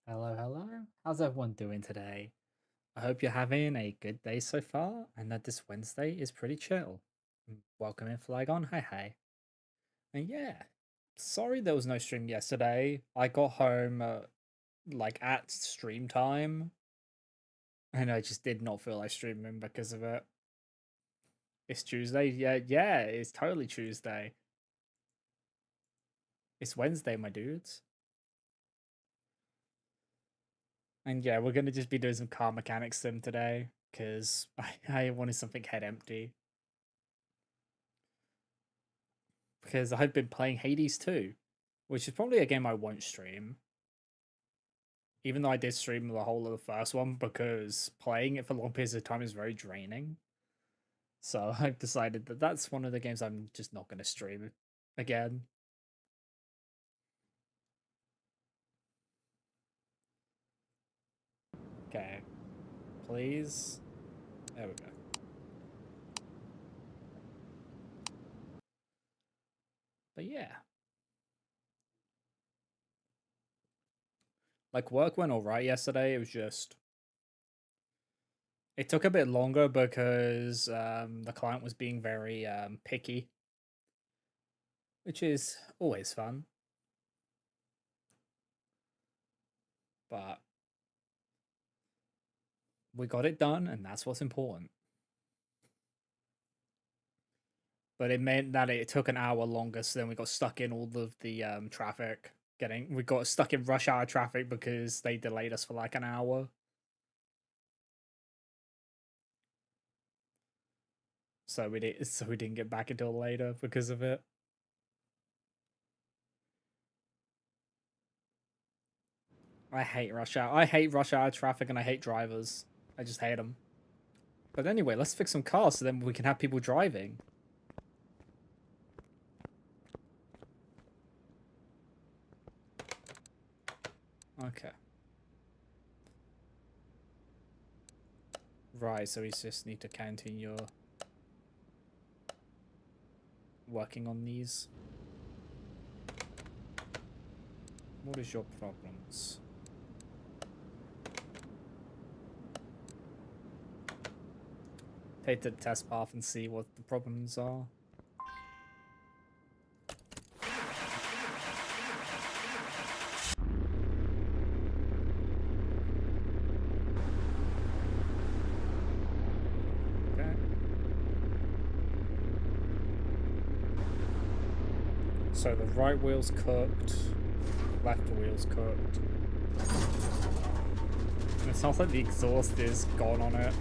Hello, hello. How's everyone doing today? I hope you're having a good day so far and that this Wednesday is pretty chill. Welcome in Flagon. Hi, hi. And yeah, sorry there was no stream yesterday. I got home like at stream time and I just did not feel like streaming because of it. It's Tuesday. Yeah, it's totally Tuesday. It's Wednesday, my dudes. And yeah, we're gonna just be doing some car mechanics sim today because I wanted something head empty. Because I've been playing Hades 2, which is probably a game I won't stream. Even though I did stream the whole of the first one, because playing it for long periods of time is very draining. So I've decided that that's one of the games I'm just not going to stream again. Okay, please. There we go. But yeah, like work went alright yesterday. It was just it took a bit longer because the client was being very picky, which is always fun. But we got it done, and that's what's important. But it meant that it took an hour longer, so then we got stuck in all of the traffic. We got stuck in rush hour traffic because they delayed us for like an hour. So we didn't get back until later because of it. I hate rush hour. I hate rush hour traffic and I hate drivers. I just hate them. But anyway, let's fix some cars so then we can have people driving. Okay. Right, so we just need to continue working on these. What is your problems? Take the test path and see what the problems are. Okay. So the right wheel's cooked, left wheel's cooked. And it sounds like the exhaust is gone on it.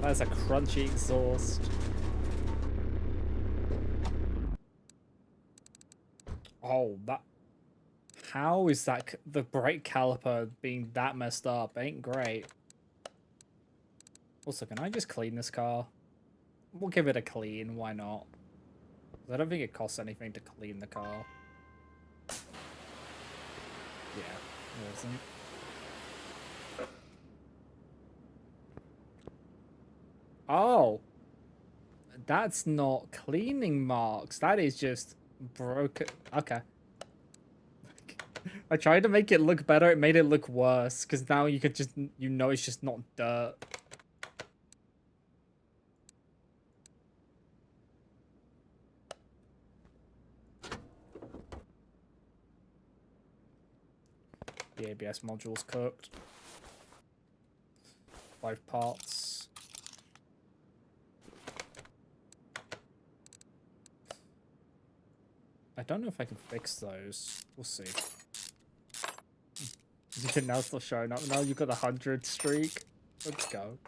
That is a crunchy exhaust. Oh, that... How is that... The brake caliper being that messed up ain't great. Also, can I just clean this car? We'll give it a clean, why not? I don't think it costs anything to clean the car. Yeah, it doesn't. Oh! That's not cleaning marks. That is just broken. Okay. I tried to make it look better. It made it look worse because now you could just, you know, it's just not dirt. The ABS module's cooked. 5 parts. I don't know if I can fix those. We'll see. You can now still showing up. Now you've got a 100 streak. Let's go.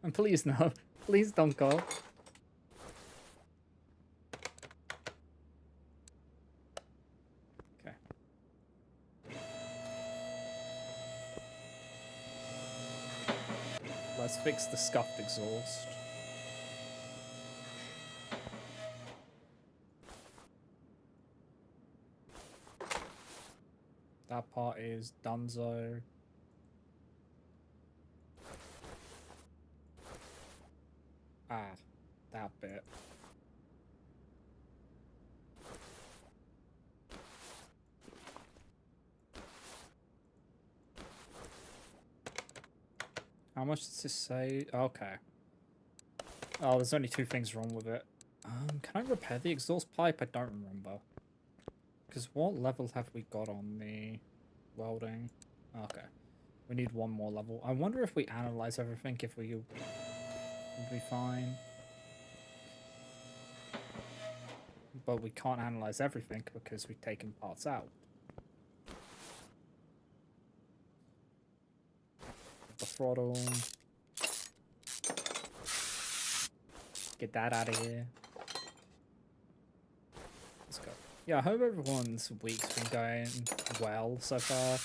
And please no. Please don't go. Okay. Let's fix the scuffed exhaust. That part is donezo. Ah, that that bit. How much does this say? Okay. Oh, there's only 2 things wrong with it. Can I repair the exhaust pipe? I don't remember. Because what level have we got on the welding? Okay. We need 1 more level. I wonder if we analyze everything, if we would be fine. But we can't analyze everything because we've taken parts out. The throttle. Get that out of here. Let's go. Yeah, I hope everyone's week's been going well so far.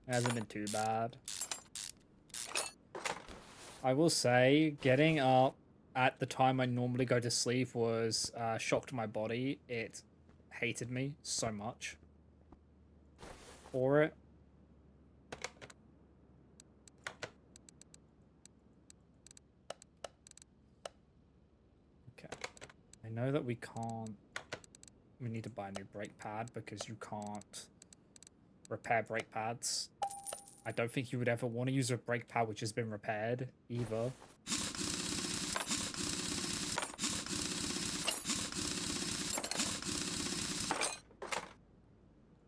It hasn't been too bad. I will say, getting up at the time I normally go to sleep was a shock to my body. It hated me so much for it. Okay. I know that we can't... We need to buy a new brake pad because you can't repair brake pads. I don't think you would ever want to use a brake pad which has been repaired, either.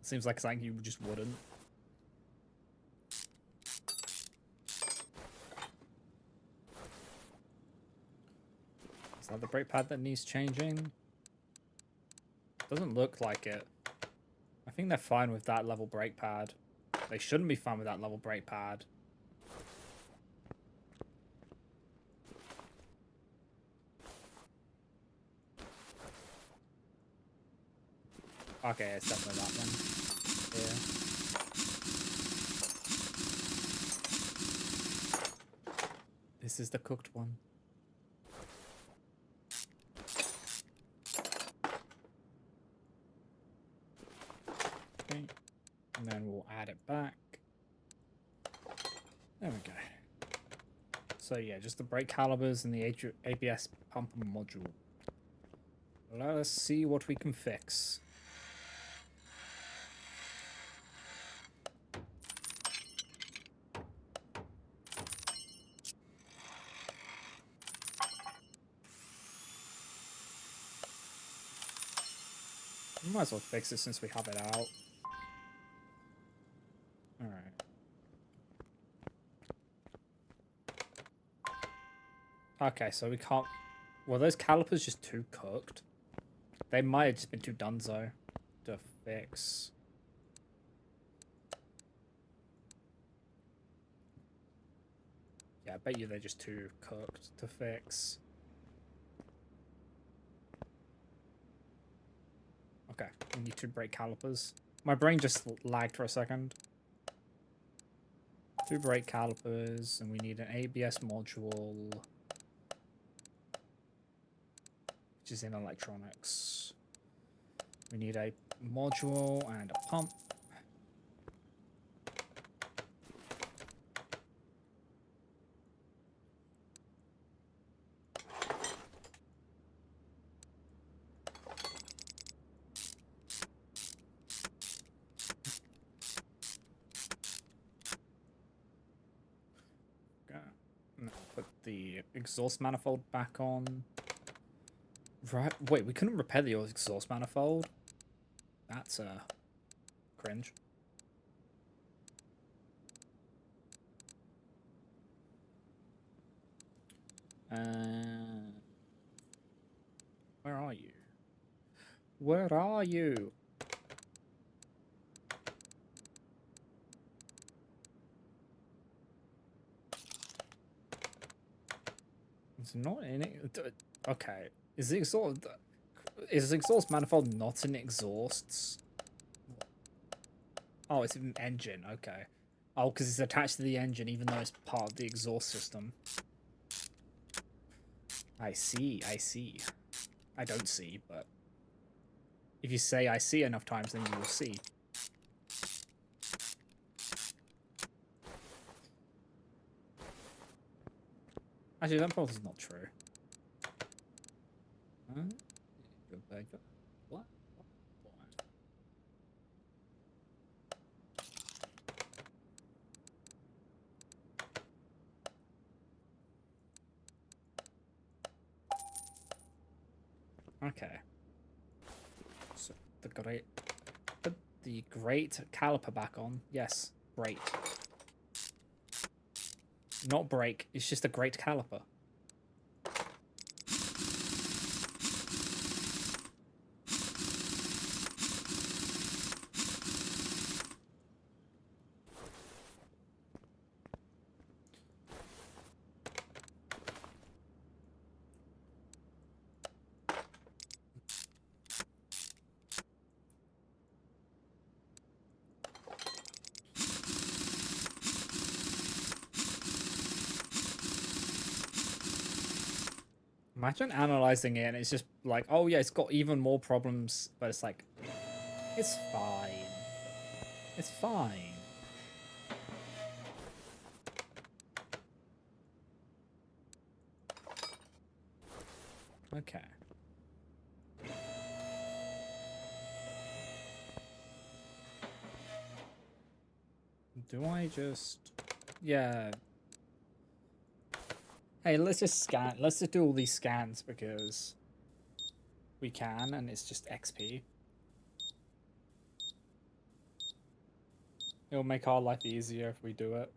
Seems like something you just wouldn't. Is that the brake pad that needs changing? Doesn't look like it. I think they're fine with that level brake pad. They shouldn't be fine with that level brake pad. Okay, it's definitely that one. Yeah. This is the cooked one. Okay. And then we'll add it back. There we go. So yeah, just the brake calipers and the ABS pump module. Let us see what we can fix. We might as well fix it since we have it out. Alright. Okay, so we can't... Were those calipers just too cooked? They might have just been too donezo to fix. Yeah, I bet you they're just too cooked to fix. Okay, we need 2 brake calipers. My brain just lagged for a second. 2 brake calipers, and we need an ABS module, which is in electronics. We need a module and a pump. Put the exhaust manifold back on. Right, wait, we couldn't repair the exhaust manifold? That's cringe. Where are you? Where are you? It's not in it. Okay. Is the exhaust manifold not in exhausts? Oh, it's an engine. Okay. Oh, because it's attached to the engine, even though it's part of the exhaust system. I see. I see. I don't see, but if you say I see enough times, then you will see. Actually, that probably is not true. What? Okay. So put the great caliper back on. Yes, great. Not brake. It's just a great caliper. Imagine analyzing it and it's just like, oh yeah, it's got even more problems, but it's like, it's fine. It's fine. Okay. Do I just... Yeah. Hey, let's just scan. Let's just do all these scans because we can, and it's just XP. It'll make our life easier if we do it.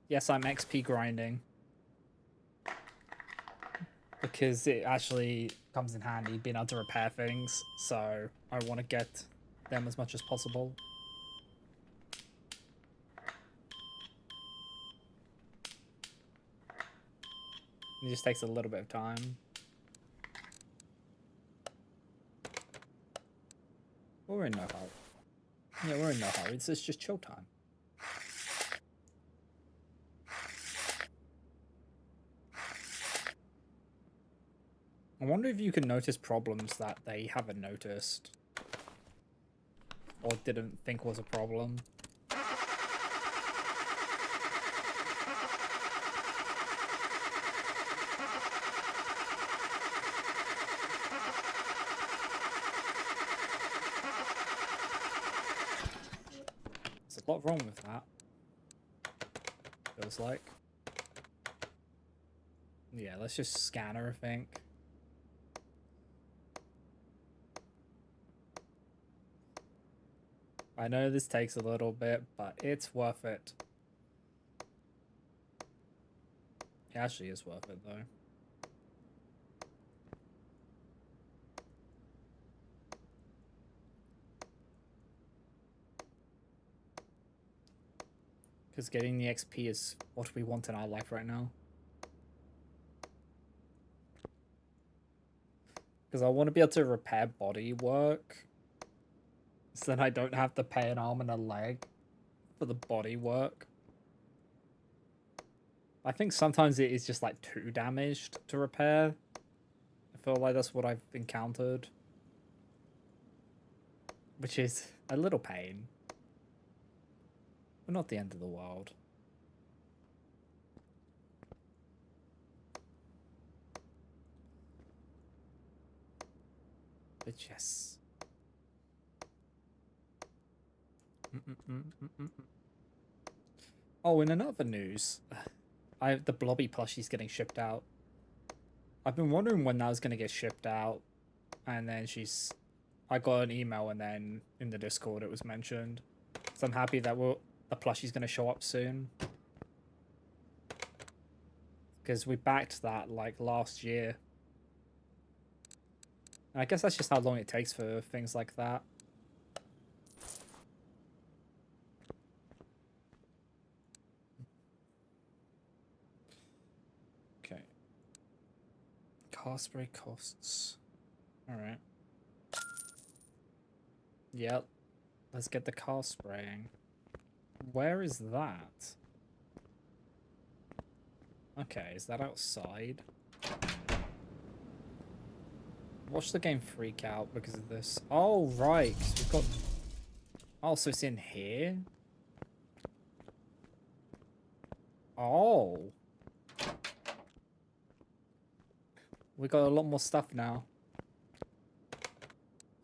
Yes, I'm XP grinding. Because it actually comes in handy being able to repair things, so I want to get them as much as possible. It just takes a little bit of time. We're in no hurry. Yeah, we're in no hurry. It's just chill time. I wonder if you can notice problems that they haven't noticed. Or didn't think was a problem. There's a lot wrong with that. Feels like. Yeah, let's just scan everything. I know this takes a little bit, but it's worth it. It actually is worth it, though. Because getting the XP is what we want in our life right now. Because I want to be able to repair body work. So then I don't have to pay an arm and a leg for the body work. I think sometimes it is just like too damaged to repair. I feel like that's what I've encountered. Which is a little pain. But not the end of the world. But yes. Oh, in another news, the Blobby plushie's getting shipped out. I've been wondering when that was going to get shipped out, and then I got an email, and then in the Discord it was mentioned. So I'm happy that the plushie's going to show up soon. Because we backed that, like, last year. And I guess that's just how long it takes for things like that. Okay. Car spray costs. Alright. Yep. Let's get the car spraying. Where is that? Okay, is that outside? Watch the game freak out because of this. Oh, right. 'Cause we've got... Oh, so it's in here? Oh. We got a lot more stuff now.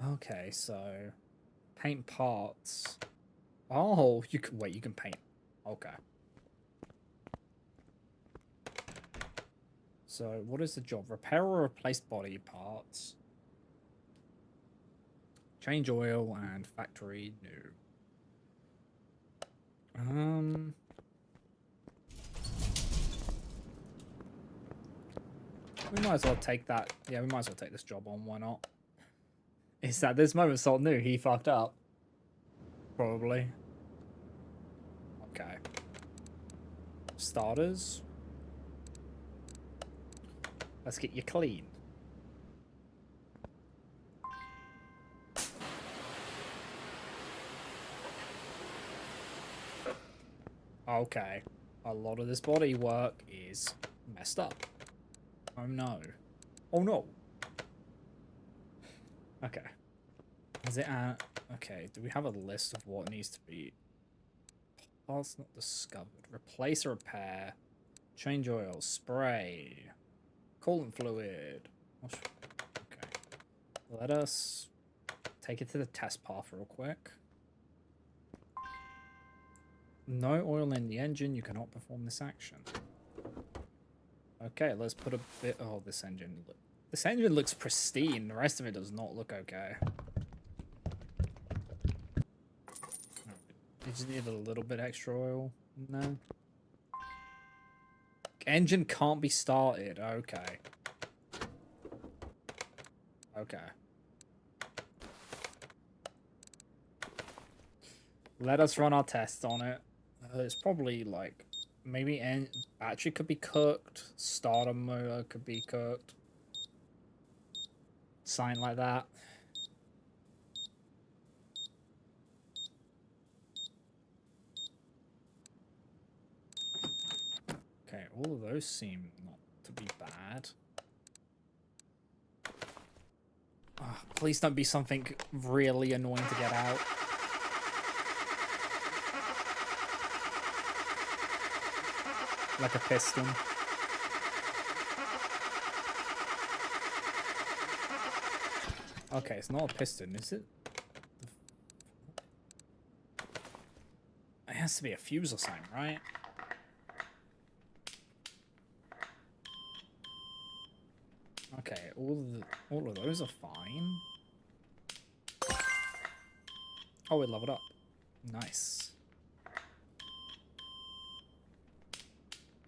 Okay, so... Paint parts. Oh, you can... Wait, you can paint. Okay. So, what is the job? Repair or replace body parts. Change oil and factory new. We might as well take that. Yeah, we might as well take this job on. Why not? It's at this moment Salt knew he fucked up. Probably. Okay. Starters. Let's get you clean. Okay. A lot of this body work is messed up. Oh no. Oh no. Okay. Is it at... Okay, do we have a list of what needs to be... Parts not discovered. Replace or repair. Change oil. Spray. Coolant fluid. Okay. Let us take it to the test path real quick. No oil in the engine. You cannot perform this action. Okay, let's put a bit... Oh, this engine... This engine looks pristine. The rest of it does not look okay. You just need a little bit extra oil. No. Engine can't be started. Okay. Okay. Let us run our tests on it. It's probably like... Maybe battery could be cooked. Starter motor could be cooked. Something like that. Okay, all of those seem not to be bad. Oh, please don't be something really annoying to get out. Like a piston. Okay, it's not a piston, is it? It has to be a fuse or something, right? Okay, all of those are fine. Oh, we leveled up. Nice.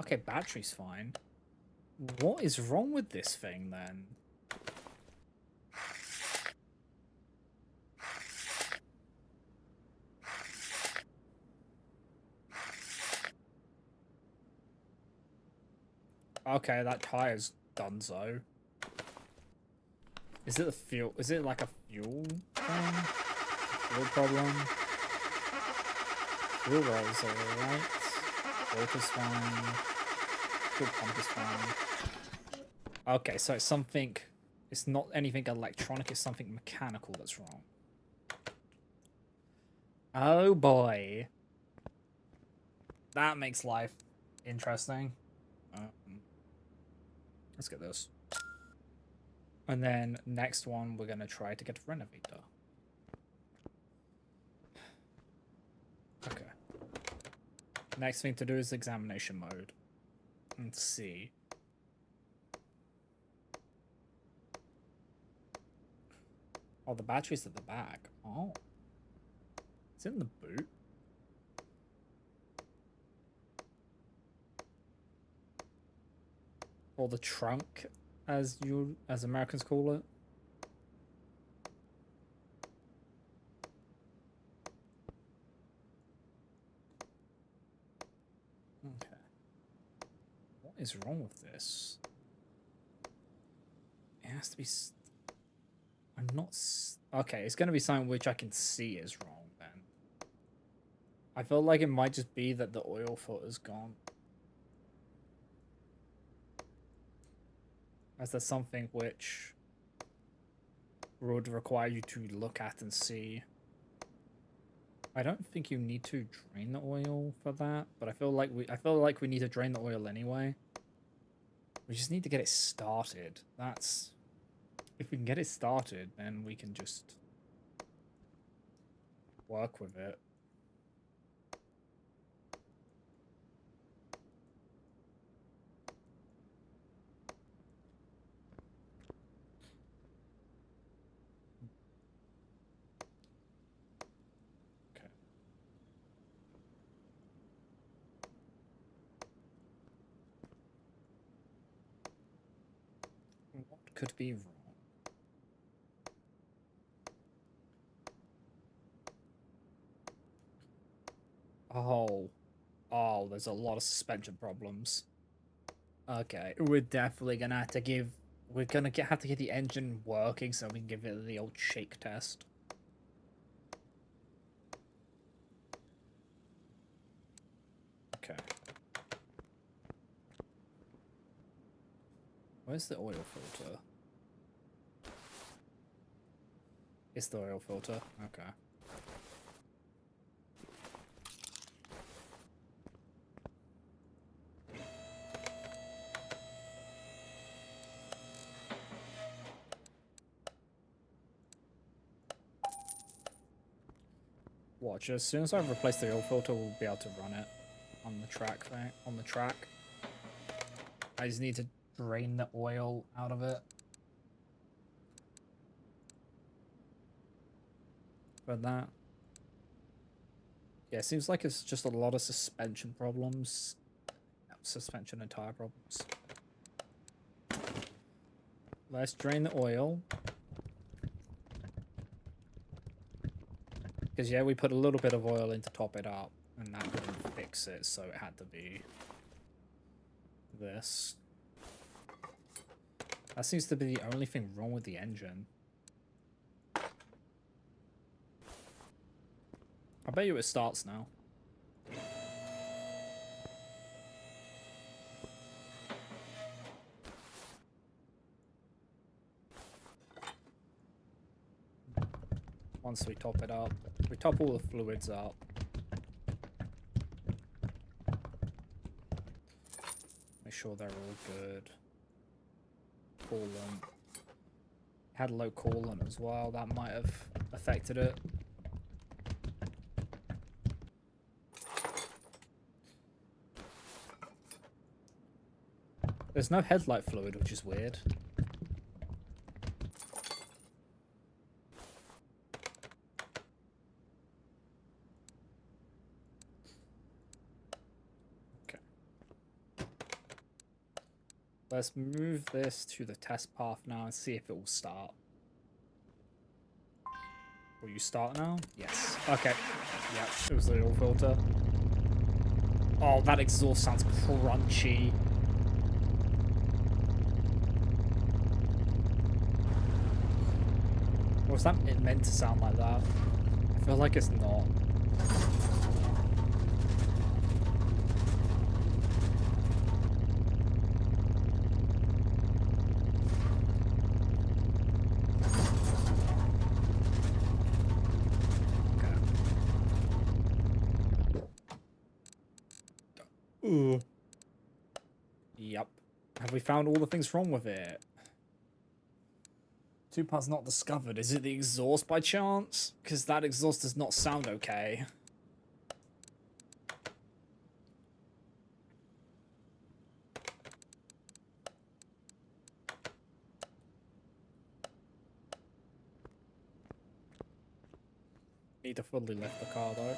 Okay, battery's fine. What is wrong with this thing then? Okay, that tire's donezo. Is it the fuel? Is it like a fuel thing? Fuel problem? Fuel rolls are alright. Water's fine. Fuel pump is fine. Okay, so it's something... It's not anything electronic, it's something mechanical that's wrong. Oh boy. That makes life interesting. Let's get this. And then next one, we're going to try to get a renovator. Okay. Next thing to do is examination mode. Let's see. Oh, the battery's at the back. Oh. It's in the boot. Or the trunk, as Americans call it. Okay. What is wrong with this? It has to be... I'm not... Okay, it's going to be something which I can see is wrong then. I feel like it might just be that the oil filter's gone. As that's something which would require you to look at and see. I don't think you need to drain the oil for that, but I feel like we need to drain the oil anyway. We just need to get it started. That's if we can get it started, then we can just work with it. Okay. What could be wrong? Oh, there's a lot of suspension problems. Okay, we're definitely gonna have to give. We're gonna have to get the engine working so we can give it the old shake test. Okay. Where's the oil filter? It's the oil filter. Okay. Watch, as soon as I replace the oil filter, we'll be able to run it on the track thing. On the track. I just need to drain the oil out of it. For that. Yeah, it seems like it's just a lot of suspension problems. Suspension and tire problems. Let's drain the oil. Because, yeah, we put a little bit of oil in to top it up, and that didn't fix it, so it had to be this. That seems to be the only thing wrong with the engine. I bet you it starts now. Once we top it up. We top all the fluids up. Make sure they're all good. Coolant. Had low coolant as well. That might have affected it. There's no headlight fluid, which is weird. Okay. Let's move this to the test path now and see if it will start. Will you start now? Yes. Okay. Yep, it was the oil filter. Oh, that exhaust sounds crunchy. Or was that meant to sound like that? I feel like it's not. Ooh. Yep. Have we found all the things wrong with it? Two parts not discovered. Is it the exhaust by chance? Because that exhaust does not sound okay. Need to fully lift the car though.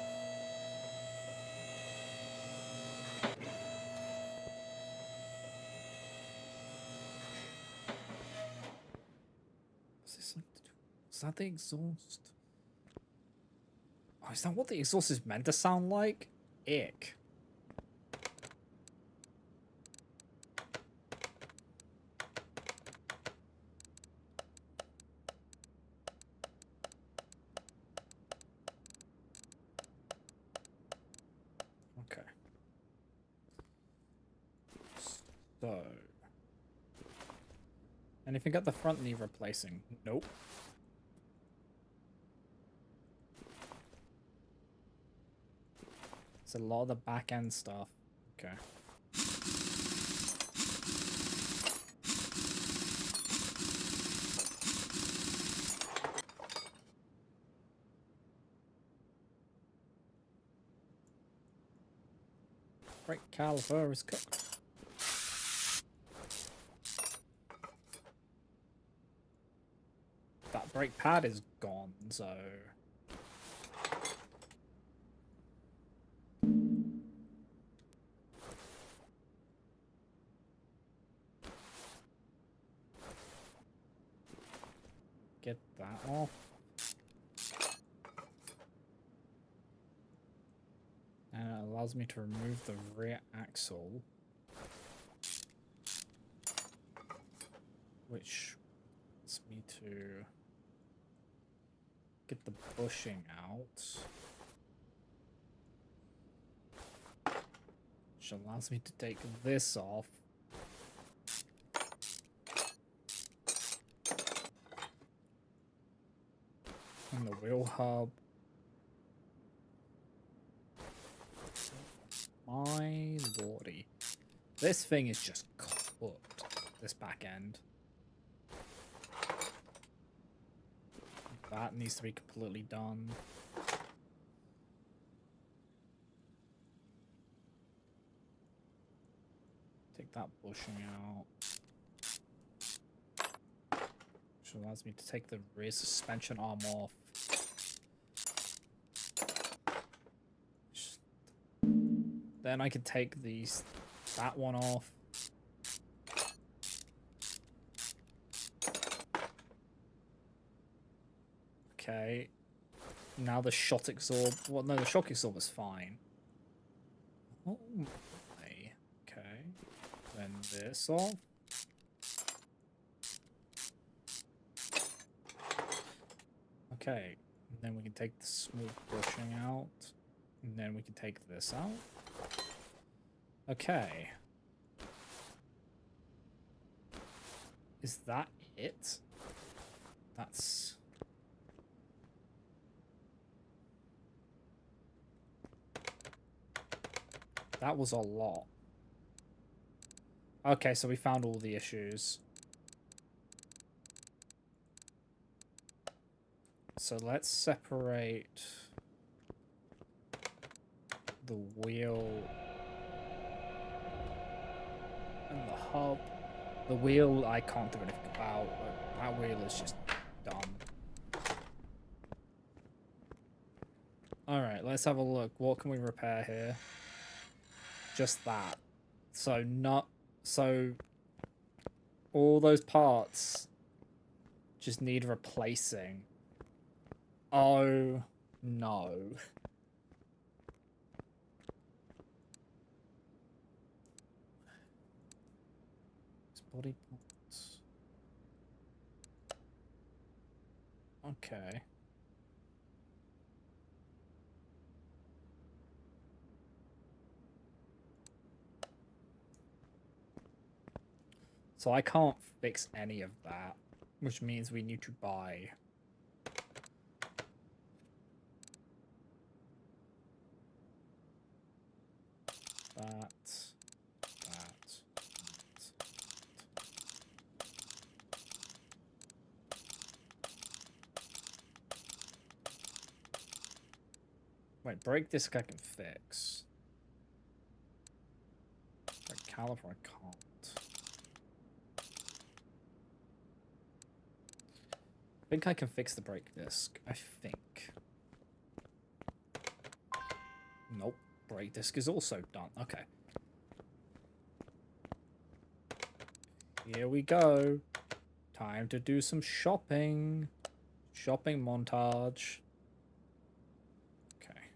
Is that the exhaust? Oh, is that what the exhaust is meant to sound like? Ick. So, anything at the front need replacing? Nope. It's a lot of the back end stuff. Okay. Brake caliper is cooked. That brake pad is gone, so... Get that off. And it allows me to remove the rear axle. Which allows me to get the bushing out. Which allows me to take this off. And the wheel hub. My lordy. This thing is just cooked, this back end. That needs to be completely done. Take that bushing out. Which allows me to take the rear suspension arm off. Then I could take that one off. Okay. Now the shot absorb. Well, no, the shock absorber is fine. Oh my. Okay. Then this off. Okay. And then we can take the small bushing out. And then we can take this out. Okay. Is that it? That's... That was a lot. Okay, so we found all the issues. So let's separate the wheel and the hub. The wheel I can't do anything about. That wheel is just done. Alright, let's have a look. What can we repair here? Just that. So all those parts just need replacing. Oh no. Body parts. Okay. So I can't fix any of that, which means we need to buy. That. Wait, brake disc I can fix. Brake caliper I can't. I think I can fix the brake disc. I think. Nope. Brake disc is also done. Okay. Here we go. Time to do some shopping. Shopping montage. Okay.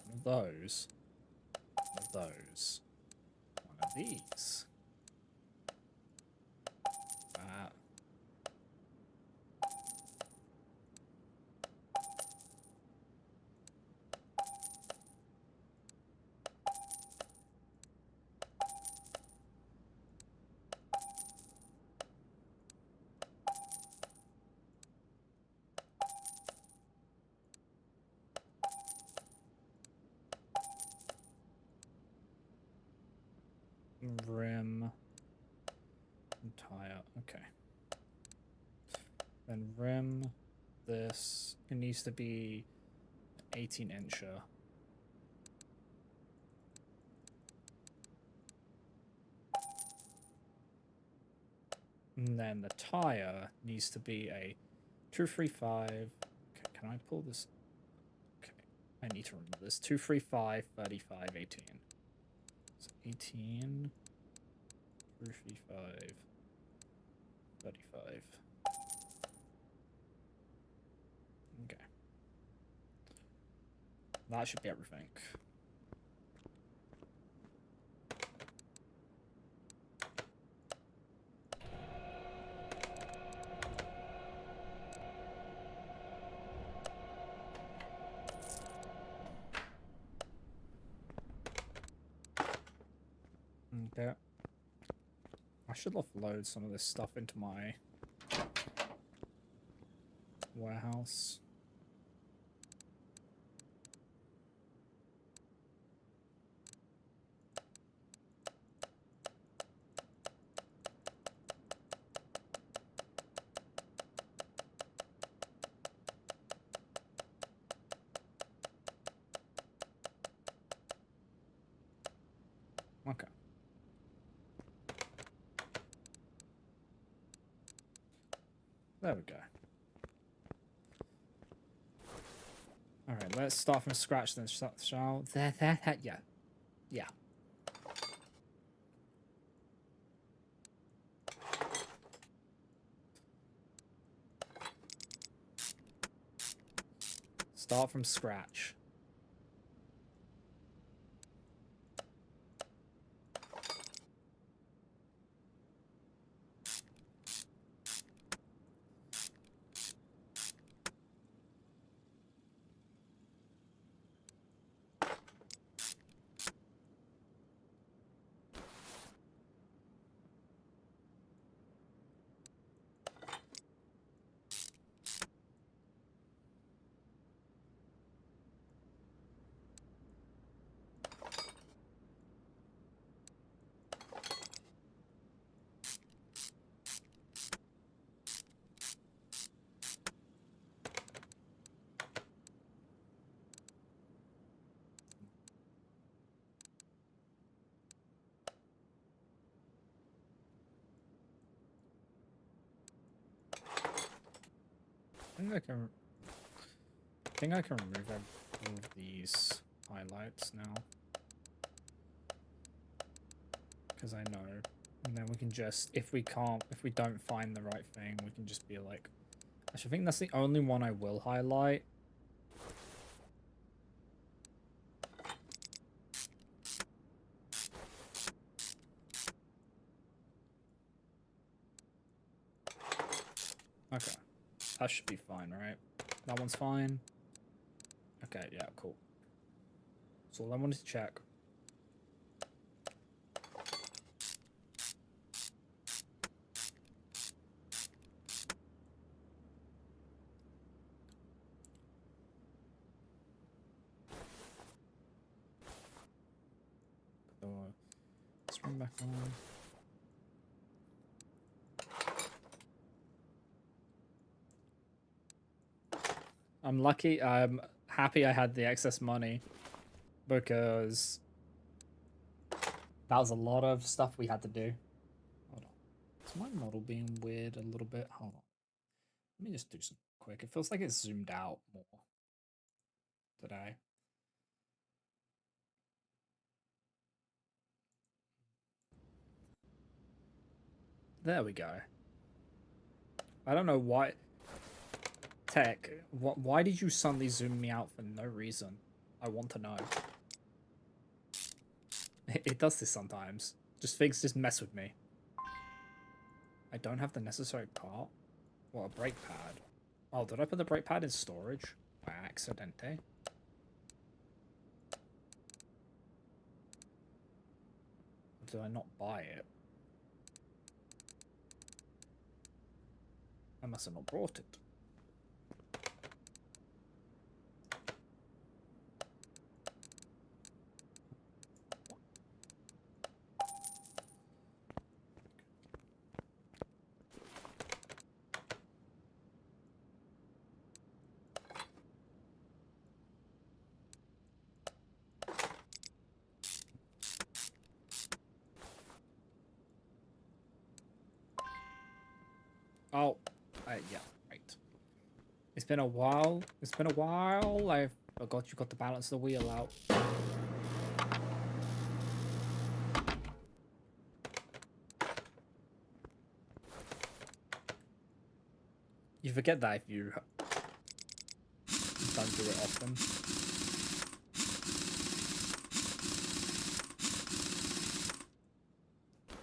One of those. One of those. One of these. That. Then rim this. It needs to be 18-incher. And then the tire needs to be a 235. Okay, can I pull this? Okay, I need to remember this. 235, 35, 18. So 18, 235, 35. Okay. That should be everything. Okay. I should offload some of this stuff into my warehouse. Okay. There we go. Alright, let's start from scratch then, shall yeah. Yeah. Start from scratch. I think I can remove all of these highlights now. Because I know. And then we can just, if we don't find the right thing, we can just be like, actually, I think that's the only one I will highlight. Okay. That should be fine, right? That one's fine. Okay, yeah, cool. So all I wanted to check. Let's bring back on. I'm lucky. I'm happy I had the excess money because that was a lot of stuff we had to do. Hold on. Is my model being weird a little bit? Hold on. Let me just do some quick. It feels like it's zoomed out more today. There we go. I don't know why. Tech, why did you suddenly zoom me out for no reason? I want to know. It does this sometimes. Things just mess with me. I don't have the necessary part. What, a brake pad? Oh, did I put the brake pad in storage? By accidente? Or did I not buy it? I must have not brought it. It's been a while. It's been a while. I forgot you got the balance of the wheel out. You forget that if you don't do it often.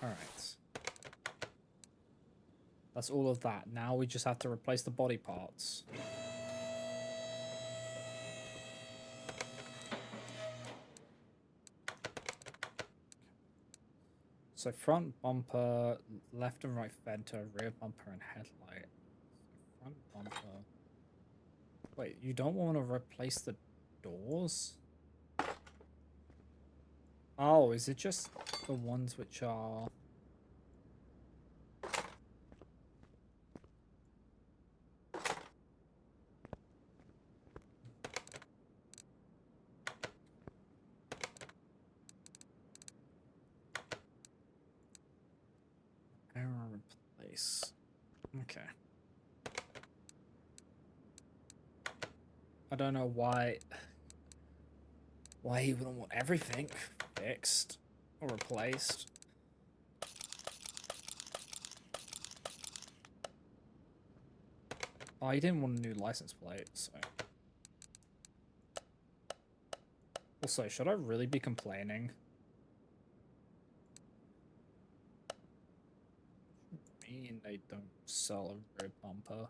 Alright. That's all of that. Now we just have to replace the body parts. So front bumper, left and right fender, rear bumper and headlight. Front bumper. Wait, you don't want to replace the doors? Oh, is it just the ones which are... Error replace. Okay. I don't know why he wouldn't want everything fixed or replaced. Oh, he didn't want a new license plate, so... Also, should I really be complaining? I mean, they don't sell a rear bumper.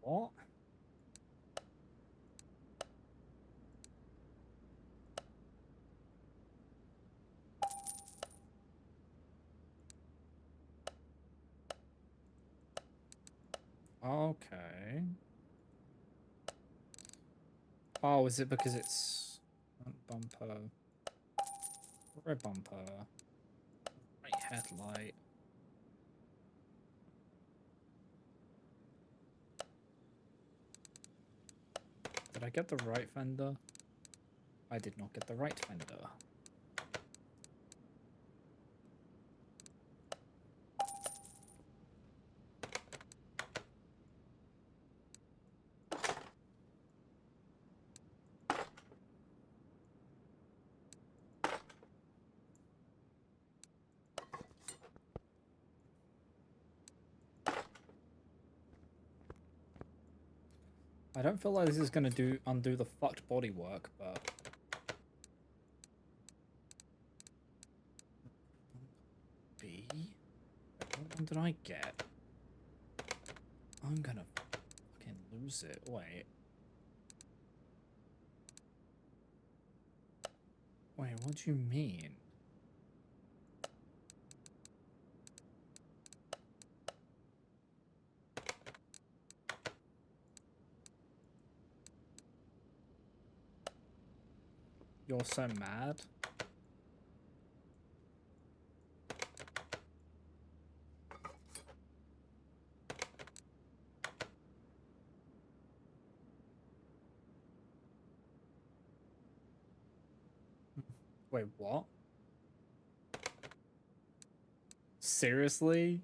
What? Okay. Oh, is it because it's front bumper, rear bumper, right headlight? Did I get the right fender? I did not get the right fender. I don't feel like this is gonna undo the fucked body work, but... B? What one did I get? I'm gonna fucking lose it. Wait. Wait, what do you mean? You're so mad? Wait, what? Seriously?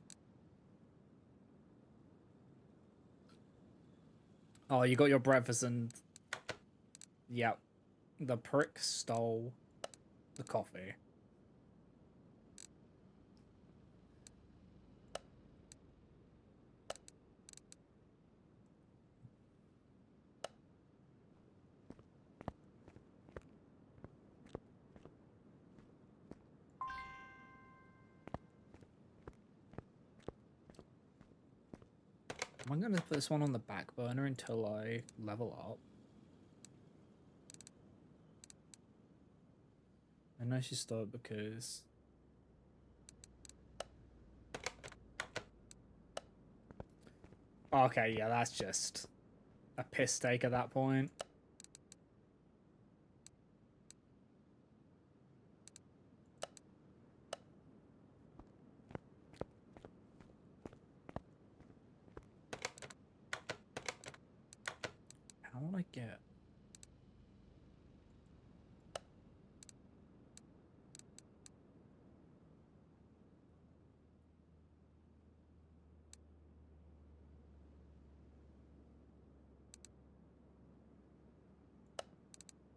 Oh, you got your breakfast and... Yep. The prick stole the coffee. I'm gonna put this one on the back burner until I level up. I know she stole it because... Okay, yeah, that's just a piss take at that point. How would I get...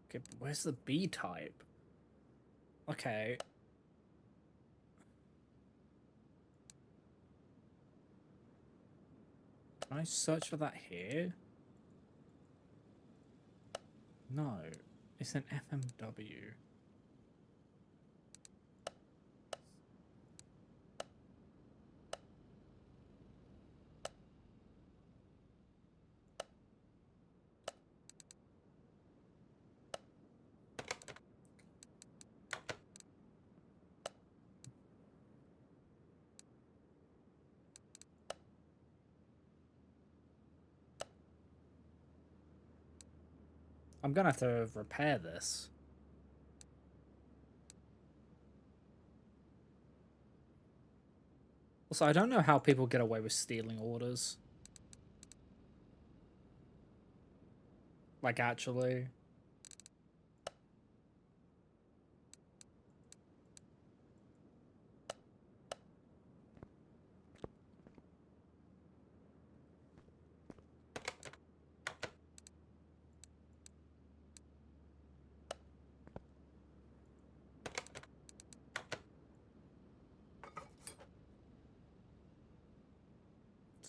Okay, but where's the B type? Okay. Can I search for that here? No. It's an FMW. I'm gonna have to repair this. Also, I don't know how people get away with stealing orders. Like, actually.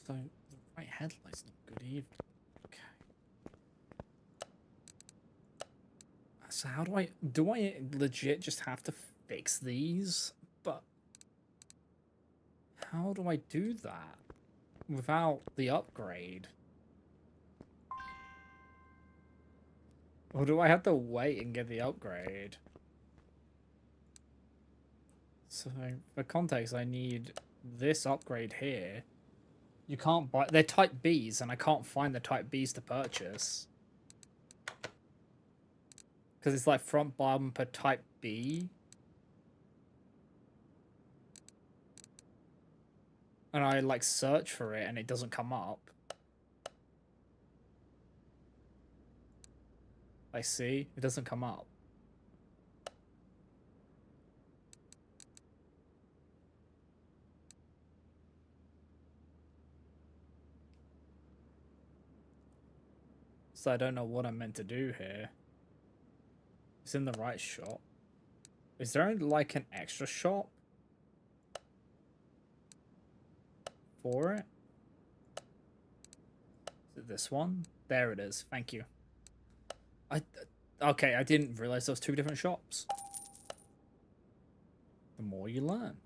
So, the right headlight's not good either. Okay. So how do I legit just have to fix these? But how do I do that without the upgrade? Or do I have to wait and get the upgrade? So for context, I need this upgrade here. You can't buy, they're type Bs and I can't find the type Bs to purchase. Because it's like front bumper type B. And I like search for it and it doesn't come up. I see, it doesn't come up. So I don't know what I'm meant to do here. It's in the right shop. Is there like an extra shop for it? Is it this one? There it is. Thank you. Okay, I didn't realize there was two different shops. The more you learn.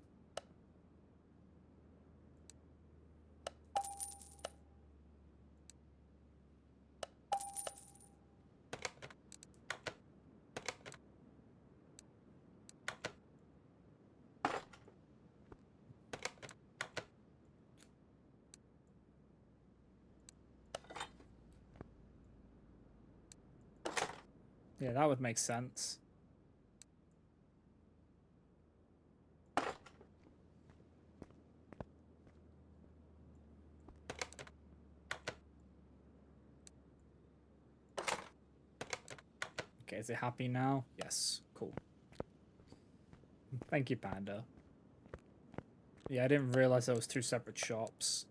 Yeah, that would make sense. Okay, is it happy now? Yes, cool. Thank you, Panda. Yeah, I didn't realize there was two separate shops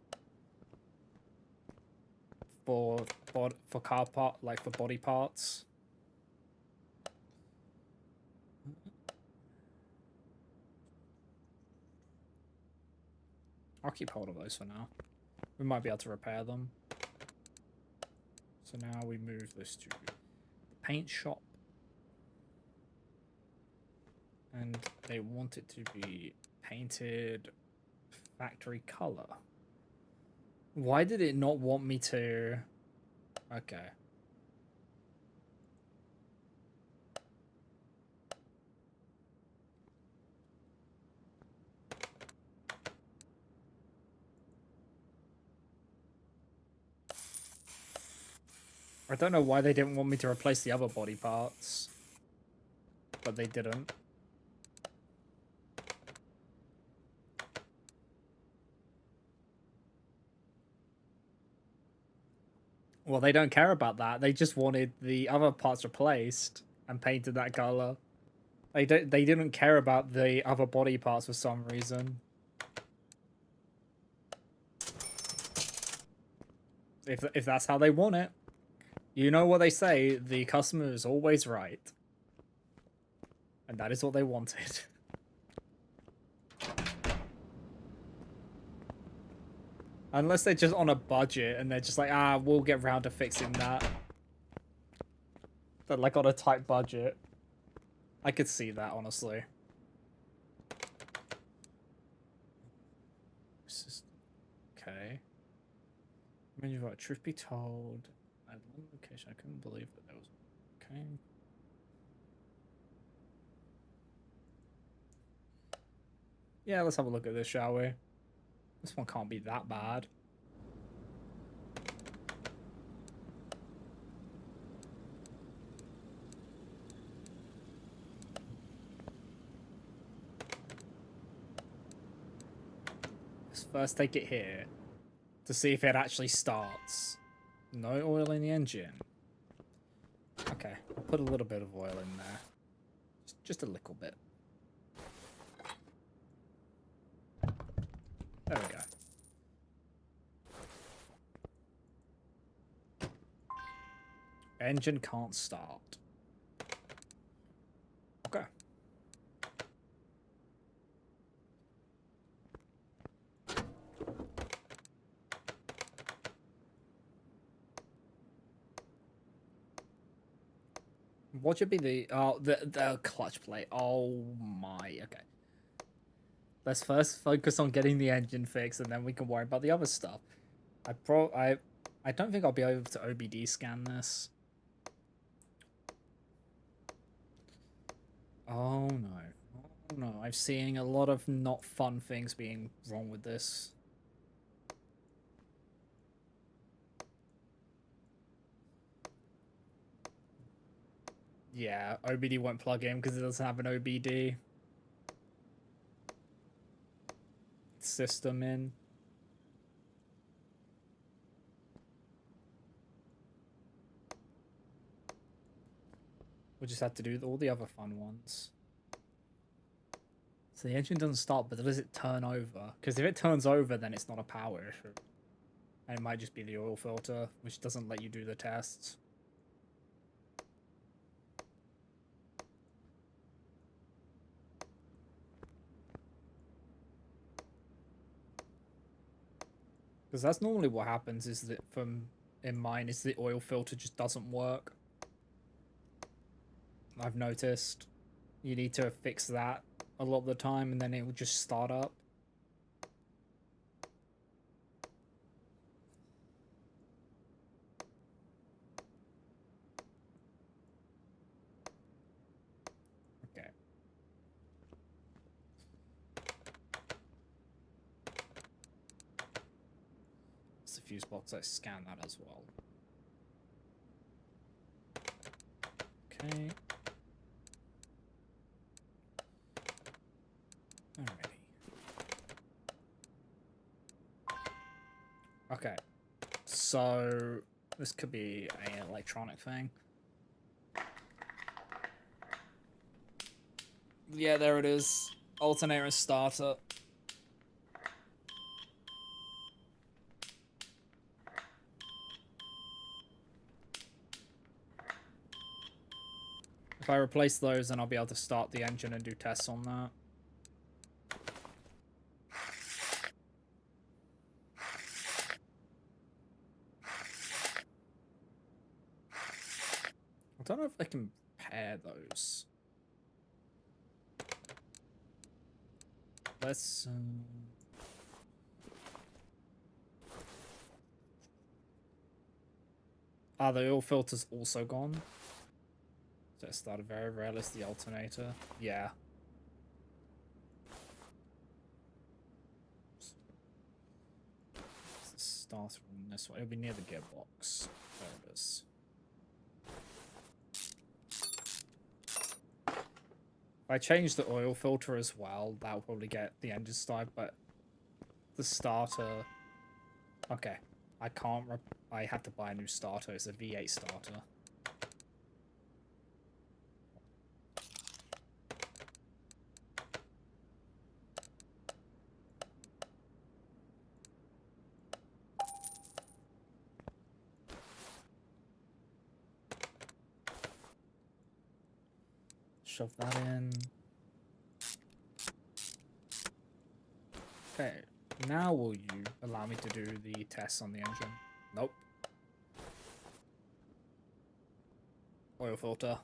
for car part, like for body parts. I'll keep hold of those for now. We might be able to repair them. So now we move this to the paint shop. And they want it to be painted factory color. Why did it not want me to? Okay. I don't know why they didn't want me to replace the other body parts. But they didn't. Well, they don't care about that. They just wanted the other parts replaced and painted that color. They didn't care about the other body parts for some reason. If that's how they want it. You know what they say, the customer is always right. And that is what they wanted. Unless they're just on a budget and they're just like, ah, we'll get round to fixing that. They're like on a tight budget. I could see that, honestly. This is... Okay. I mean, you've got, truth be told, I had one location, I couldn't believe that there was... Okay. Yeah, let's have a look at this, shall we? This one can't be that bad. Let's first take it here to see if it actually starts. No oil in the engine. Okay, I'll put a little bit of oil in there. Just a little bit. There we go. Engine can't start. Okay. What should be the clutch plate? Oh my, okay. Let's first focus on getting the engine fixed and then we can worry about the other stuff. I don't think I'll be able to OBD scan this. Oh no. Oh no, I'm seeing a lot of not fun things being wrong with this. Yeah, OBD won't plug in because it doesn't have an OBD system in. We'll just have to do all the other fun ones. So the engine doesn't start, but does it turn over? Because if it turns over, then it's not a power issue. And it might just be the oil filter, which doesn't let you do the tests. Because that's normally what happens, is that in mine, is the oil filter just doesn't work. I've noticed. You need to fix that a lot of the time, and then it will just start up. Okay. It's the fuse box. I scan that as well. Okay. Alrighty. Okay. So this could be an electronic thing. Yeah, there it is. Alternator and starter. If I replace those, then I'll be able to start the engine and do tests on that. I don't know if I can pair those. Let's... the oil filter's also gone. So it started very rare as the alternator. Yeah. Starter on this one. It'll be near the gearbox. There it is. If I change the oil filter as well, that'll probably get the engine started, but the starter... Okay. I can't... I have to buy a new starter. It's a V8 starter. Shove that in. Okay, now will you allow me to do the tests on the engine? Nope. Oil filter.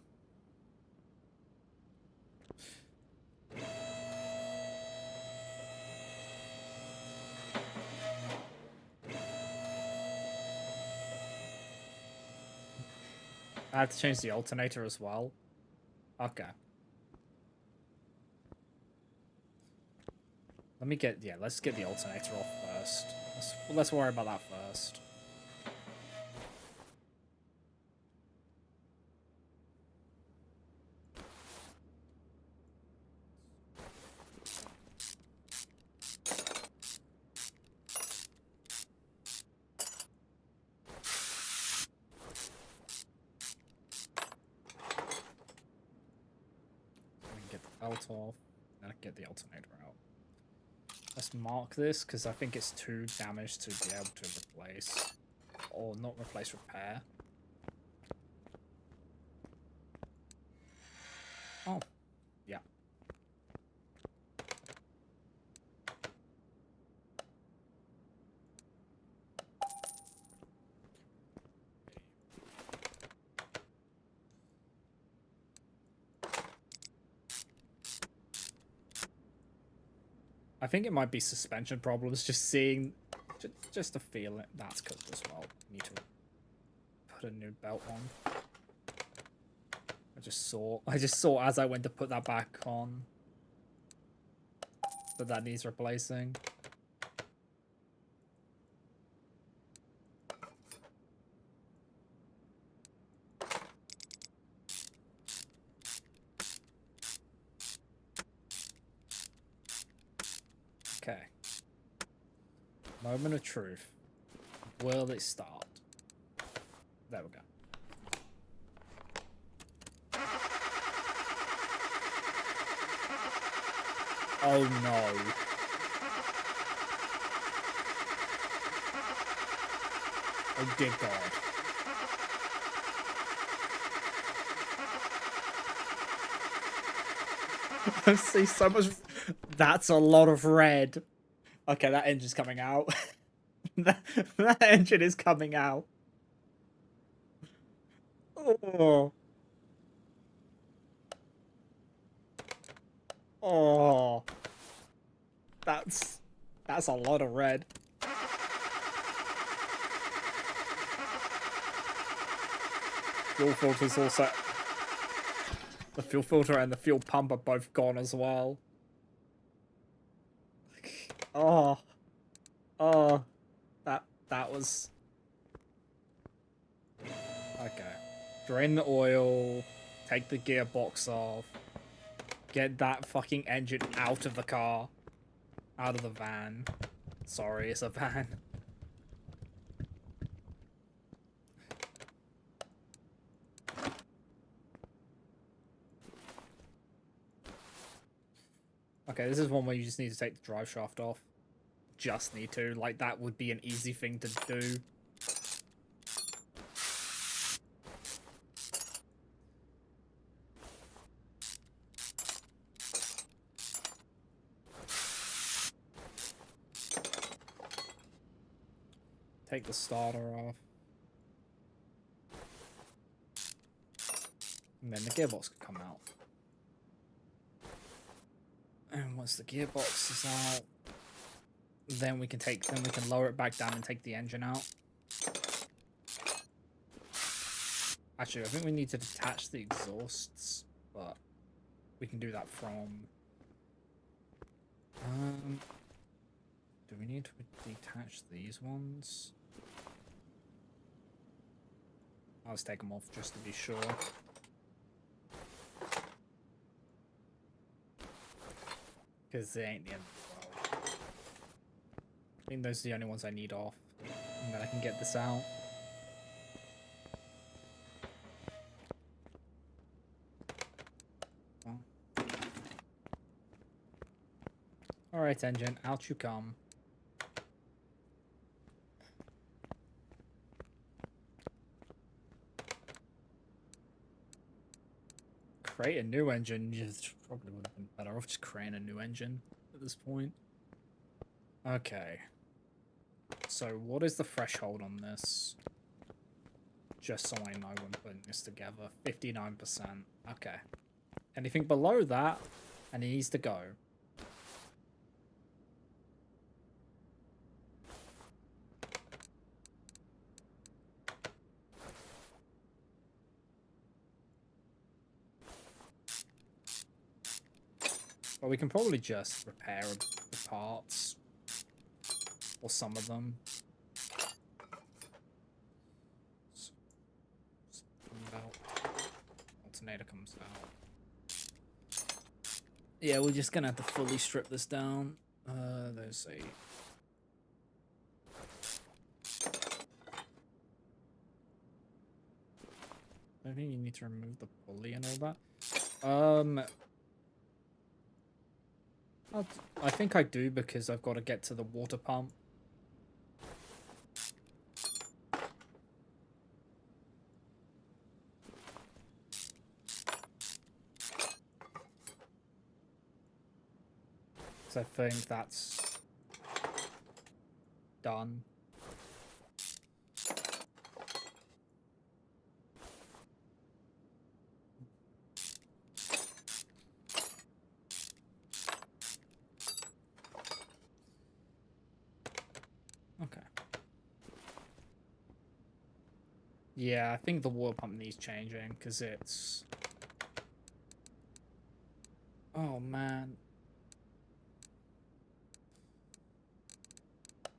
I have to change the alternator as well. Okay. Let me get, yeah, let's get the alternator off first. Let's worry about that first. Get the belt off, then get the alternator out. Let's mark this because I think it's too damaged to be able to replace, or not replace, repair. Oh, yeah. I think it might be suspension problems. Just seeing, just to feel it. That's cooked as well. Need to put a new belt on. I just saw as I went to put that back on that needs replacing. Okay. Moment of truth. Will it start? There we go. Oh no. Oh dear God. I see so much. That's a lot of red. Okay, that engine's coming out. that engine is coming out. Oh. Oh. That's a lot of red. Fuel filter's also... The fuel filter and the fuel pump are both gone as well. Oh. Oh. That was... Okay. Drain the oil. Take the gearbox off. Get that fucking engine out of the car. Out of the van. Sorry, it's a van. Okay, this is one where you just need to take the drive shaft off. Just need to. Like, that would be an easy thing to do. Take the starter off. And then the gearbox could come out. And once the gearbox is out, then we can lower it back down and take the engine out. Actually, I think we need to detach the exhausts, but we can do that from... do we need to detach these ones? I'll just take them off just to be sure. Because they ain't the end of the world. I think those are the only ones I need off. And then I can get this out. Oh. Alright, engine, out you come. create a new engine, just probably would have been better off just creating a new engine at this point. Okay. So what is the threshold on this? Just so I know when putting this together. 59%. Okay. Anything below that, and it needs to go. Well, we can probably just repair the parts. Or some of them. Alternator comes out. Yeah, we're just gonna have to fully strip this down. There's a... I think you need to remove the pulley and all that. I think I do because I've got to get to the water pump. So I think that's done. Okay. Yeah, I think the water pump needs changing because it's... Oh, man.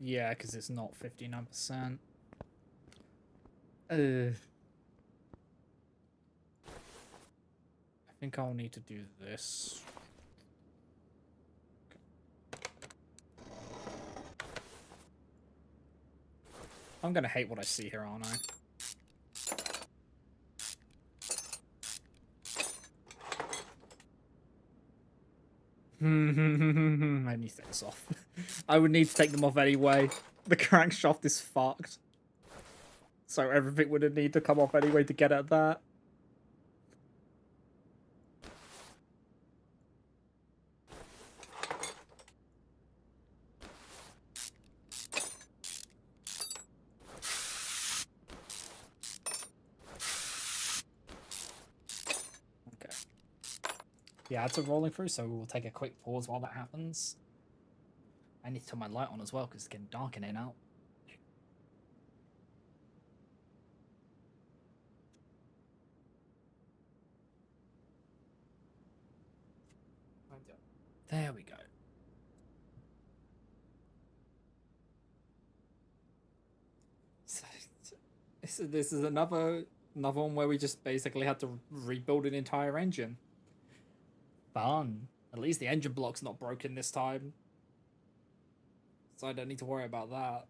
Yeah, because it's not 59%. I think I'll need to do this. I'm gonna hate what I see here, aren't I? I need to take this off. I would need to take them off anyway. The crankshaft is fucked. So everything would need to come off anyway to get at that. Okay. Yeah, it's a rolling through, so we'll take a quick pause while that happens. I need to turn my light on as well because it's getting dark in here now. There we go. So, this is another one where we just basically had to rebuild an entire engine. Fun. At least the engine block's not broken this time. So I don't need to worry about that.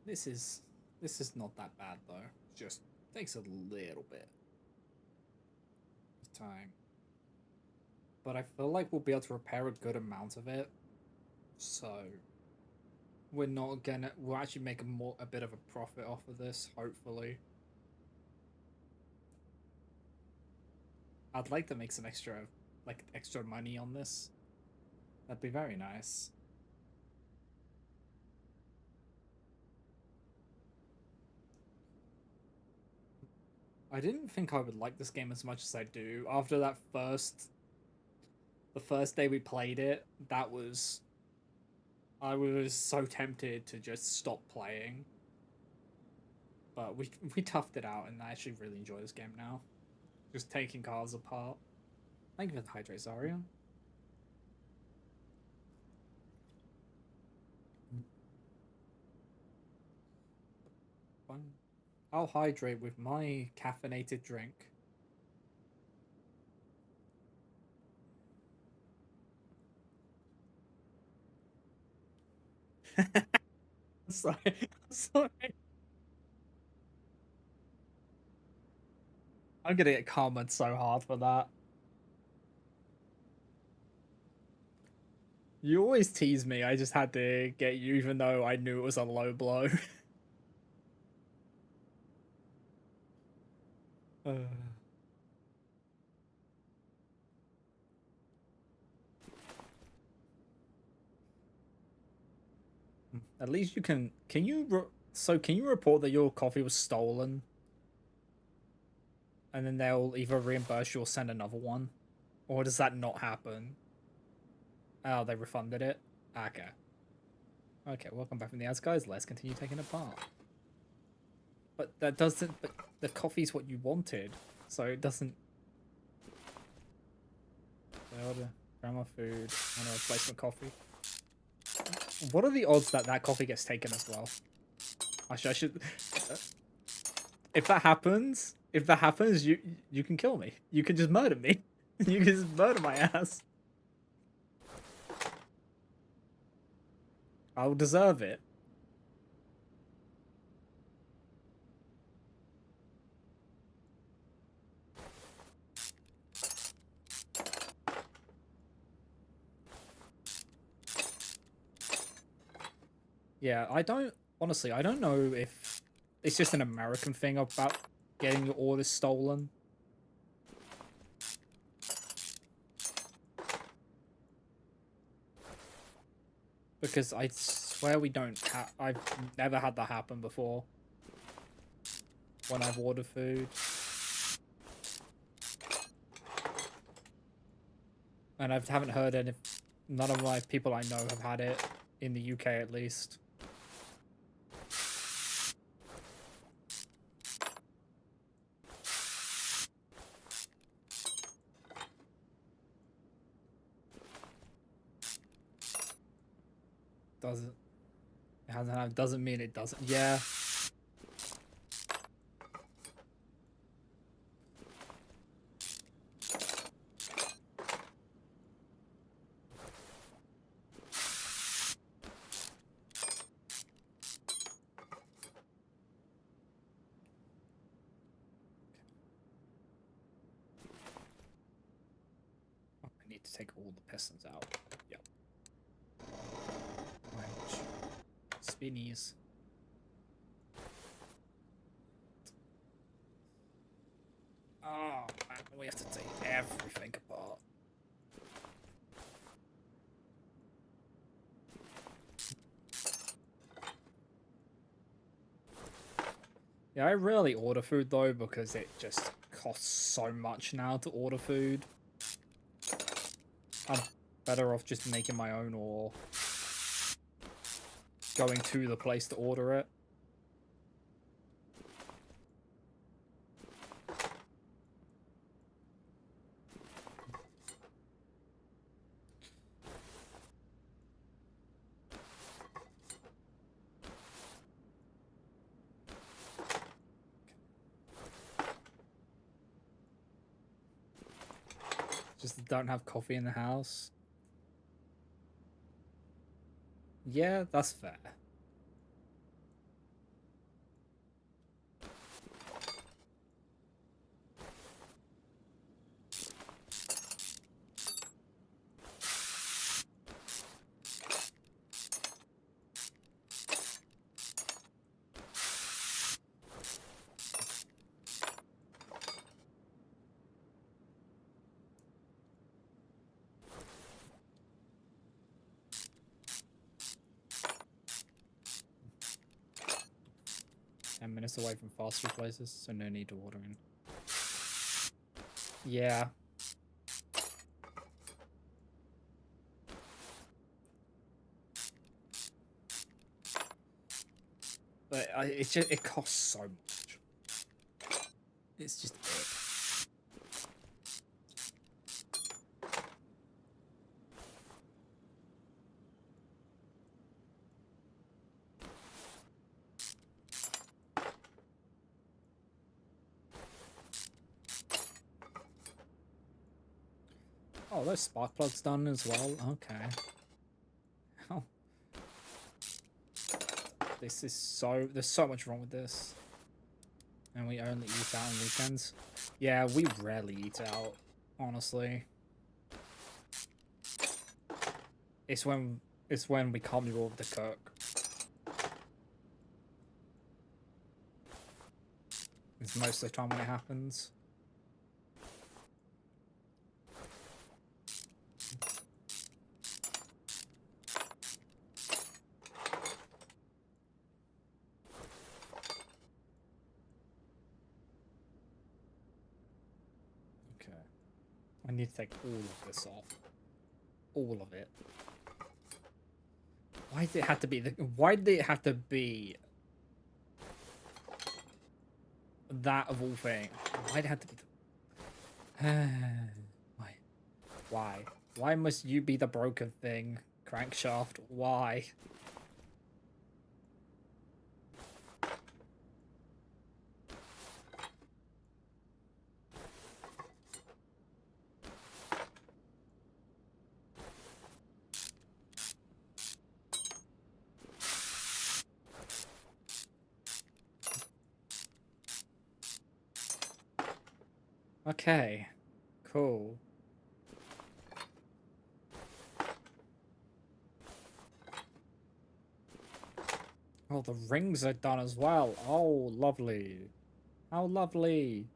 This is not that bad though. It just takes a little bit of time. But I feel like we'll be able to repair a good amount of it. So we're not gonna we'll actually make a bit of a profit off of this, hopefully. I'd like to make some extra money on this. That'd be very nice. I didn't think I would like this game as much as I do. After the first day we played it, I was so tempted to just stop playing. But we toughed it out, and I actually really enjoy this game now. Just taking cars apart. Thank you for the hydrate, Zarya. Fun. I'll hydrate with my caffeinated drink. Sorry. Sorry. I'm gonna get commented so hard for that. You always tease me. I just had to get you, even though I knew it was a low blow. uh, at least you can. Can you? So can you report that your coffee was stolen, and then they'll either reimburse you or send another one, or does that not happen? Oh, they refunded it. Okay. Okay. Welcome back from the ads, guys. Let's continue taking it apart. But that doesn't. But the coffee's what you wanted, so it doesn't. They order grandma food and a replacement coffee. What are the odds that that coffee gets taken as well? Actually, I should. If that happens, you can kill me. You can just murder me. You can just murder my ass. I'll deserve it. Yeah, I don't. Honestly, I don't know if it's just an American thing about getting your orders stolen. Because I swear we don't have. I've never had that happen before. When I've ordered food. And I haven't heard any. None of my people I know have had it. In the UK at least. Doesn't. It hasn't. Doesn't mean it doesn't. Yeah. Oh, I need to take all the pistons out. Yep. Ouch. Spinnies. Oh man, we have to take everything apart. Yeah, I rarely order food though because it just costs so much now to order food. I'm better off just making my own or going to the place to order it. Just don't have coffee in the house. Yeah, that's fair. Minutes away from fast food places, so no need to order in. Yeah. But it costs so much. It's just it. Oh, those spark plugs done as well. Okay. Oh. This is so... There's so much wrong with this. And we only eat out on weekends. Yeah, we rarely eat out, honestly. It's when we can't be bothered to cook. It's most of the time when it happens. Okay. I need to take all of this off. All of it. Why did it have to be why did it have to be that of all things? Why did it have to be why? Why? Why must you be the broken thing, Crankshaft? Why? Okay. Cool. Oh, the rings are done as well. Oh, lovely. How lovely.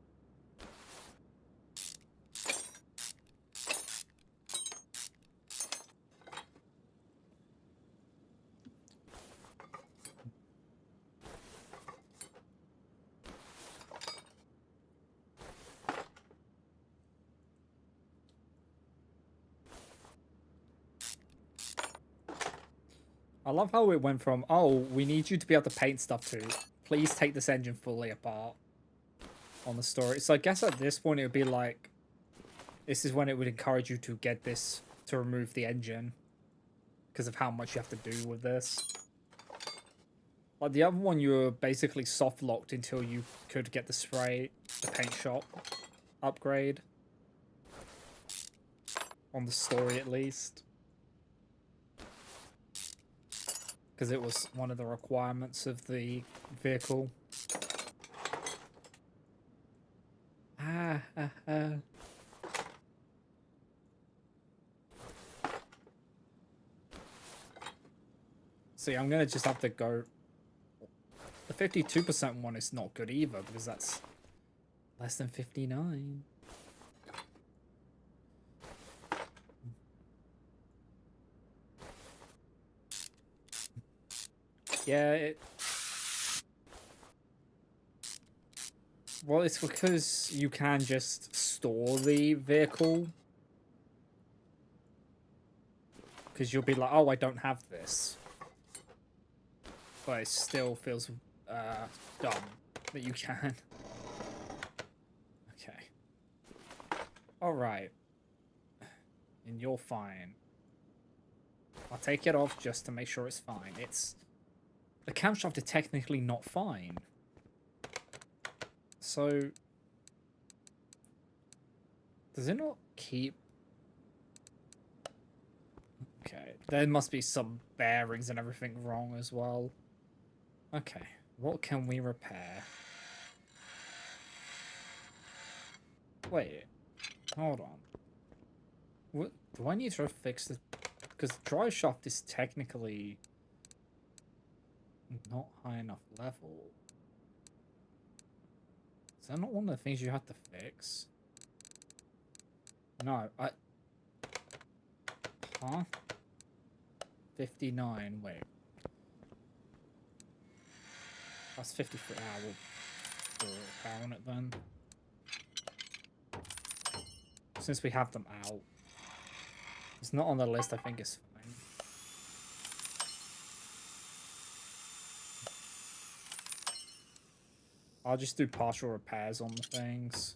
I love how it went from, oh, we need you to be able to paint stuff too. Please take this engine fully apart on the story. So I guess at this point it would be like, this is when it would encourage you to get this to remove the engine because of how much you have to do with this. Like the other one, you were basically soft locked until you could get the paint shop upgrade. On the story at least. Because it was one of the requirements of the vehicle. See, I'm gonna just have to go... The 52% one is not good either, because that's less than 59. Yeah, well, it's because you can just store the vehicle. Because you'll be like, oh, I don't have this. But it still feels dumb that you can. Okay. Alright. And you're fine. I'll take it off just to make sure it's fine. The camshaft is technically not fine. So... Does it not keep... Okay. There must be some bearings and everything wrong as well. Okay. What can we repair? Wait. Hold on. What do I need to fix this? Because the drive shaft is technically not high enough level. Is that not one of the things you have to fix? No, Huh? 59, wait. That's 53. We'll repair on it then. Since we have them out. It's not on the list, I think it's fine. I'll just do partial repairs on the things.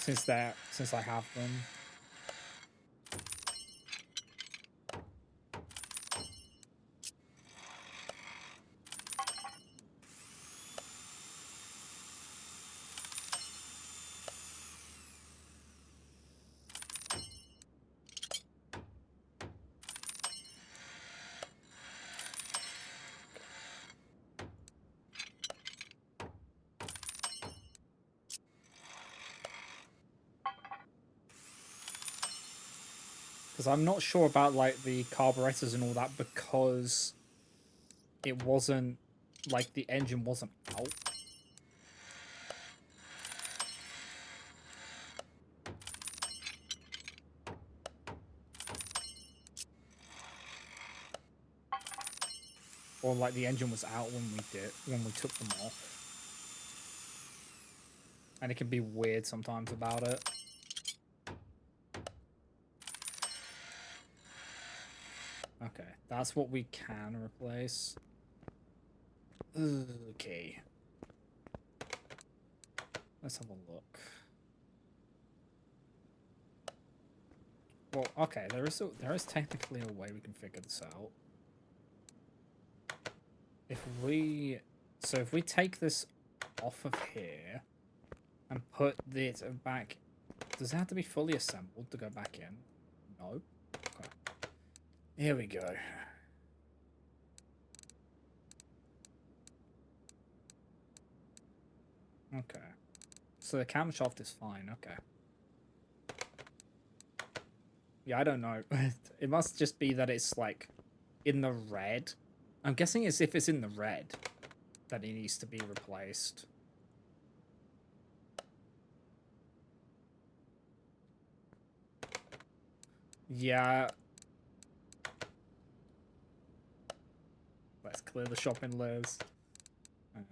Since I have them. Because I'm not sure about like the carburetors and all that because it wasn't like the engine wasn't out. Or like the engine was out when we took them off. And it can be weird sometimes about it. Okay, that's what we can replace. Okay. Let's have a look. Well, okay, there is technically a way we can figure this out. If we take this off of here and put it back, does it have to be fully assembled to go back in? No. Okay. Here we go. Okay. So the camshaft is fine, okay. Yeah, I don't know. It must just be that it's like in the red. I'm guessing it's if it's in the red that it needs to be replaced. Yeah. Let's clear the shopping list. And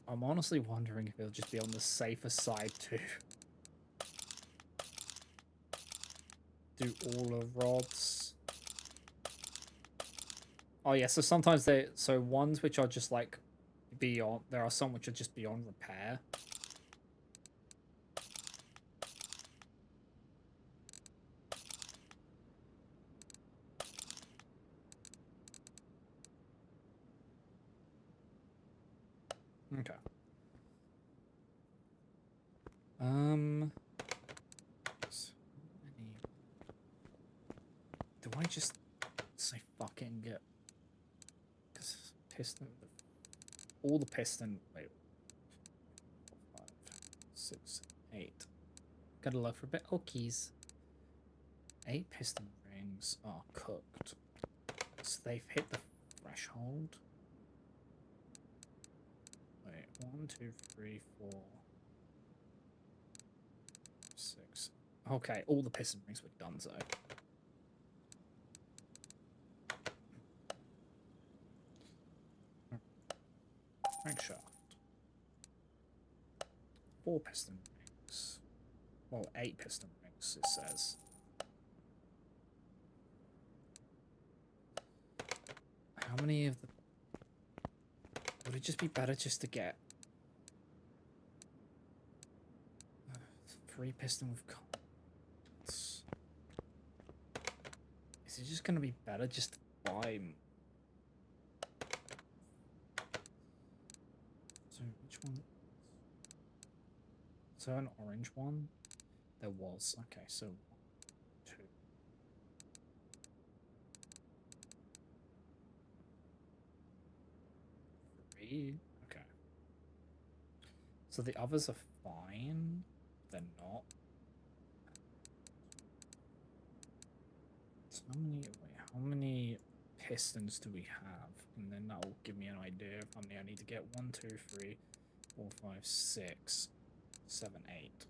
I'm honestly wondering if it'll just be on the safer side to do all of rods. Oh yeah, so sometimes so ones which are just like beyond, there are some which are just beyond repair. Okay. So many. Do I just say fucking get? Because piston, all the piston. Wait, 5, 6, 8. Gotta look for a bit. Oh, keys. 8 piston rings are cooked, so they've hit the threshold. Wait, 1, 2, 3, 4, 6. Okay, all the piston rings were done, so. Crankshaft. 4 piston rings. Well, 8 piston rings, it says. How many of the... Would it just be better just to get 3 piston with cards? Is it just going to be better just to buy... So, which one? So, an orange one? There was. Okay, so 1, 2. 3? Okay. So the others are fine. They're not. So how many pistons do we have? And then that will give me an idea of how many I need to get. 1, 2, 3, 4, 5, 6, 7, 8.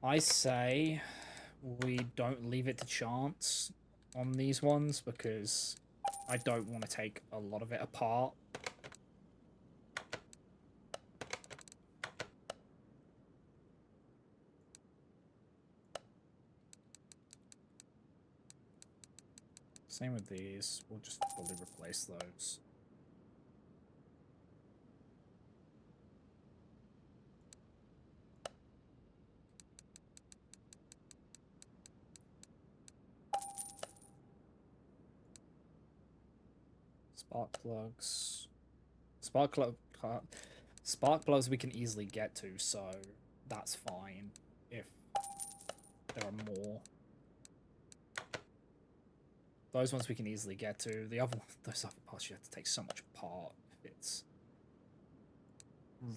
I say we don't leave it to chance on these ones because I don't want to take a lot of it apart. Same with these. We'll just fully replace those. Spark plugs. Spark plug. Spark plugs we can easily get to, so that's fine. If there are more, those ones we can easily get to. The other, those other parts you have to take so much apart if it's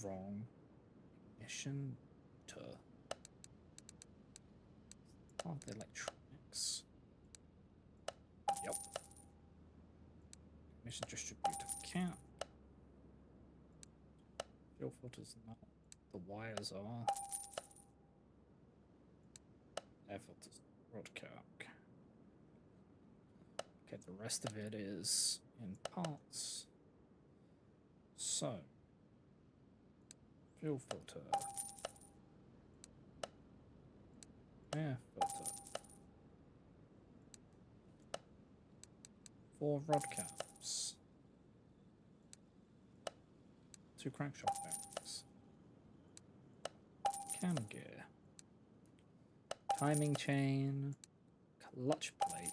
wrong. Ignition to. Oh, the electronics. Yep. Ignition distributor cap. Fuel filters not. The wires are. Air filters. Rod cap. Okay, the rest of it is in parts. So, fuel filter. Air filter. 4 rod caps. 2 crankshaft bearings. Cam gear. Timing chain. Clutch plate.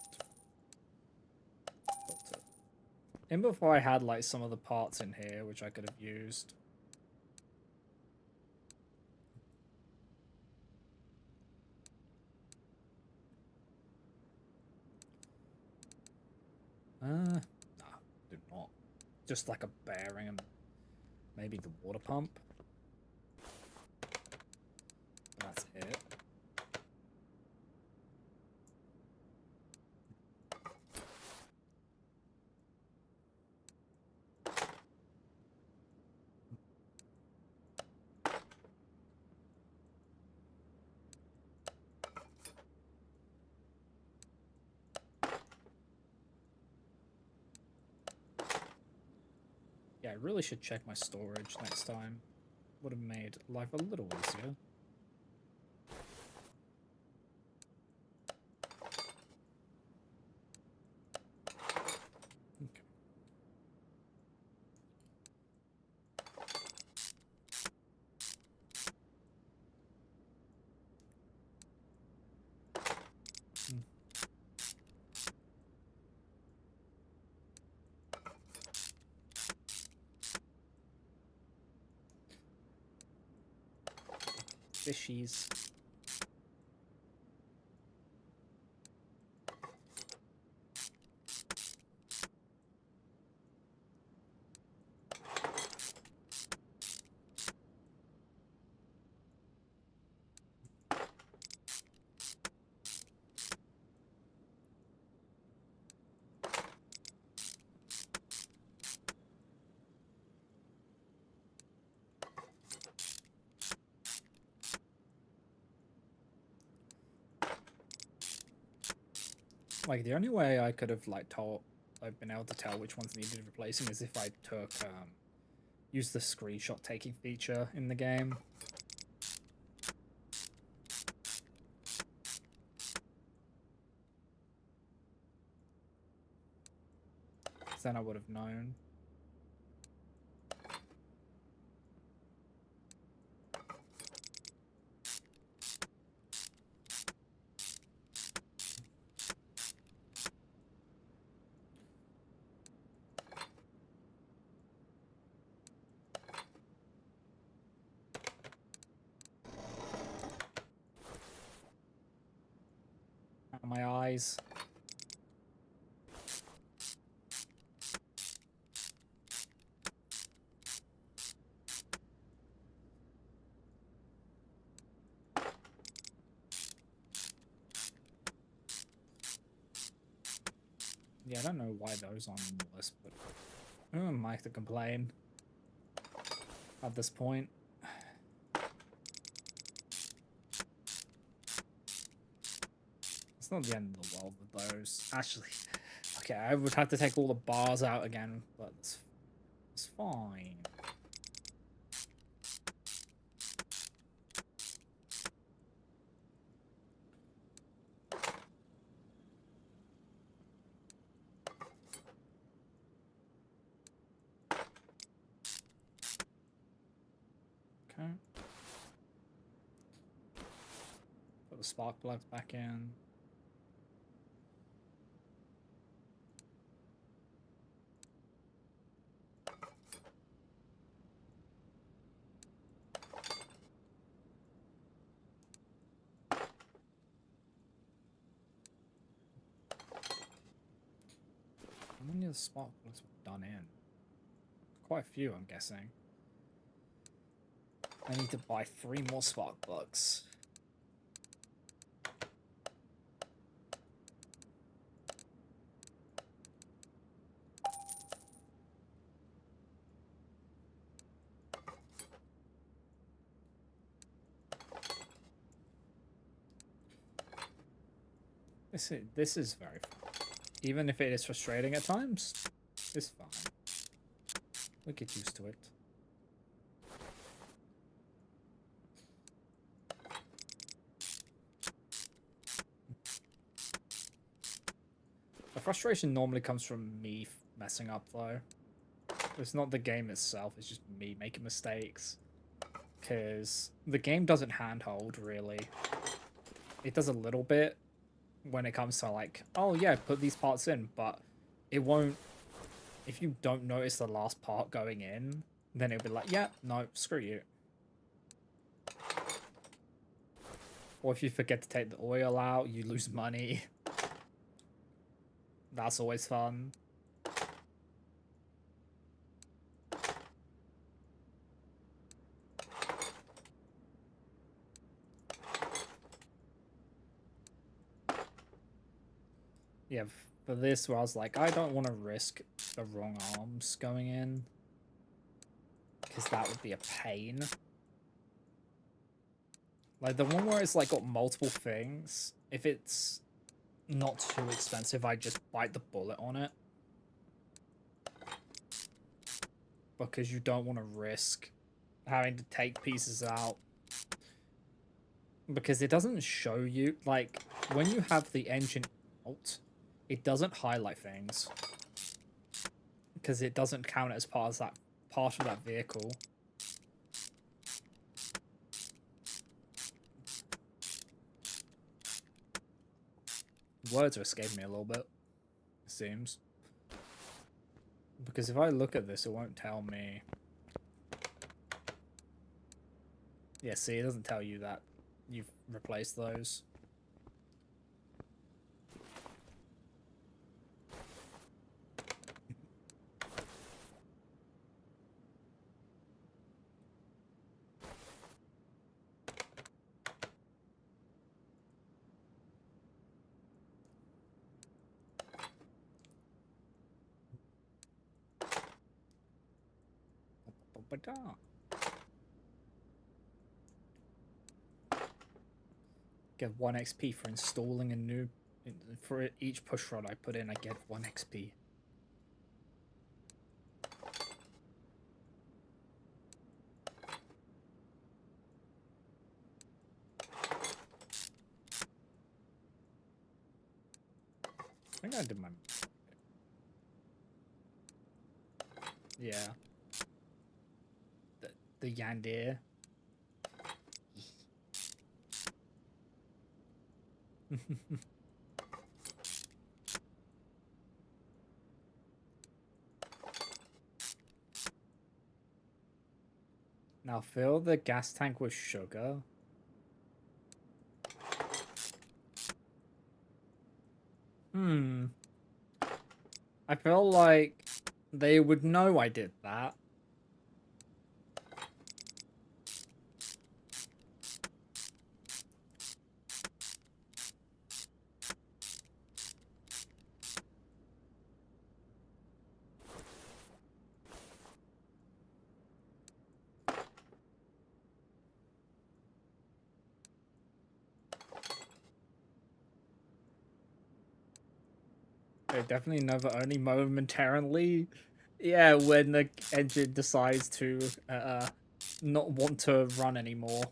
Filter. And before I had like some of the parts in here which I could have used. Nah, do not. Just like a bearing and maybe the water pump. That's it. Yeah, I really should check my storage next time. Would have made life a little easier. Okay. Fishies. Like, the only way I could have, like, I've been able to tell which ones needed replacing is if I took, used the screenshot taking feature in the game. Then I would have known. My eyes. Yeah, I don't know why those aren't on the list, but who am I to complain at this point? It's not the end of the world with those. Actually, okay, I would have to take all the bars out again, but it's fine. Okay. Put the spark plugs back in. of the spark plugs were done in? Quite a few, I'm guessing. I need to buy 3 more spark plugs. This is very fun. Even if it is frustrating at times, it's fine. We'll get used to it. The frustration normally comes from me messing up, though. It's not the game itself, it's just me making mistakes. Because the game doesn't handhold, really. It does a little bit when it comes to, like, oh yeah, put these parts in, but it won't... If you don't notice the last part going in, then it'll be like, yeah, no, screw you. Or if you forget to take the oil out, you lose money. That's always fun. Yeah, for this, where I was like, I don't want to risk the wrong arms going in, because that would be a pain. Like, the one where it's, like, got multiple things, if it's not too expensive, I just bite the bullet on it. Because you don't want to risk having to take pieces out. Because it doesn't show you, like, when you have the engine out, it doesn't highlight things. Because it doesn't count as part of that vehicle. Words are escaping me a little bit, it seems. Because if I look at this, it won't tell me. Yeah, see, it doesn't tell you that you've replaced those. Get 1 XP for installing a new... For each push rod I put in, I get 1 XP. I think I did my... Yeah. The Yandir. Now fill the gas tank with sugar. I feel like they would know I did that. They definitely know that only momentarily. Yeah, when the engine decides to not want to run anymore.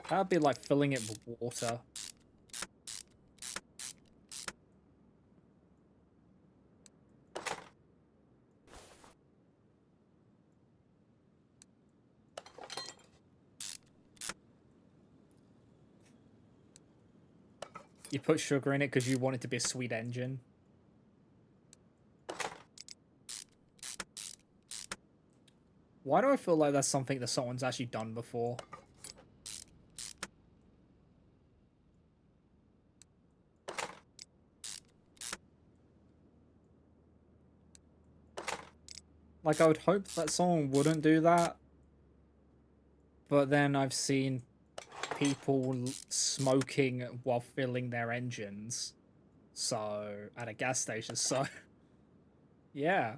That'd be like filling it with water. You put sugar in it because you want it to be a sweet engine. Why do I feel like that's something that someone's actually done before? Like, I would hope that someone wouldn't do that. But then I've seen people smoking while filling their engines. So, at a gas station. So, yeah.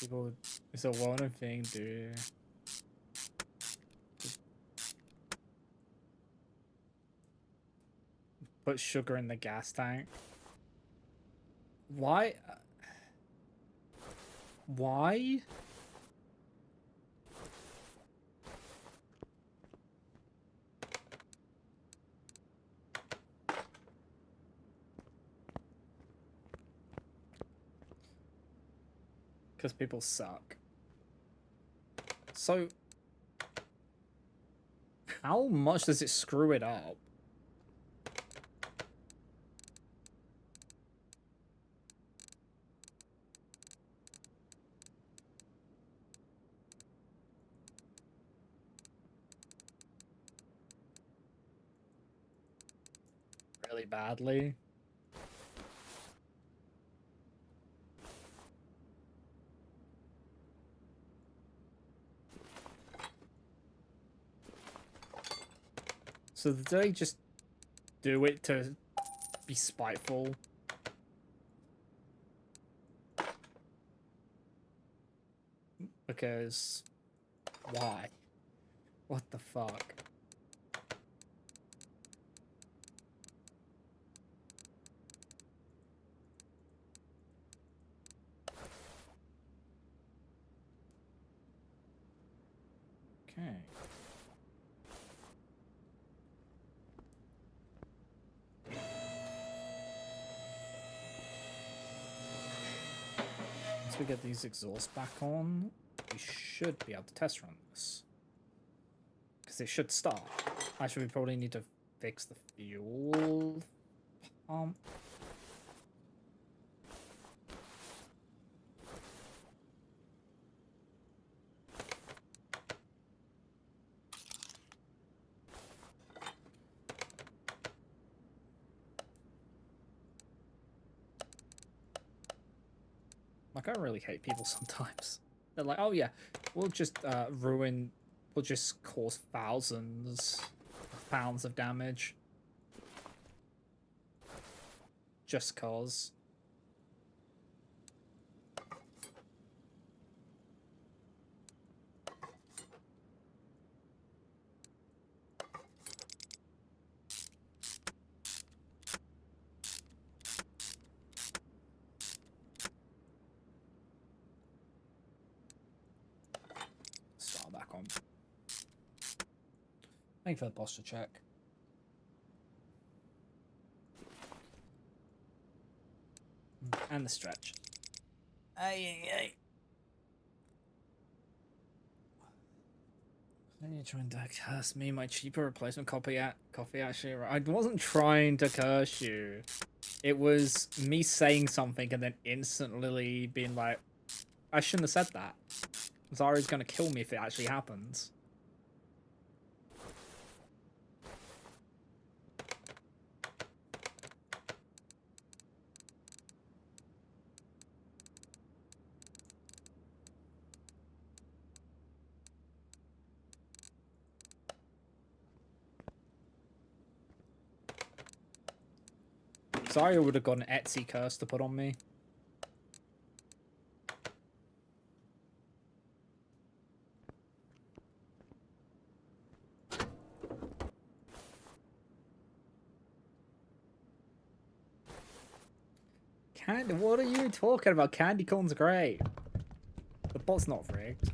People, it's a well-known thing, dude. Put sugar in the gas tank. Why? Why? Because people suck. So, how much does it screw it up? Really badly. So do they just do it to be spiteful? Because why? What the fuck? Okay. Once we get these exhausts back on, we should be able to test run this. Because it should start. Actually, we probably need to fix the fuel pump. Like, I really hate people sometimes. They're like, oh yeah, we'll just we'll just cause thousands of pounds of damage. Just cause. Start back on. Thank you for the posture check. And the stretch. Ay. Then you're trying to curse me, my cheaper replacement coffee actually. I wasn't trying to curse you. It was me saying something and then instantly being like, I shouldn't have said that. Zari's gonna kill me if it actually happens. Zarya would have got an Etsy curse to put on me. Candy? What are you talking about? Candy corn's great. The bot's not rigged.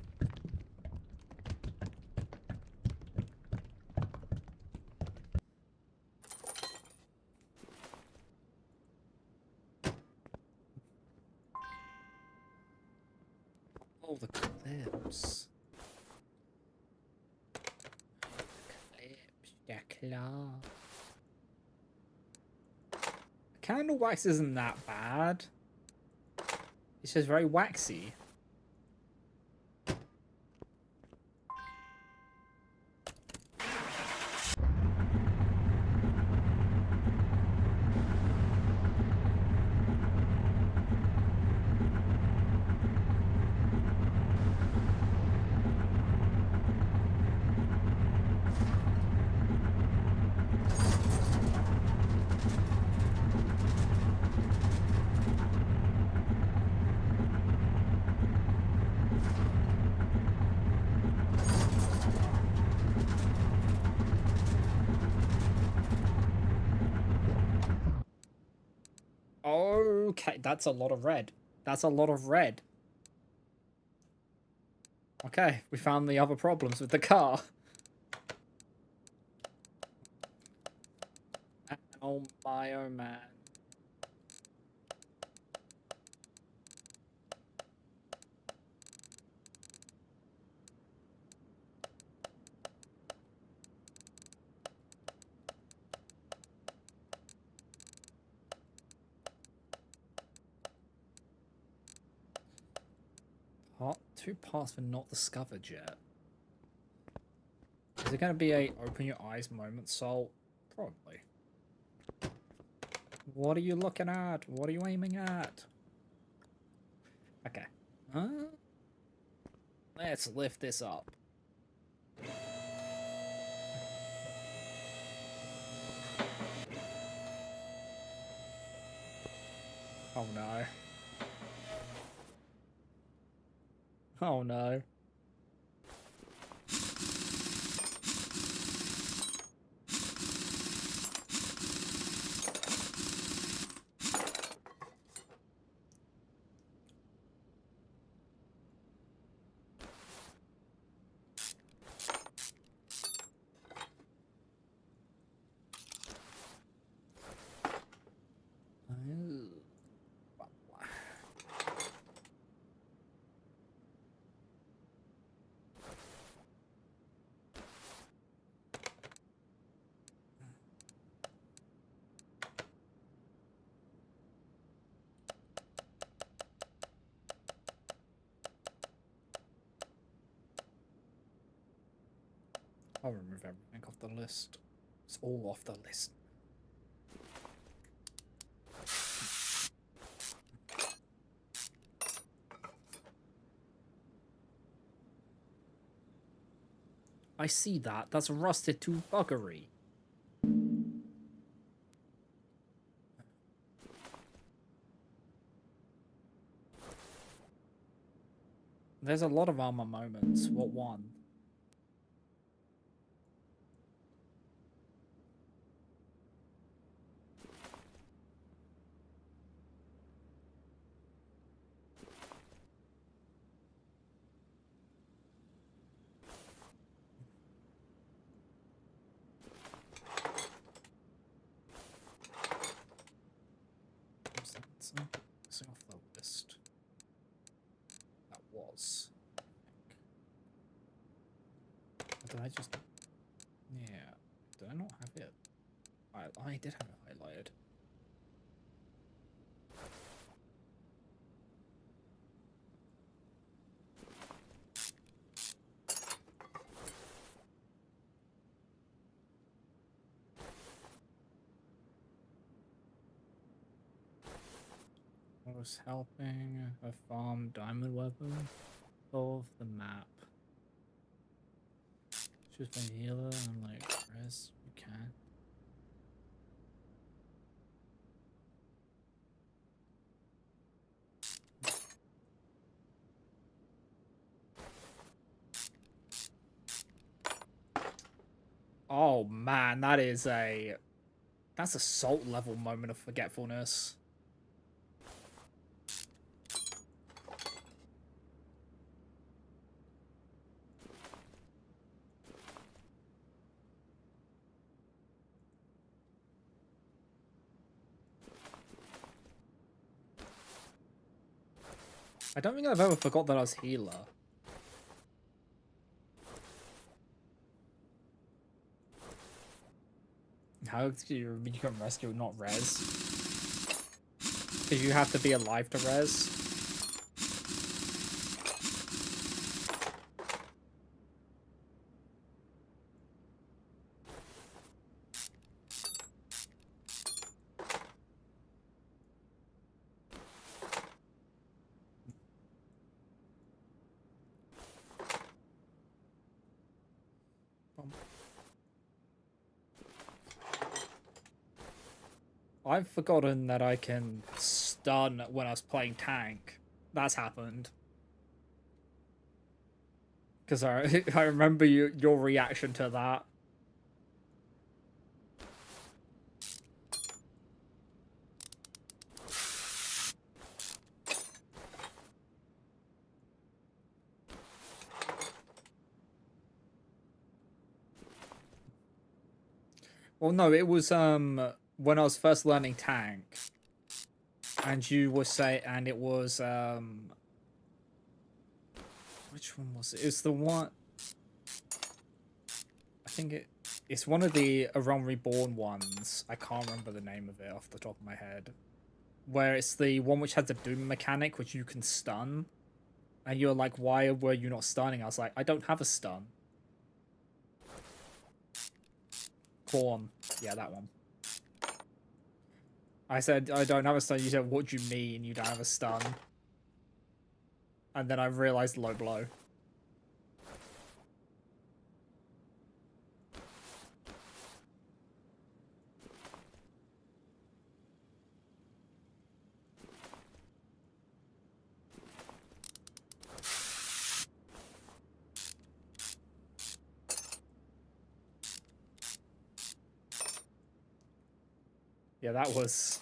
Oh, the clips. Yeah, claw. Candle wax isn't that bad. It's just very waxy. Okay, that's a lot of red. That's a lot of red. Okay, we found the other problems with the car. Oh my, oh man. Part 2 parts were not discovered yet. Is it going to be a open your eyes moment, Sol? Probably. What are you looking at? What are you aiming at? Okay. Let's lift this up. Oh no. Oh no. I'll remove everything off the list. It's all off the list. I see that. That's rusted to buggery. There's a lot of armor moments. What one? Missing off the list. That was. Did I just? Yeah. Did I not have it? I did have it highlighted. I was helping a farm diamond weapon of the map. Choose my healer. I'm like, res, you can. Oh man, that's a salt level moment of forgetfulness. I don't think I've ever forgot that I was healer. How do you become rescue, not res? Because you have to be alive to res. I've forgotten that I can stun when I was playing tank. That's happened. Because I remember your reaction to that. Well, no, it was when I was first learning tank, and you were say, and it was which one was it? It's the one. I think it's one of the A Realm Reborn ones. I can't remember the name of it off the top of my head. Where it's the one which has the Doom mechanic, which you can stun. And you're like, why were you not stunning? I was like, I don't have a stun. Corn. Yeah, that one. I said, I don't have a stun. You said, what do you mean you don't have a stun? And then I realized low blow. Yeah, that was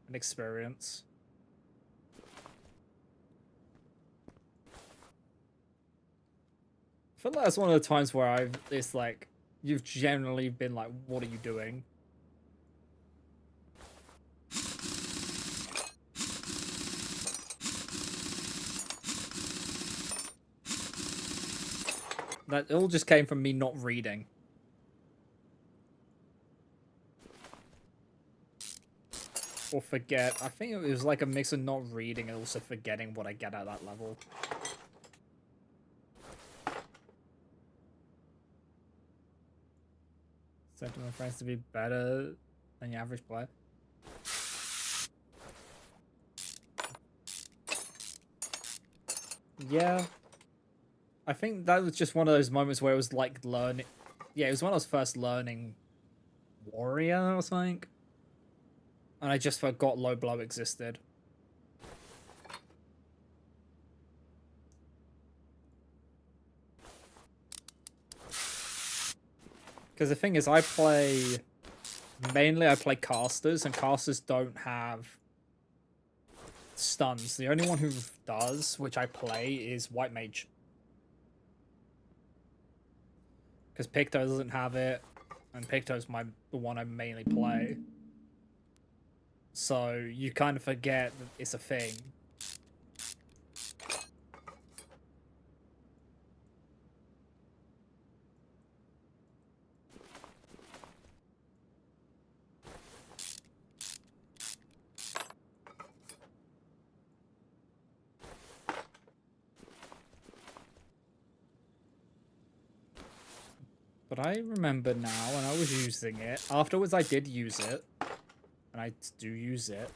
an experience. I feel like that's one of the times where it's like, you've generally been like, what are you doing? That all just came from me not reading. Or forget. I think it was like a mix of not reading and also forgetting what I get at that level. Said to my friends to be better than the average player. Yeah. I think that was just one of those moments where it was like learning. Yeah, it was when I was first learning Warrior or something. And I just forgot low blow existed. Because the thing is, mainly I play casters, and casters don't have stuns. The only one who does, which I play, is White Mage. Because Picto doesn't have it, and Picto's the one I mainly play. So you kind of forget that it's a thing. But I remember now, and I was using it. Afterwards, I did use it. And I do use it.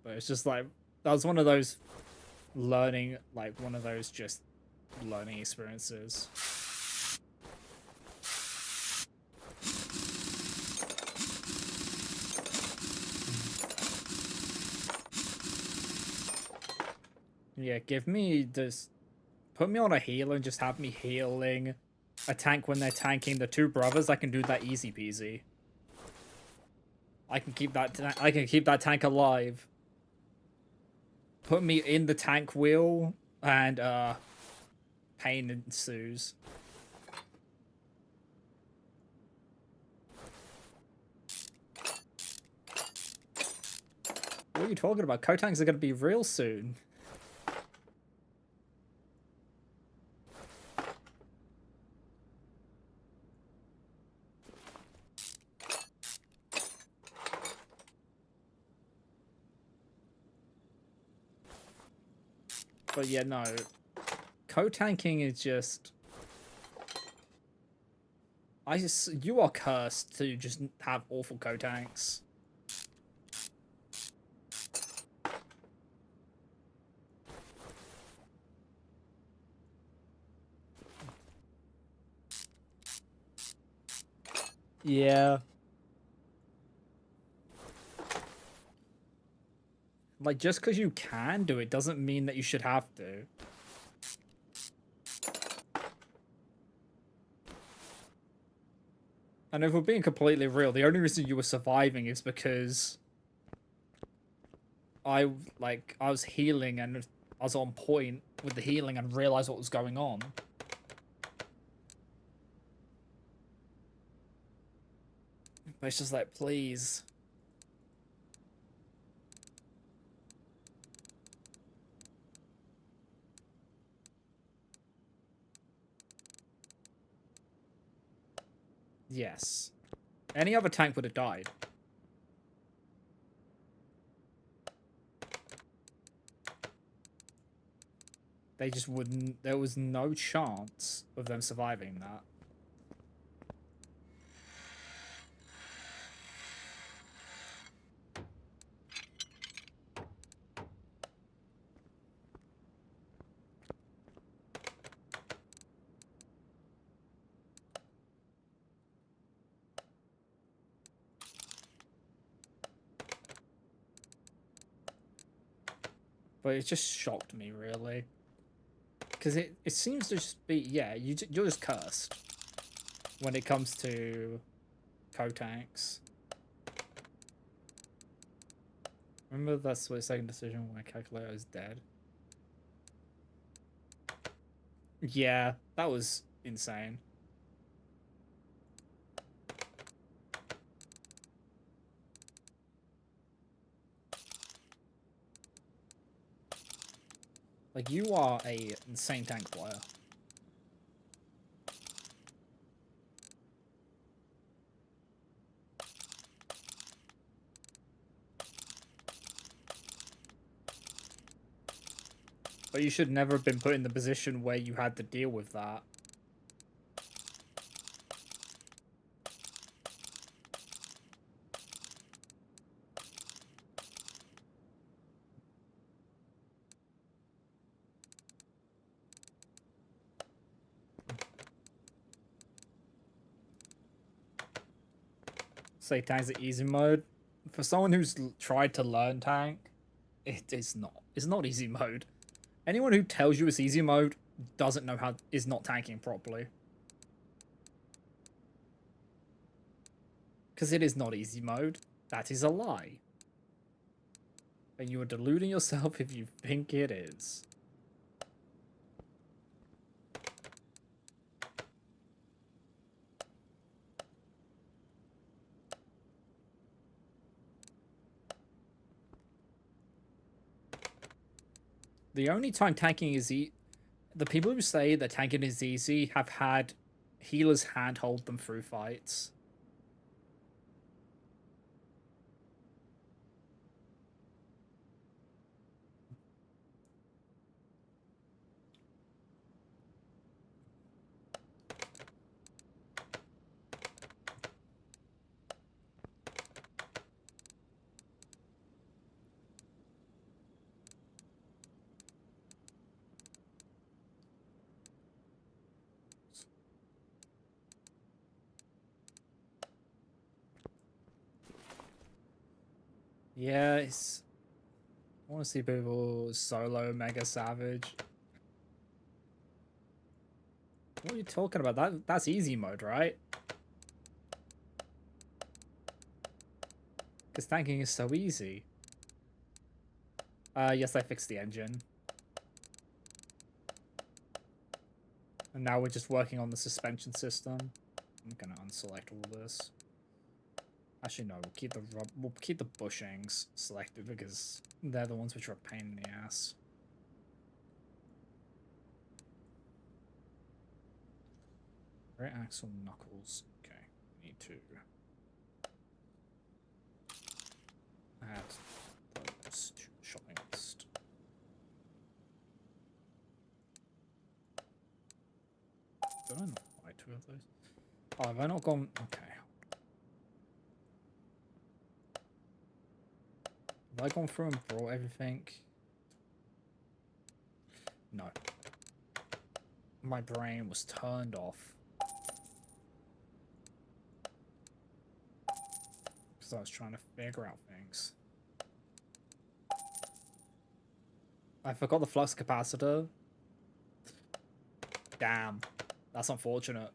But it's just like, that was one of those learning, like one of those just learning experiences. Yeah, give me this. Put me on a healer and just have me healing a tank when they're tanking the two brothers. I can do that easy peasy. I can keep that tank alive. Put me in the tank wheel and pain ensues. What are you talking about? Kotangs are gonna be real soon. But yeah, no. Co-tanking is just... You are cursed to just have awful co-tanks. Yeah. Like, just because you can do it doesn't mean that you should have to. And if we're being completely real, the only reason you were surviving is because I was healing and I was on point with the healing and realized what was going on. But it's just like, please. Yes. Any other tank would have died. They just wouldn't. There was no chance of them surviving that. But it just shocked me, really. Because it seems to just be, yeah, you're just cursed when it comes to co-tanks. Remember that split-second decision when my calculator is dead? Yeah, that was insane. Like, you are a insane tank player. But you should never have been put in the position where you had to deal with that. Say tank's the easy mode. For someone who's tried to learn tank, it is not. It's not easy mode. Anyone who tells you it's easy mode doesn't know how is not tanking properly. Because it is not easy mode. That is a lie. And you are deluding yourself if you think it is. The only time tanking is the people who say that tanking is easy have had healers handhold them through fights. Yeah, it's... I want to see people solo Mega Savage. What are you talking about? That's easy mode, right? Because tanking is so easy. Yes, I fixed the engine. And now we're just working on the suspension system. I'm gonna unselect all this. Actually, no, we'll keep the bushings selected because they're the ones which are a pain in the ass. Rear axle knuckles. Okay, need to add those to the shopping list. Did I not buy 2 of those? Oh, have I not gone? Okay. Have I gone through and brought everything? No. My brain was turned off. Because I was trying to figure out things. I forgot the flux capacitor. Damn. That's unfortunate.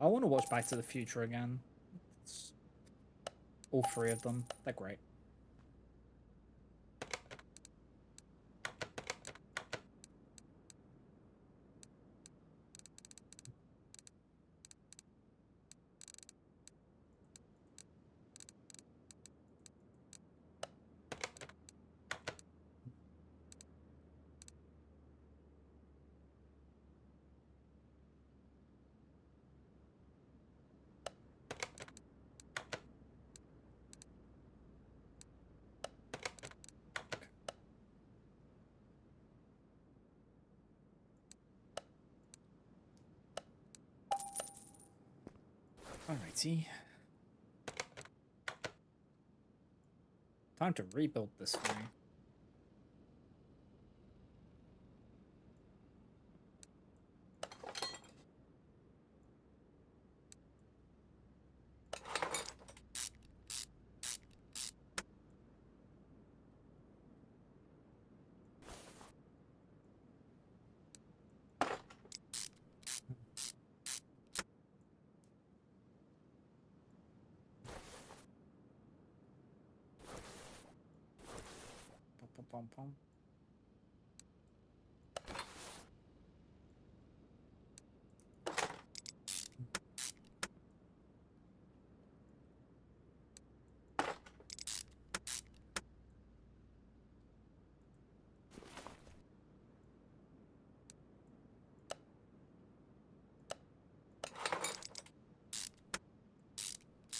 I want to watch Back to the Future again. It's all three of them. They're great. Alrighty. Time to rebuild this thing. Pum, pum, pum.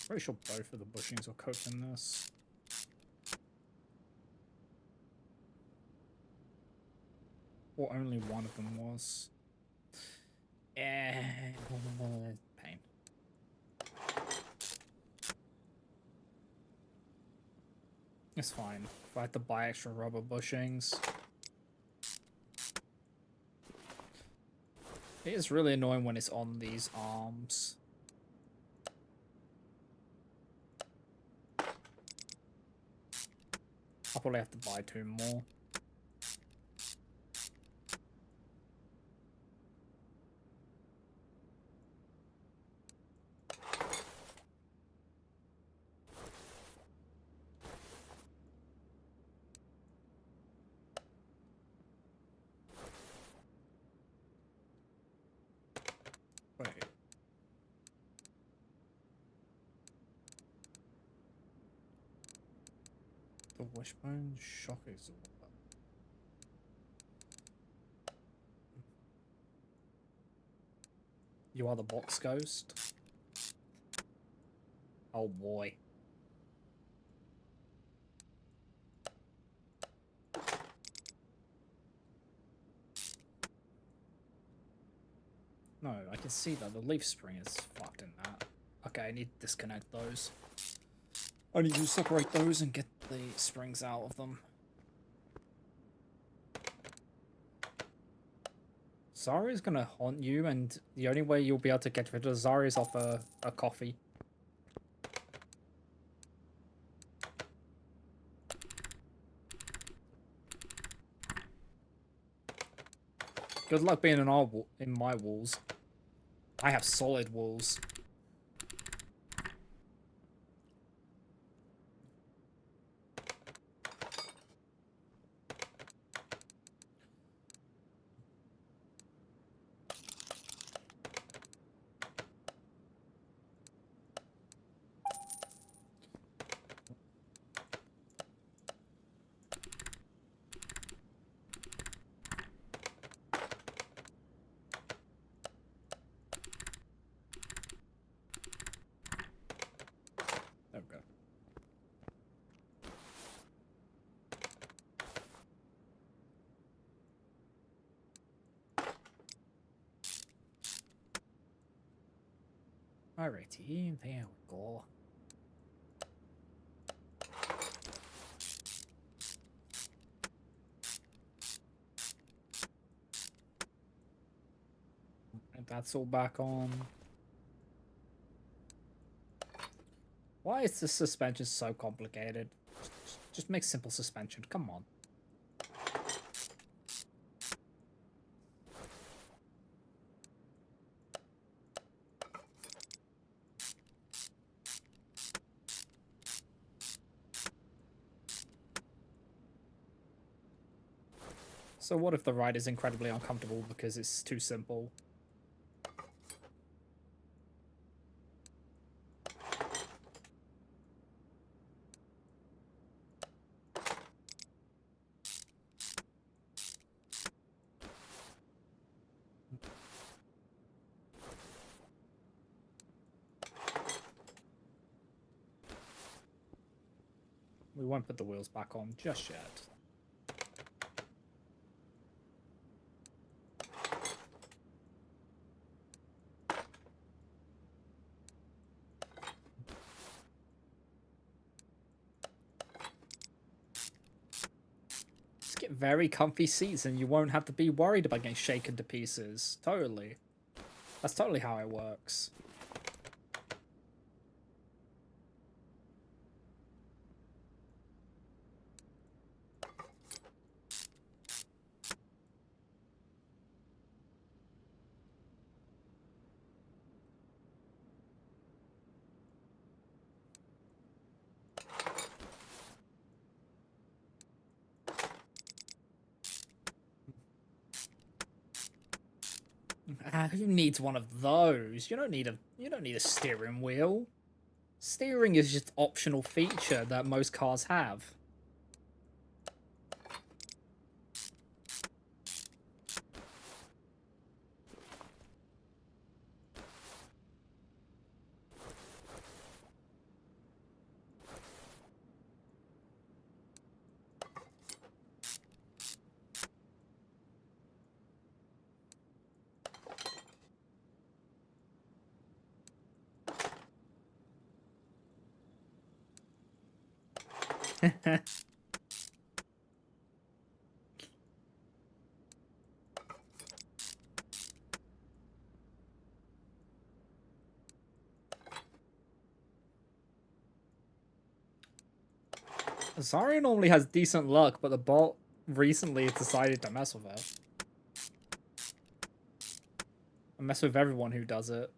Pretty sure both of the bushings are cooked in this. Or only one of them was. Pain. It's fine. If I had to buy extra rubber bushings. It is really annoying when it's on these arms. I'll probably have to buy 2 more. Wait. The wishbone shock absorber. You are the box ghost? Oh boy. No, I can see that the leaf spring is fucked in that. Okay, I need to disconnect those. I need to separate those and get the springs out of them. Zari is gonna haunt you, and the only way you'll be able to get rid of Zari is off a coffee. Good luck being in my walls. I have solid walls. There we go. Alrighty, there we go. And that's all back on. Why is this suspension so complicated? Just make simple suspension, come on. So what if the ride is incredibly uncomfortable because it's too simple? We won't put the wheels back on just yet. Just get very comfy seats and you won't have to be worried about getting shaken to pieces. Totally. That's totally how it works. Who needs one of those? You don't need a steering wheel. Steering is just optional feature that most cars have. Zarya normally has decent luck, but the bot recently has decided to mess with her. And mess with everyone who does it.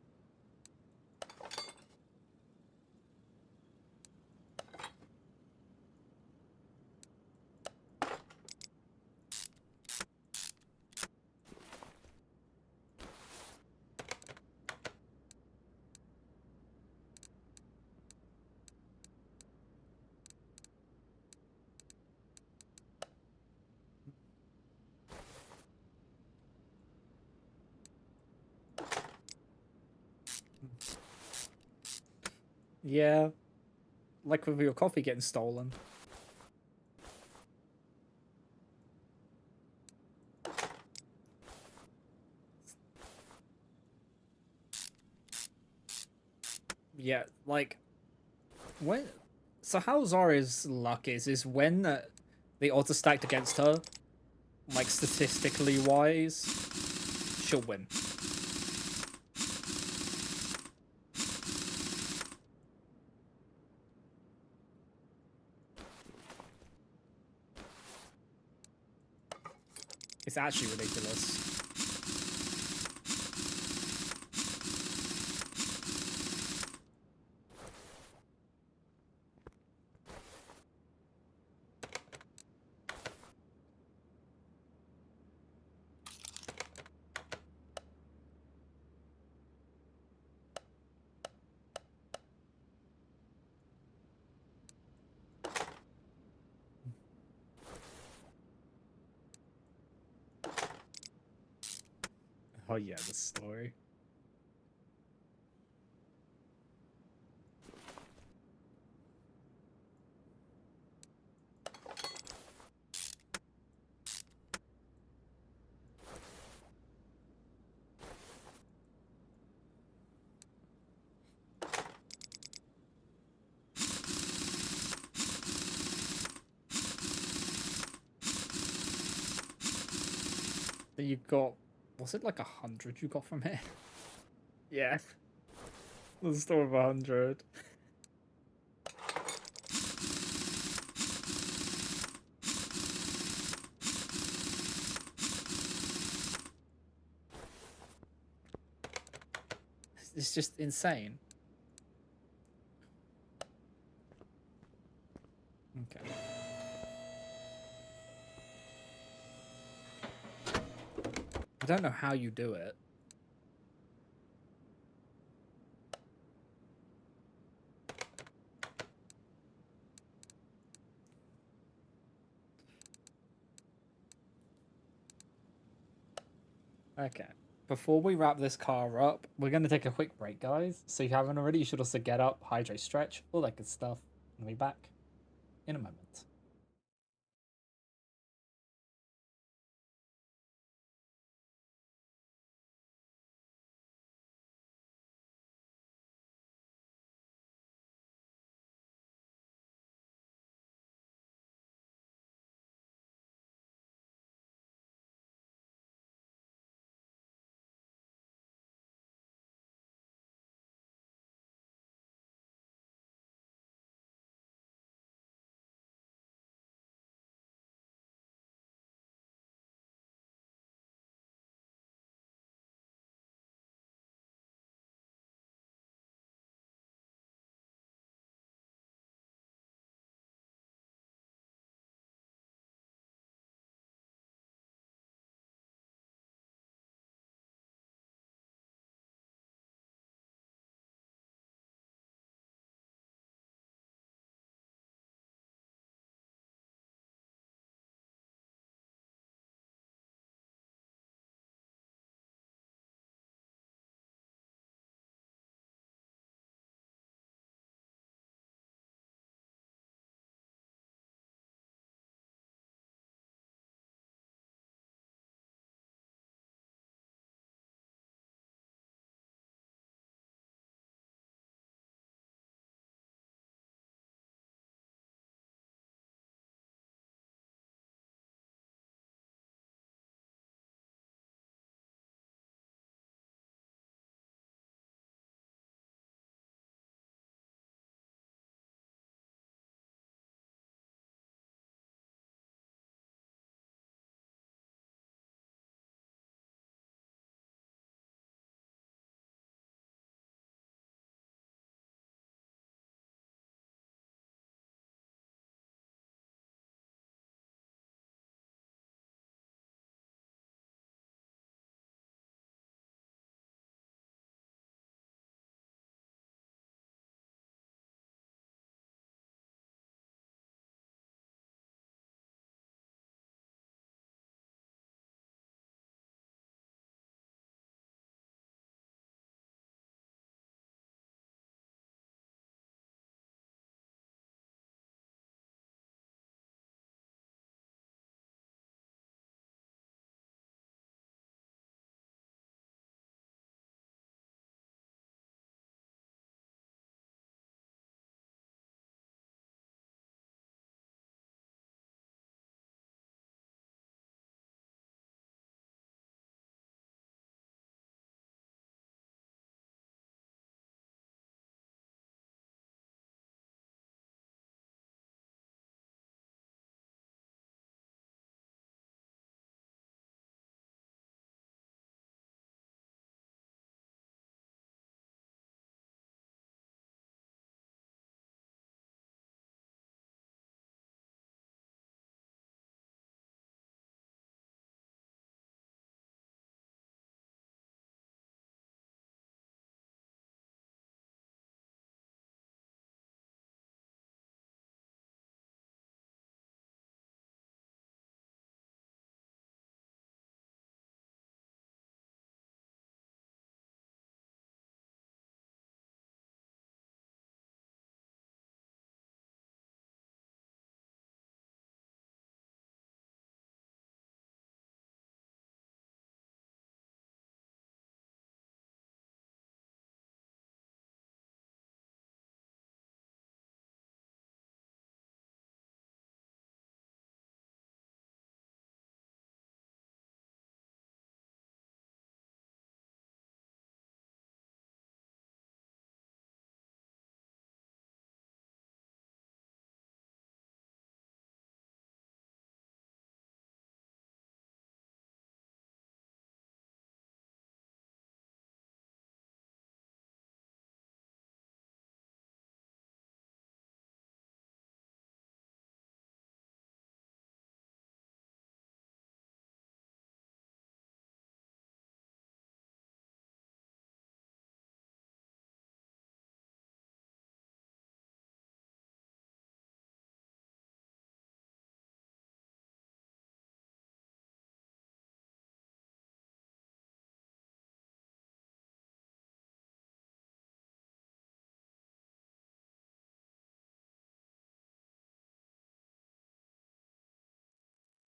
Yeah. Like with your coffee getting stolen. Yeah, like when so how Zarya's luck is when the odds are stacked against her, like statistically wise, she'll win. It's actually ridiculous. Oh yeah, the story. That you got, was it like 100 you got from it? Yeah. The store of 100. It's just insane. Okay. don't know how you do it. Okay. Before we wrap this car up, we're going to take a quick break, guys. So if you haven't already, you should also get up, hydrate, stretch, all that good stuff. And we'll be back in a moment.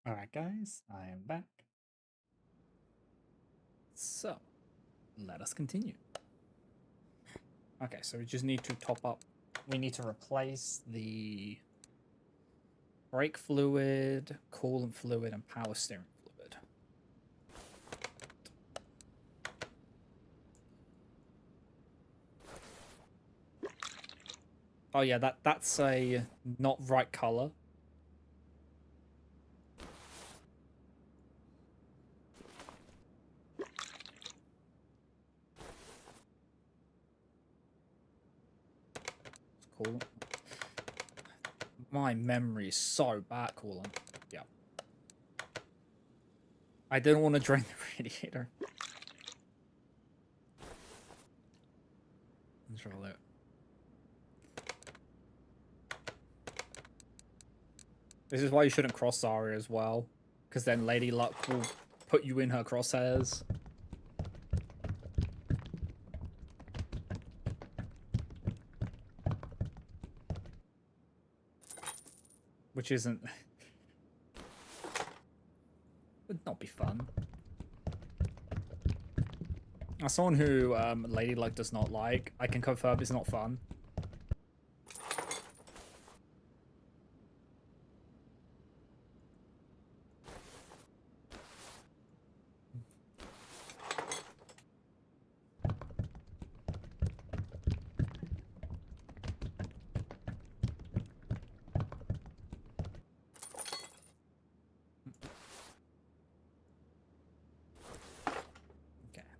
Alright, guys, I am back. So, let us continue. Okay, so we just need to top up. We need to replace the brake fluid, coolant fluid, and power steering fluid. Oh yeah, that's a not right color. Coolant. My memory is so bad, coolant. Yeah. I didn't want to drain the radiator. Control it. This is why you shouldn't cross Zarya as well, because then Lady Luck will put you in her crosshairs. Which isn't... would not be fun. As someone who Lady Luck does not like, I can confirm it's not fun.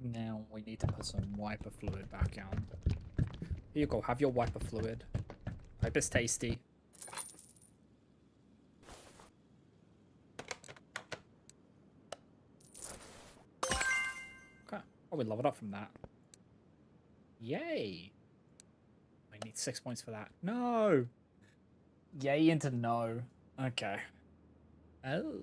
Now we need to put some wiper fluid back on. Here you go, have your wiper fluid. Hope it's tasty. Okay. Oh, we leveled up from that. Yay! I need 6 points for that. No! Yay into no. Okay. Oh.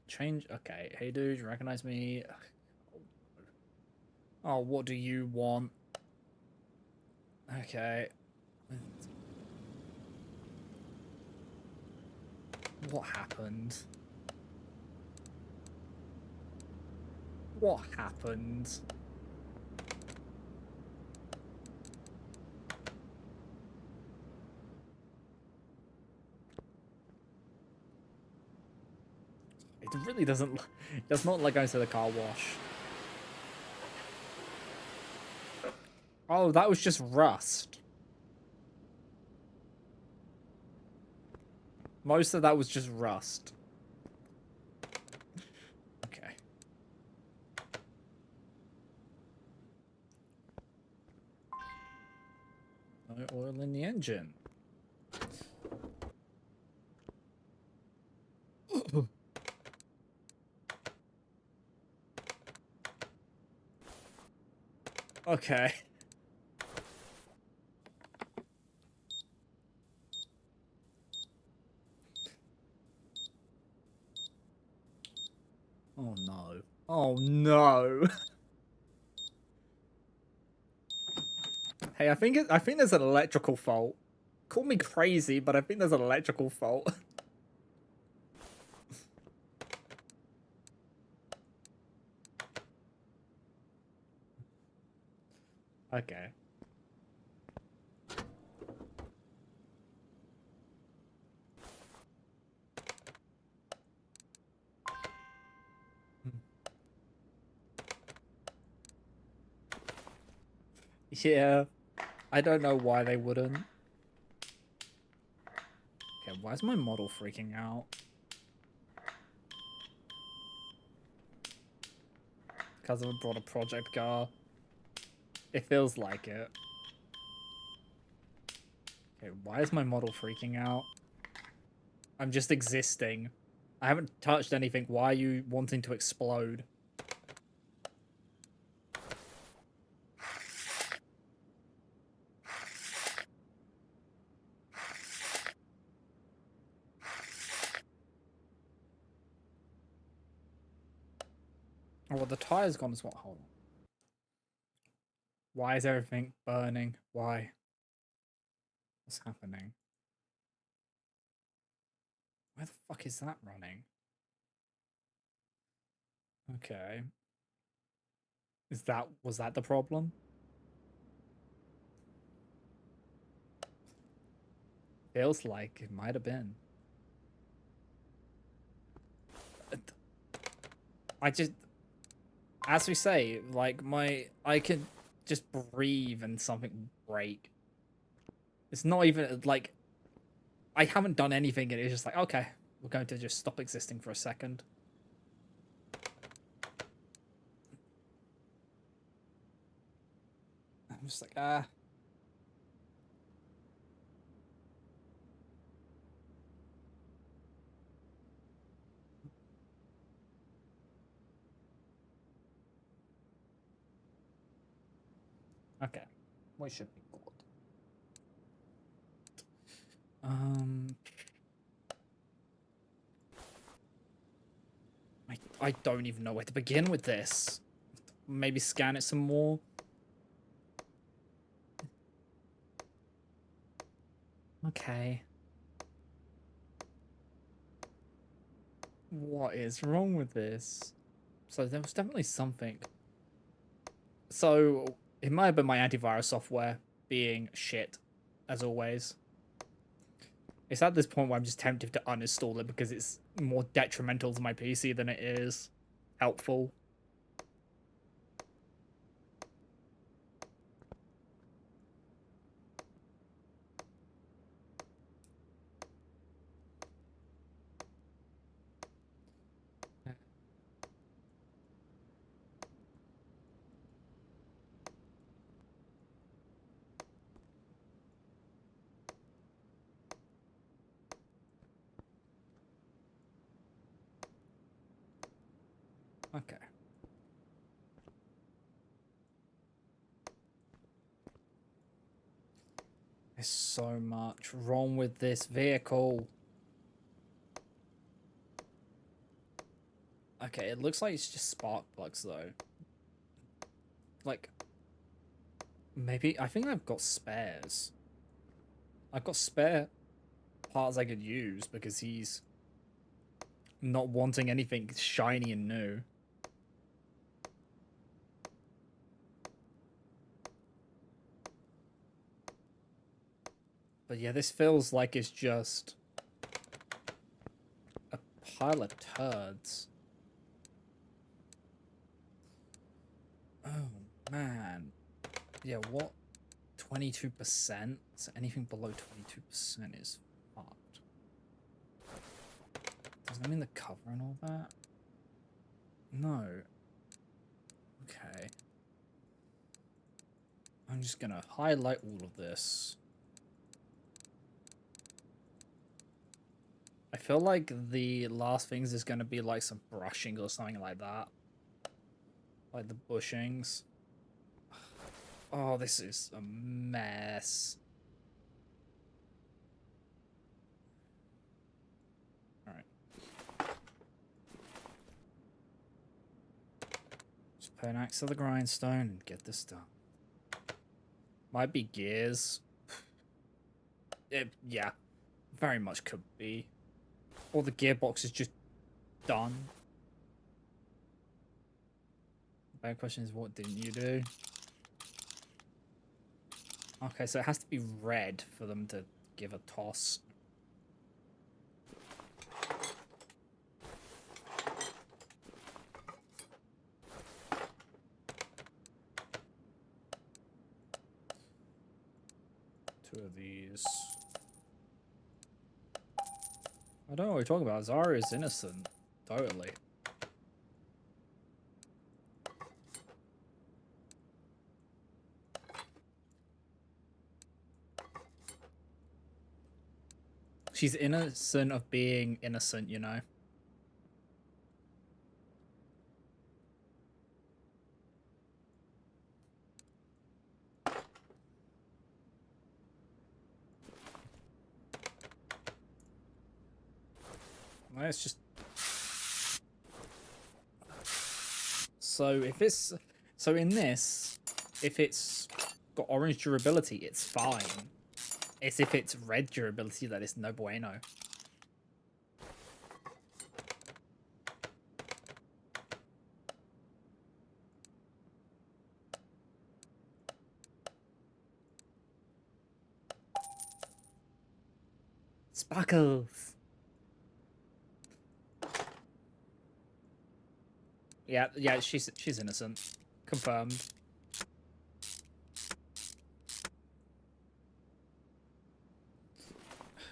Change. Okay. Hey, dude, you recognize me? Oh, what do you want? Okay. What happened? What happened? It really doesn't... It does not like going to the car wash. Oh, that was just rust. Most of that was just rust. Okay. No oil in the engine. Okay. Oh no. Oh no. Hey, I think there's an electrical fault. Call me crazy, but I think there's an electrical fault. Okay. Yeah. I don't know why they wouldn't. Okay, why is my model freaking out? Because I brought a project car. It feels like it. Okay, why is my model freaking out? I'm just existing. I haven't touched anything. Why are you wanting to explode? Oh, well, the tire's gone as well. Hold on. Why is everything burning? Why? What's happening? Where the fuck is that running? Okay. Was that the problem? Feels like it might have been. I just, as we say, like I can just breathe and something break. It's not even like I haven't done anything and it's just like, okay, we're going to just stop existing for a second. I'm just like, ah. Okay. We should be good. I don't even know where to begin with this. Maybe scan it some more. Okay. What is wrong with this? So there was definitely something. So it might have been my antivirus software being shit, as always. It's at this point where I'm just tempted to uninstall it because it's more detrimental to my PC than it is helpful. Okay. There's so much wrong with this vehicle. Okay, it looks like it's just spark plugs though. Like, maybe, I think I've got spares. I've got spare parts I could use because he's not wanting anything shiny and new. But yeah, this feels like it's just a pile of turds. Oh, man. Yeah, what? 22%? So anything below 22% is fucked. Does that mean the cover and all that? No. Okay. I'm just gonna highlight all of this. I feel like the last things is gonna be like some brushing or something like that. Like the bushings. Oh, this is a mess. Alright. Just put an axe to the grindstone and get this done. Might be gears. Yeah, very much could be. Or the gearbox is just done. The bad question is, what didn't you do? Okay, so it has to be red for them to give a toss. Two of these. I don't know what we're talking about. Zara is innocent. Totally. She's innocent of being innocent, you know? Let's just... So if it's... So in this, if it's got orange durability, it's fine. It's if it's red durability that is no bueno. Sparkles. Yeah, she's innocent. Confirmed.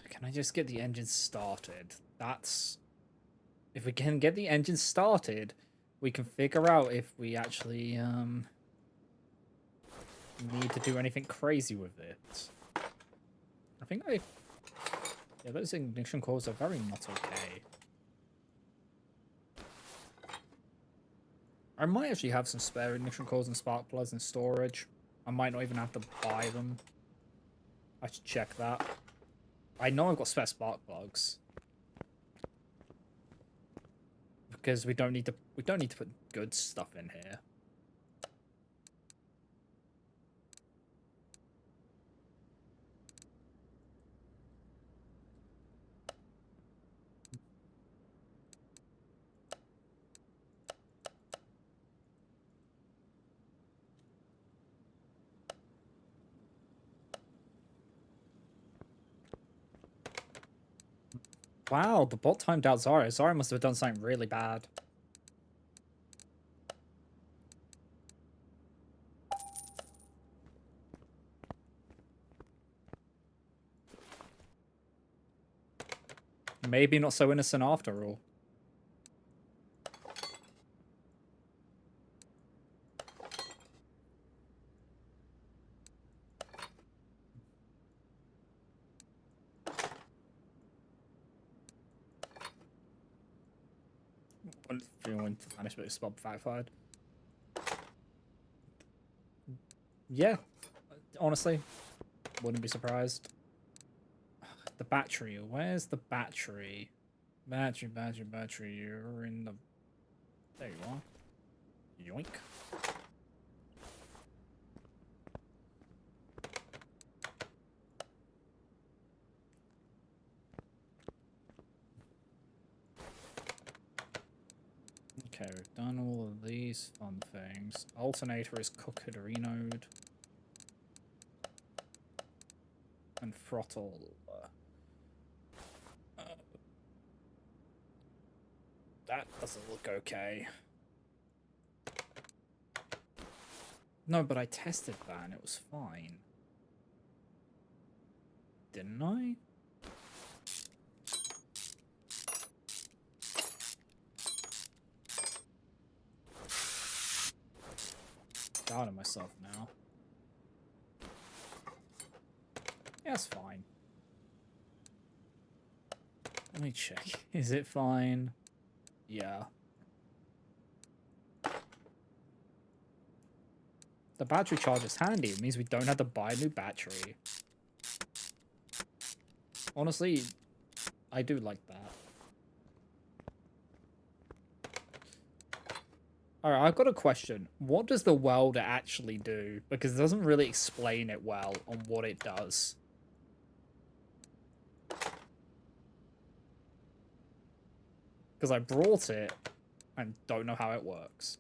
Can I just get the engine started? That's... If we can get the engine started, we can figure out if we actually need to do anything crazy with it. I think yeah, those ignition cores are very not okay. I might actually have some spare ignition cores and spark plugs in storage. I might not even have to buy them. I should check that. I know I've got spare spark plugs. Because we don't need to put good stuff in here. Wow, the bot timed out Zarya. Zarya must have done something really bad. Maybe not so innocent after all. If you want to manage to spot backfired. Yeah, honestly, wouldn't be surprised. The battery, where's the battery? Battery, you're in the... There you are. Yoink. Okay, we've done all of these fun things. Alternator is cookery node. And throttle. That doesn't look okay. No, but I tested that and it was fine. Didn't I? Doubting myself now. Yeah, it's fine. Let me check. Is it fine? Yeah. The battery charge is handy. It means we don't have to buy a new battery. Honestly, I do like that. Alright, I've got a question. What does the welder actually do? Because it doesn't really explain it well on what it does. Because I brought it and don't know how it works.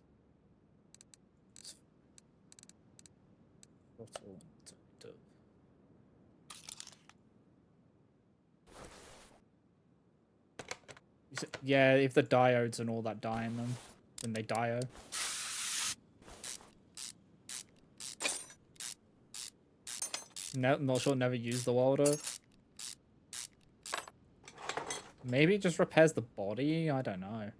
Yeah, if the diodes and all that die in them, then they dio. No, not sure, never used the welder. Maybe it just repairs the body? I don't know.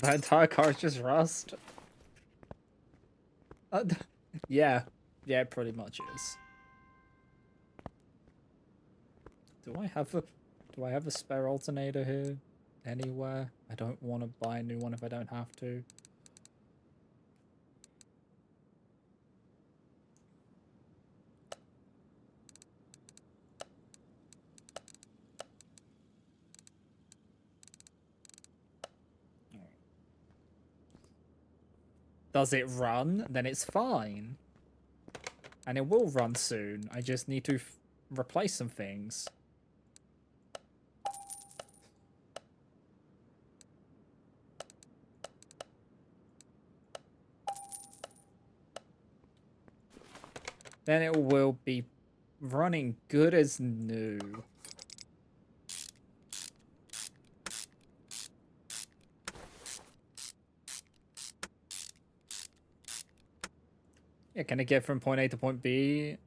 The entire car is just rust. Yeah, it pretty much is. Do I have a spare alternator here? Anywhere? I don't want to buy a new one if I don't have to. does it run, then it's fine. And it will run soon. I just need to replace some things. Then it will be running good as new. Yeah, can it get from point A to point B?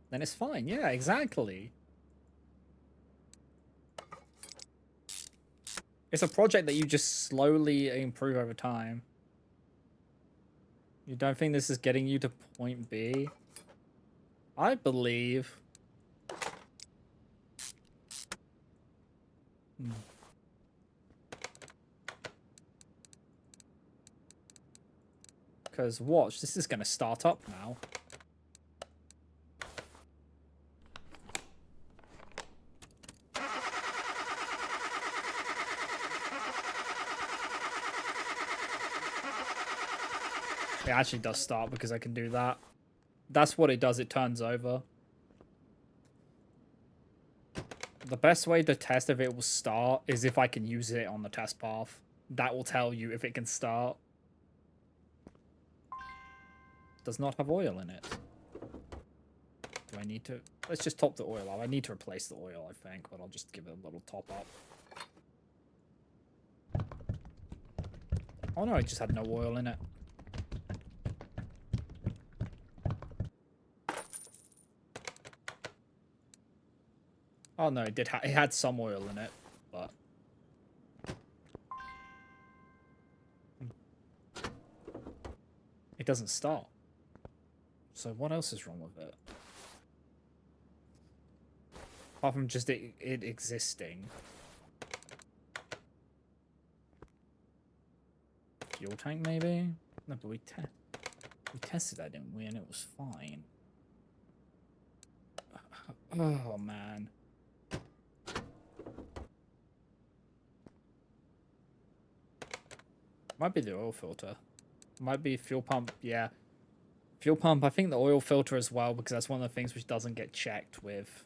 Then it's fine. Yeah, exactly. It's a project that you just slowly improve over time. You don't think this is getting you to point B? I believe. Because watch, this is going to start up now. It actually does start because I can do that. That's what it does, it turns over. The best way to test if it will start is if I can use it on the test path. That will tell you if it can start. Does not have oil in it. Do I need to... Let's just top the oil up. I need to replace the oil, I think, but I'll just give it a little top up. Oh no, it just had no oil in it. Oh no, it had some oil in it, but... It doesn't start. So what else is wrong with it? Apart from just it existing. Fuel tank, maybe? No, but we tested that, didn't we? And it was fine. Oh, man. Might be the oil filter. Might be fuel pump, yeah. Fuel pump, I think the oil filter as well, because that's one of the things which doesn't get checked with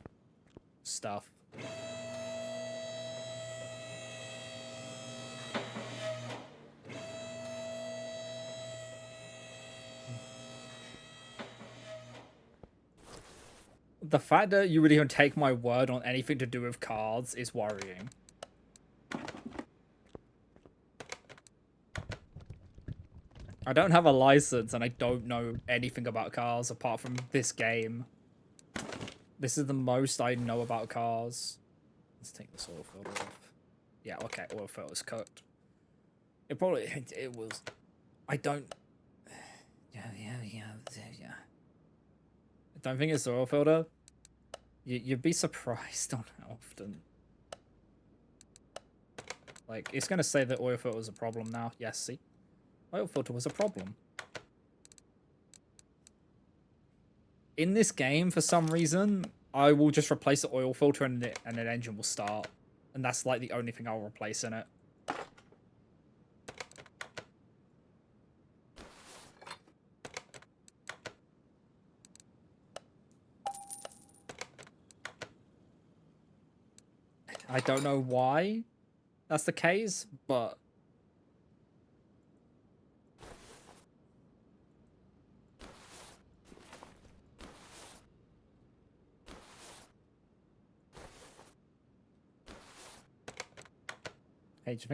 stuff. The fact that you would even take my word on anything to do with cards is worrying. I don't have a license and I don't know anything about cars apart from this game. This is the most I know about cars. Let's take this oil filter off. Yeah, okay, oil filter's cooked. It was... I don't... Yeah. I don't think it's the oil filter. You'd be surprised on how often. Like, it's going to say that oil filter was a problem now. Yes, see? Oil filter was a problem. In this game, for some reason, I will just replace the oil filter and an engine will start. And that's like the only thing I'll replace in it. I don't know why that's the case, but... Hey, do you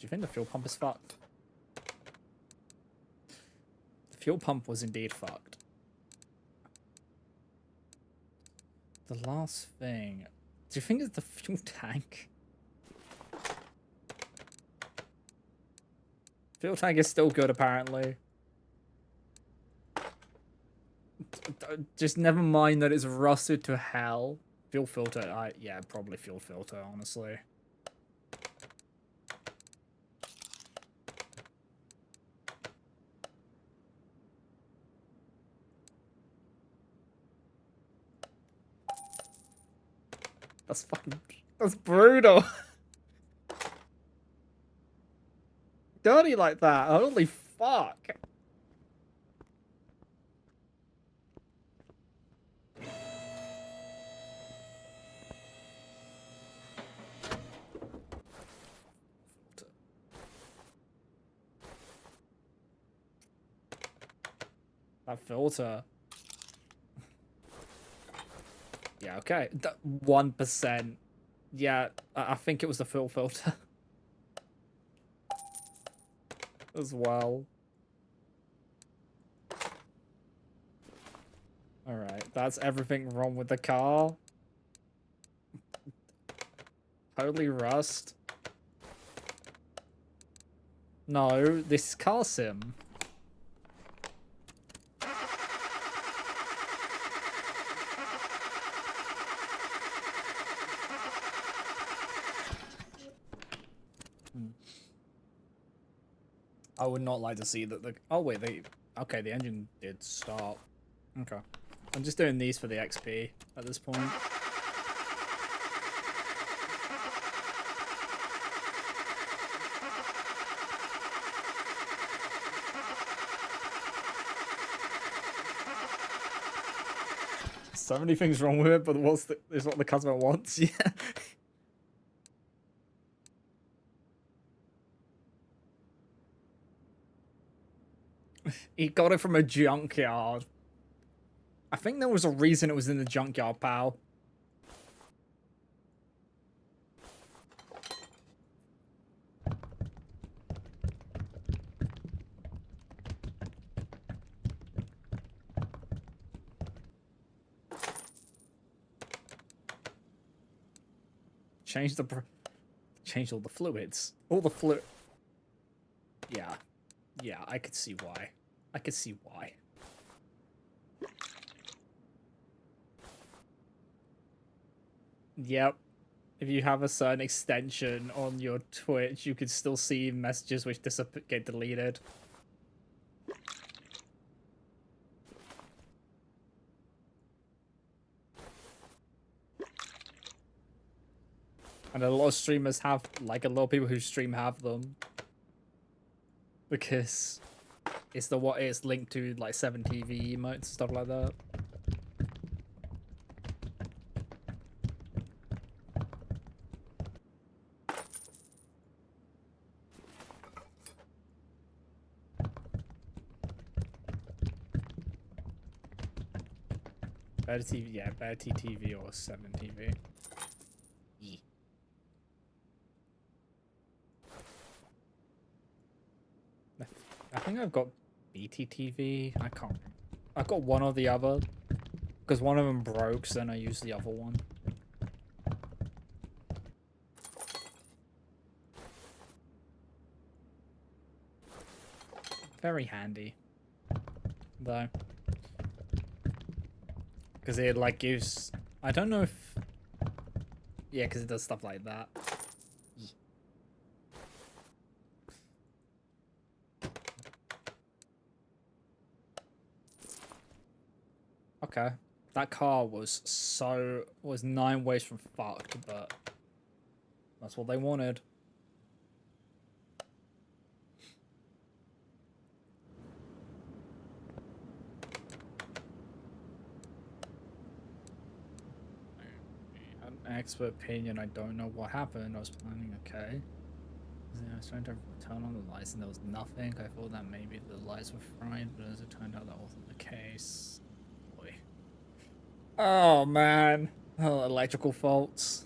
think the fuel pump is fucked? The fuel pump was indeed fucked. The last thing... Do you think it's the fuel tank? Fuel tank is still good, apparently. Just never mind that it's rusted to hell. Fuel filter, yeah, probably fuel filter, honestly. That's brutal. Dirty like that, holy fuck. That filter. Yeah, okay. 1%. Yeah, I think it was the full filter. As well. Alright, that's everything wrong with the car. Totally rust. No, this is car sim. I would not like to see that the... Oh, wait, okay, the engine did start. Okay. I'm just doing these for the XP at this point. So many things wrong with it, but is what the customer wants, yeah. He got it from a junkyard. I think there was a reason it was in the junkyard, pal. Change all the fluids. All the fluid. Yeah. Yeah, I could see why. I could see why. Yep. If you have a certain extension on your Twitch, you could still see messages which get deleted. And a lot of streamers have, like, a lot of people who stream have them. Because it's it's linked to, like, 7TV emotes and stuff like that. Better TV, yeah, better TTV or 7TV. Yeah. I think I've got BTTV. I can't remember. I've got one or the other. Because one of them broke, so then I used the other one. Very handy. Though. Because it, like, gives... I don't know if... Yeah, because it does stuff like that. Okay. That car was 9 ways from fucked, but that's what they wanted. An expert opinion, I don't know what happened. I was planning, okay. I was trying to turn on the lights and there was nothing. I thought that maybe the lights were fried, but as it turned out that wasn't the case. Boy. Oh man. Oh, electrical faults.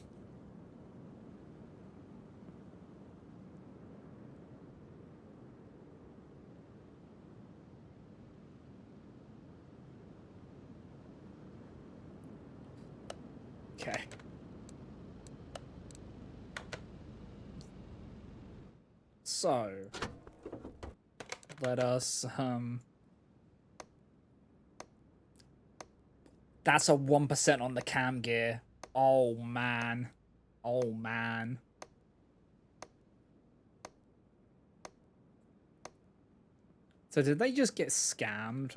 Okay. So, let us, that's a 1% on the cam gear. Oh, man. Oh, man. So did they just get scammed?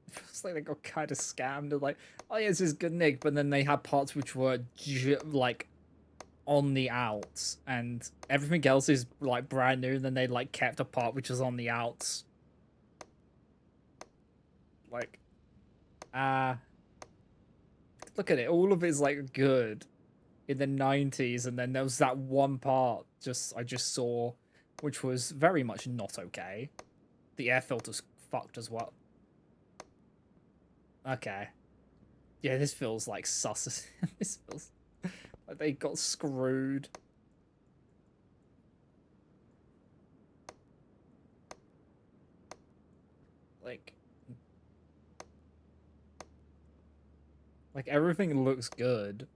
It feels like they got kind of scammed. They're like, oh yeah, this is good, Nick. But then they had parts which were, like, on the outs. And everything else is, like, brand new. And then they, like, kept a part which was on the outs. Like, look at it. All of it is, like, good in the 90s. And then there was that one part I just saw, which was very much not okay. The air filter's fucked as well. Okay. Yeah, this feels like sus. This feels like they got screwed. Like everything looks good.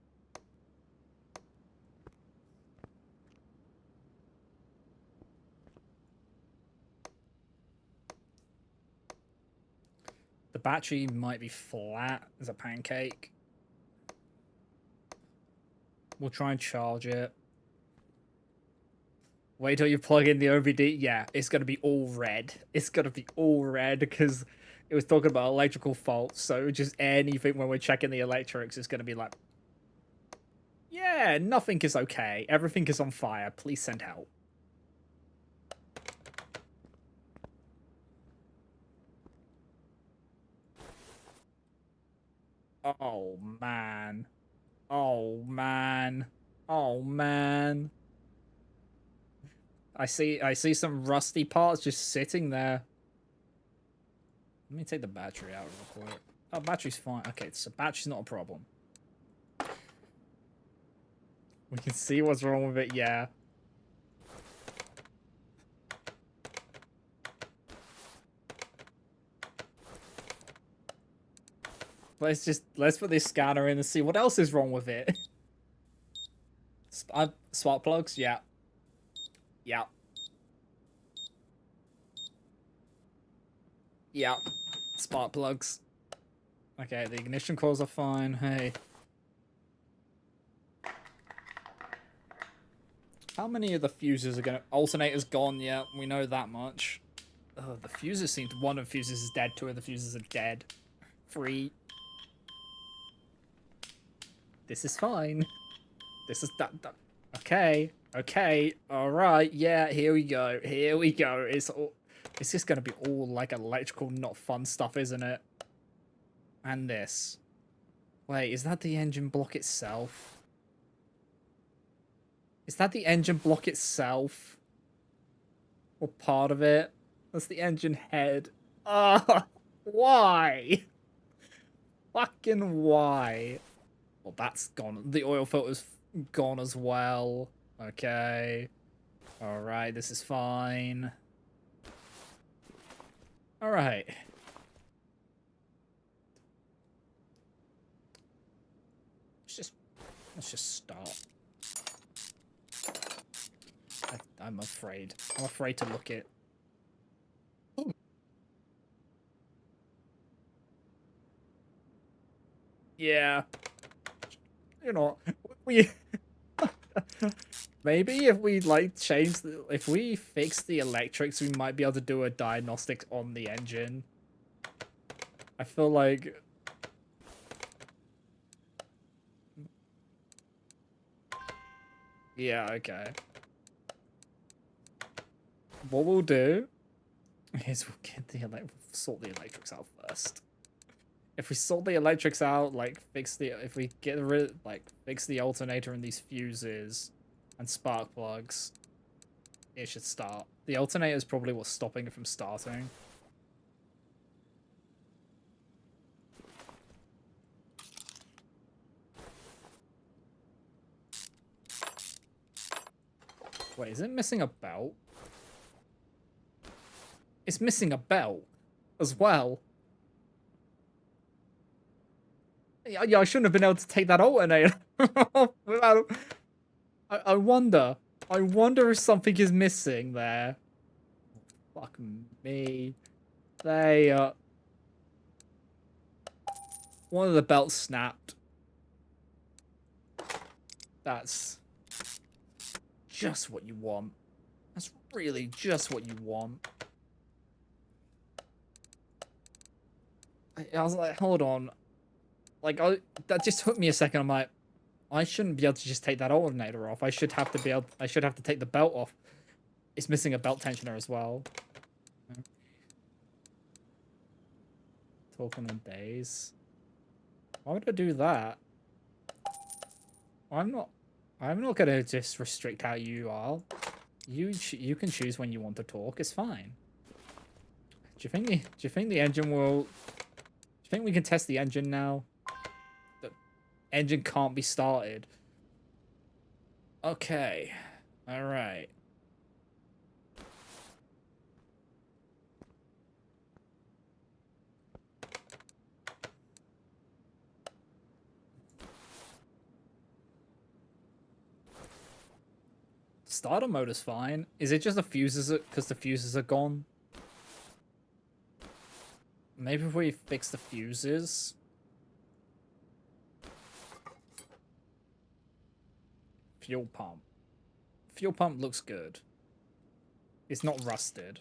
The battery might be flat as a pancake. We'll try and charge it. Wait till you plug in the OBD. Yeah, it's going to be all red. It's going to be all red because it was talking about electrical faults. So just anything when we're checking the electrics is going to be like, yeah, nothing is okay. Everything is on fire. Please send help. Oh, man. Oh, man. Oh, man. I see some rusty parts just sitting there. Let me take the battery out real quick. Oh, battery's fine. Okay, so battery's not a problem. We can see what's wrong with it, yeah. Let's put this scanner in and see what else is wrong with it. Spark plugs, yeah. Yeah. Yeah. Spark plugs. Okay, the ignition coils are fine. Hey. How many of the fuses are gonna... Alternator's gone, yeah. We know that much. Oh, the fuses seem to... One of the fuses is dead. Two of the fuses are dead. 3. This is fine. This is... that. Okay. Okay. Alright. Yeah, here we go. Here we go. It's just gonna be all, like, electrical, not fun stuff, isn't it? And this. Wait, is that the engine block itself? Is that the engine block itself? Or part of it? That's the engine head. Ah, why? Fucking why? Well, that's gone. The oil filter's gone as well. Okay. Alright, this is fine. Alright. Let's just start. I'm afraid. I'm afraid to look at... Yeah. You know, we... Maybe if we, like, if we fix the electrics, we might be able to do a diagnostic on the engine. I feel like... Yeah, okay. What we'll do is we'll sort the electrics out first. If we sort the electrics out, like fix the alternator and these fuses and spark plugs, it should start. The alternator is probably what's stopping it from starting. Wait, is it missing a belt? It's missing a belt as well. Yeah, I shouldn't have been able to take that alternator without... I wonder if something is missing there. Fuck me. One of the belts snapped. That's just what you want. That's really just what you want. I was like, hold on. Like, that just took me a second. I'm like, I shouldn't be able to just take that alternator off. I should have to take the belt off. It's missing a belt tensioner as well. Talking on days. Why would I do that? I'm not gonna just restrict how you are. You can choose when you want to talk. It's fine. you think the engine will? Do you think we can test the engine now? The engine can't be started. Okay. All right. Starter mode is fine. Is it just the fuses? Because the fuses are gone. Maybe if we fix the fuses. Fuel pump. Fuel pump looks good. It's not rusted.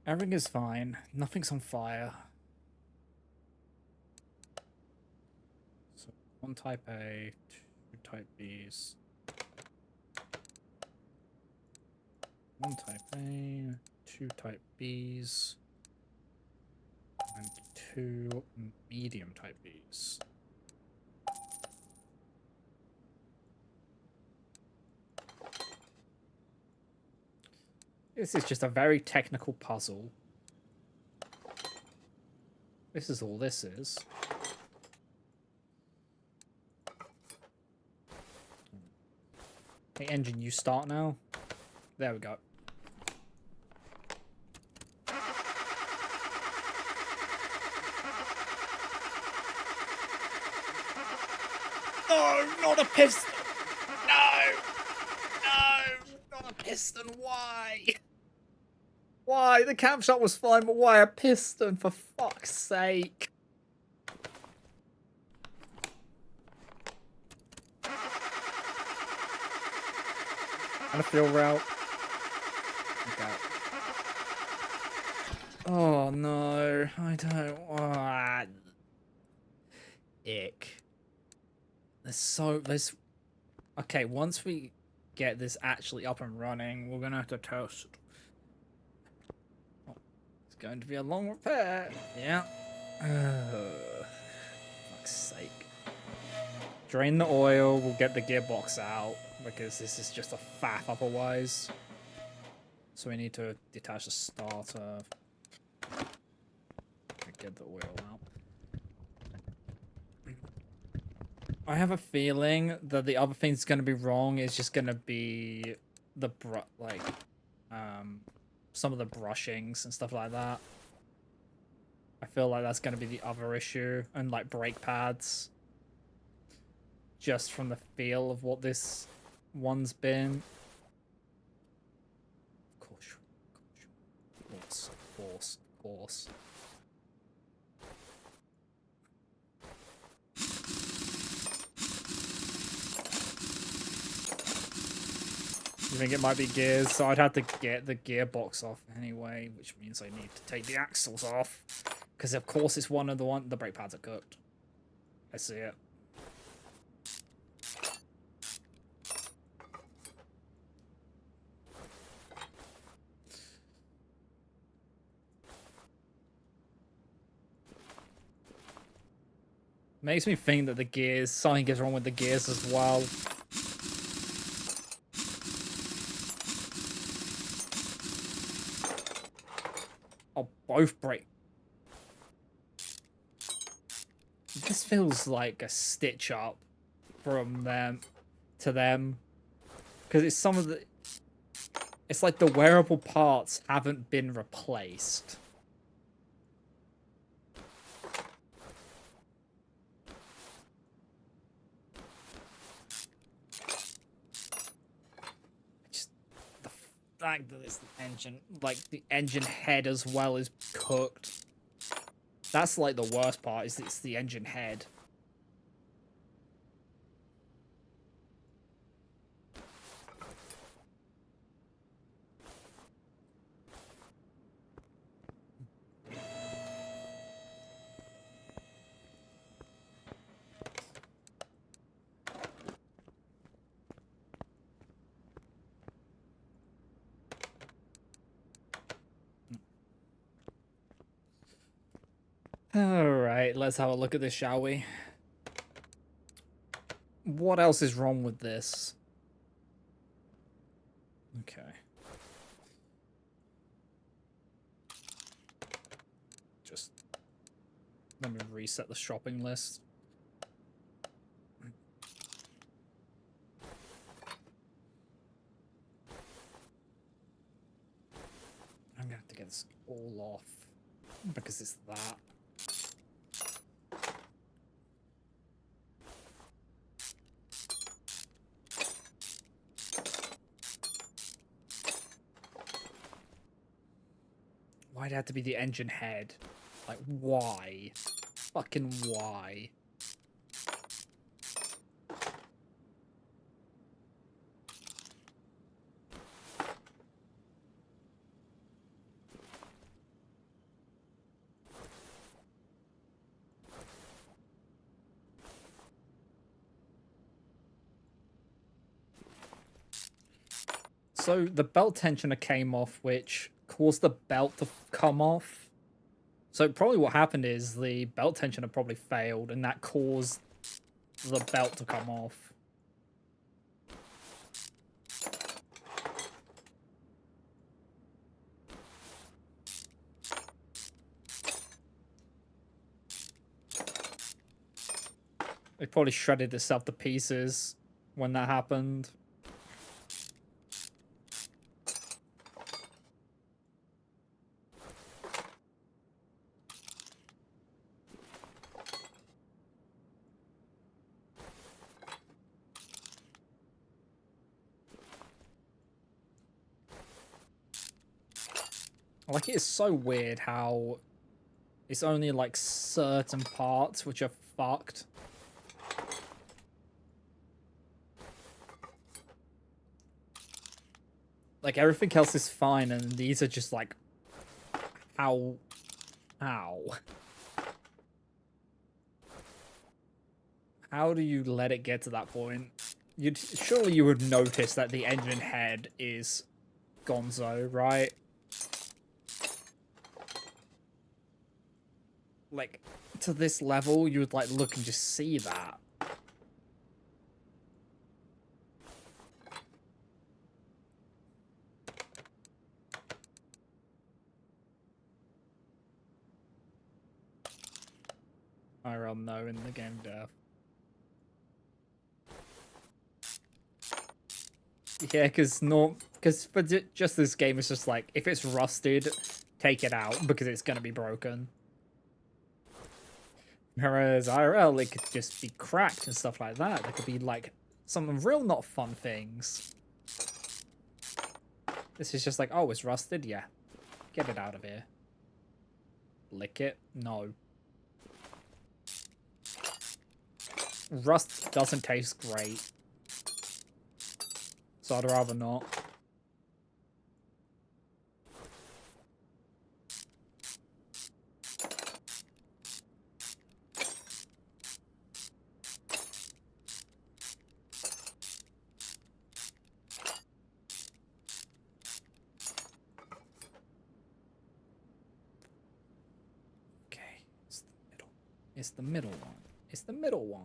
Everything is fine. Nothing's on fire. So 1 type A, 2 type Bs. 1 type A, 2 type Bs, and 2 medium type Bs. This is just a very technical puzzle. This is all this is. Hey, engine, you start now. There we go. No, not a piston. No, not a piston. Why? Why? The camshaft was fine, but why a piston? For fuck's sake. And a fuel route. Okay. Oh no, I don't want. Ick. There's. Okay, once we get this actually up and running, we're gonna have to toast. Oh, it's going to be a long repair. Yeah. Fuck's sake. Drain the oil, we'll get the gearbox out, because this is just a faff otherwise. So we need to detach the starter. Get the oil out. I have a feeling that the other thing that's going to be wrong is just going to be the some of the brushings and stuff like that. I feel like that's going to be the other issue, and like brake pads. Just from the feel of what this one's been. Of course. You think it might be gears? So I'd have to get the gearbox off anyway, which means I need to take the axles off. Because of course it's one of the brake pads are cooked. I see it. Makes me think that the gears, something is wrong with the gears as well. Oh, both brake. This feels like a stitch up from them to them. Because it's some of the... It's like the wearable parts haven't been replaced. Fact that it's the engine, like the engine head as well is cooked. That's like the worst part, is it's the engine head. Alright, let's have a look at this, shall we? What else is wrong with this? Okay. Just let me reset the shopping list. I'm gonna have to get this all off because it's that. Why'd it have to be the engine head? Like, why? Fucking why? So the belt tensioner came off, which caused the belt to come off. So probably what happened is the belt tensioner probably failed, and that caused the belt to come off. It probably shredded itself to pieces when that happened. Like, it's so weird how it's only like certain parts which are fucked. Like, everything else is fine, and these are just like, how? How do you let it get to that point? Surely you would notice that the engine head is gonzo, right? Like, to this level, you would like look and just see that. IRL no in the game dev. Yeah, because for just this game, it's just like, if it's rusted, take it out because it's gonna be broken. Whereas IRL, it could just be cracked and stuff like that. There could be like some real not fun things. This is just like, oh, it's rusted? Yeah. Get it out of here. Lick it? No. Rust doesn't taste great. So I'd rather not. Okay, it's the middle. It's the middle one. It's the middle one.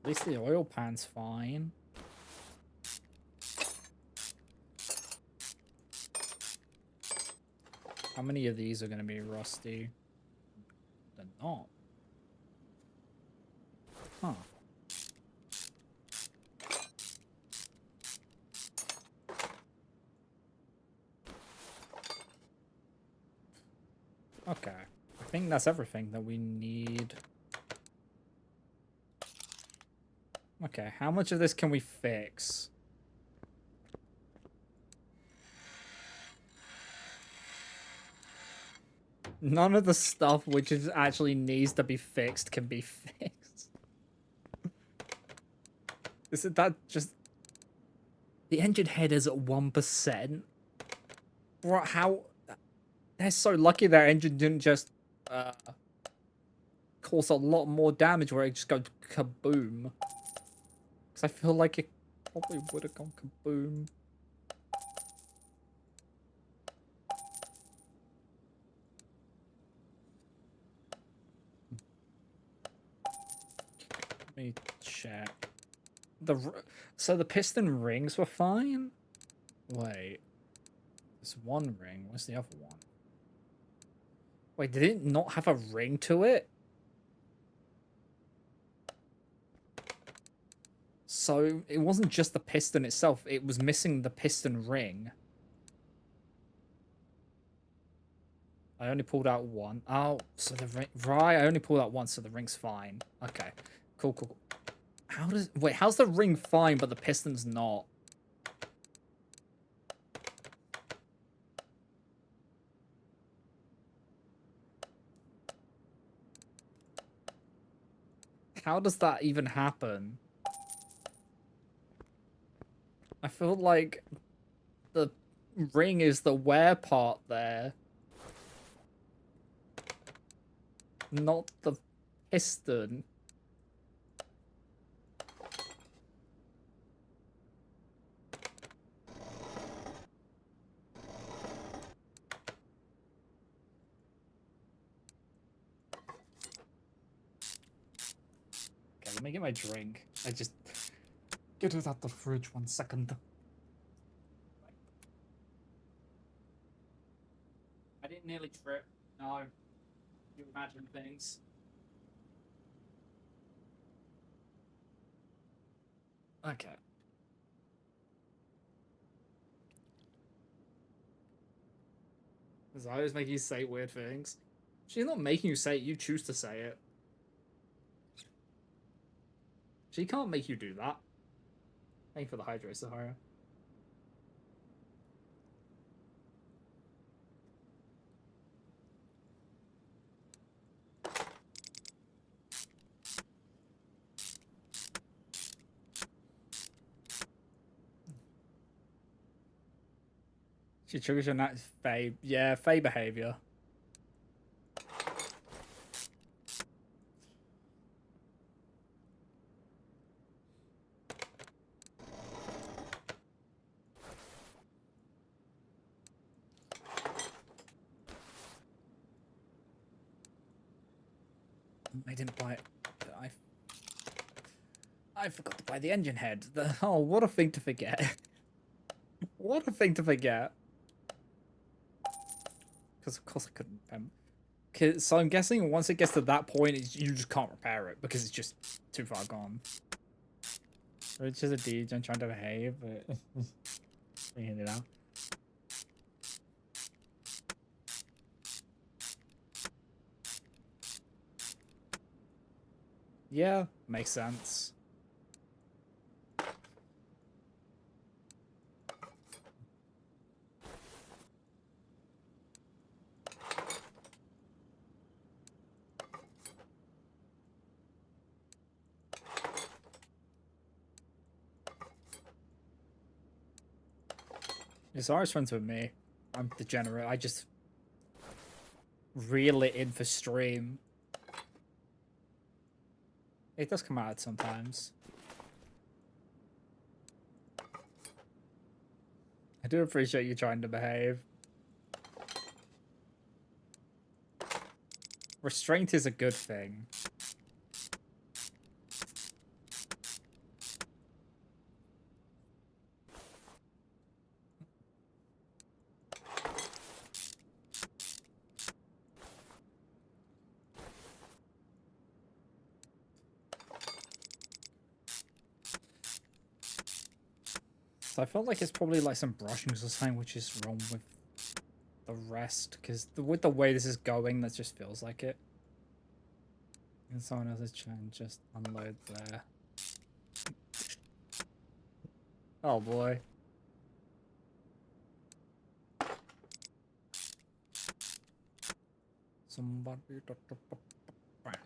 At least the oil pan's fine. How many of these are going to be rusty? They're not. Huh. Okay. I think that's everything that we need. Okay, how much of this can we fix? None of the stuff which is actually needs to be fixed can be fixed. Is it that just... The engine head is at 1%? Right, how... They're so lucky their engine didn't just... cause a lot more damage where it just goes kaboom. Because I feel like it probably would have gone kaboom. Let me check. So the piston rings were fine? Wait. There's one ring. Where's the other one? Wait, did it not have a ring to it? So it wasn't just the piston itself, it was missing the piston ring. I only pulled out one. Oh, so the ring... Right, I only pulled out one, so the ring's fine. Okay. Cool, cool, cool. How does... Wait, how's the ring fine, but the piston's not? How does that even happen? I feel like the ring is the wear part there. Not the piston. Okay, let me get my drink. I just... Get it out the fridge 1 second. I didn't nearly trip. No. You imagine things. Okay. Does I always make you say weird things? She's not making you say it, you choose to say it. She can't make you do that. Thank you for the hydrate, Sahara. She triggers your nat Fae. Yeah, Fae behavior. I didn't buy it. I forgot to buy the engine head. Oh, what a thing to forget. What a thing to forget. Because of course I couldn't remember. So I'm guessing once it gets to that point, you just can't repair it because it's just too far gone. Or it's just a DJ trying to behave, but figuring it out. Yeah, makes sense. Zara's friends with me. I'm degenerate. I just reel it in for stream. It does come out sometimes. I do appreciate you trying to behave. Restraint is a good thing. So I felt like it's probably like some brushings or something which is wrong with the rest, because with the way this is going, that just feels like it. And someone else's chain just unload there. Oh boy. Somebody. Okay.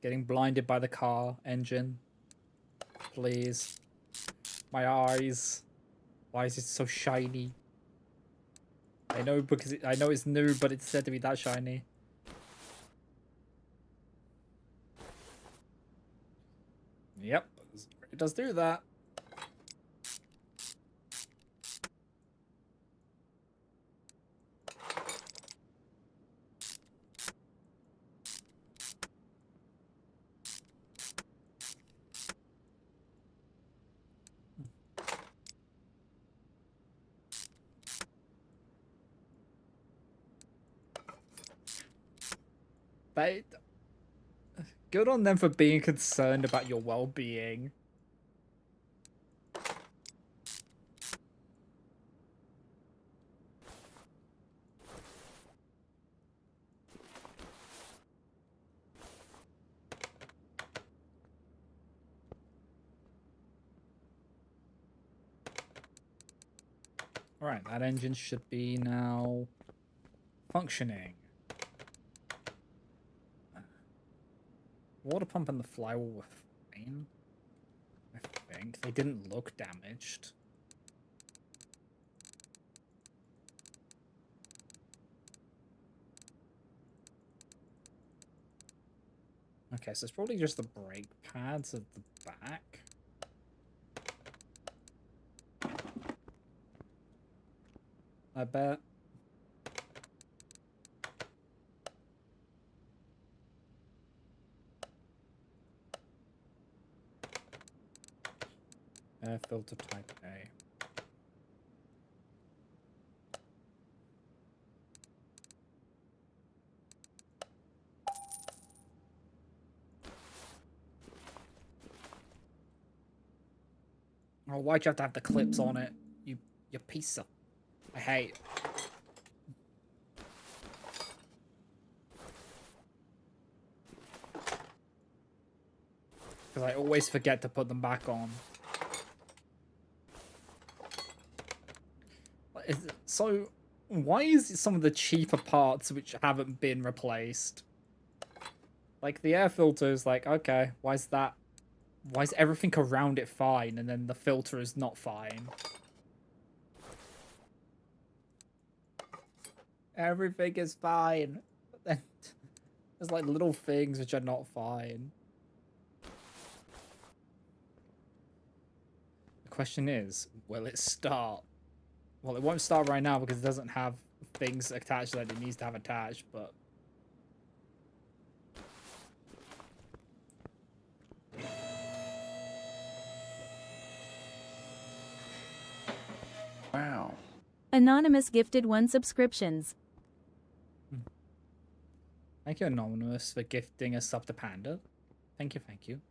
Getting blinded by the car engine. Please. My eyes. Why is it so shiny? I know because I know it's new, but it's said to be that shiny. Yep, it does do that. But good on them for being concerned about your well-being. Alright, that engine should be now functioning. Water pump and the flywheel were fine. I think. They didn't look damaged. Okay, so it's probably just the brake pads at the back. I bet. Air filter type A. Oh, why'd you have to have the clips on it? You piece of... I hate... Because I always forget to put them back on. So, why is some of the cheaper parts which haven't been replaced? Like, the air filter is like, okay, why is that? Why is everything around it fine, and then the filter is not fine? Everything is fine. But then, there's like little things which are not fine. The question is, will it start? Well, it won't start right now because it doesn't have things attached that it needs to have attached, but... Wow. Anonymous gifted 1 subscriptions. Thank you, Anonymous, for gifting a sub to Panda. Thank you, thank you.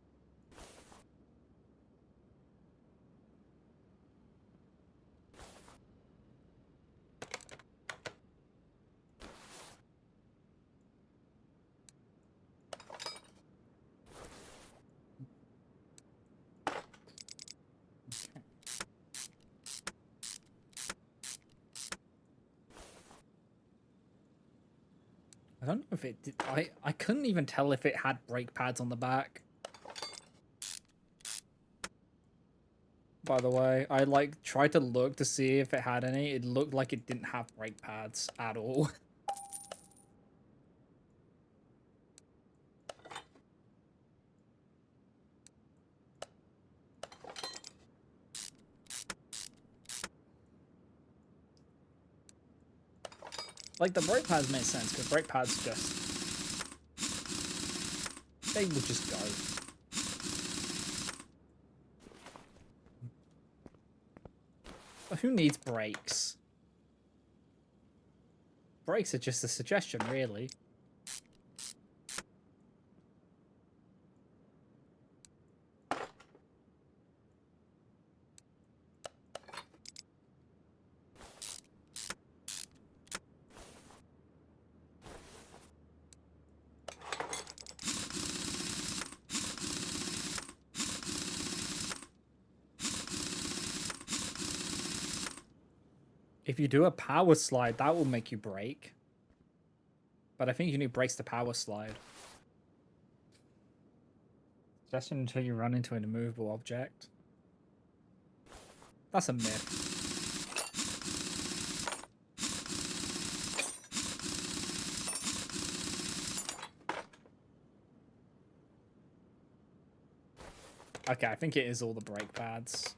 I don't know if it did. I couldn't even tell if it had brake pads on the back. By the way, I like tried to look to see if it had any. It looked like it didn't have brake pads at all. Like, the brake pads make sense, because brake pads just... they would just go. But who needs brakes? Brakes are just a suggestion, really. If you do a power slide, that will make you brake. But I think you need brakes to power slide. Just until you run into an immovable object. That's a myth. Okay, I think it is all the brake pads.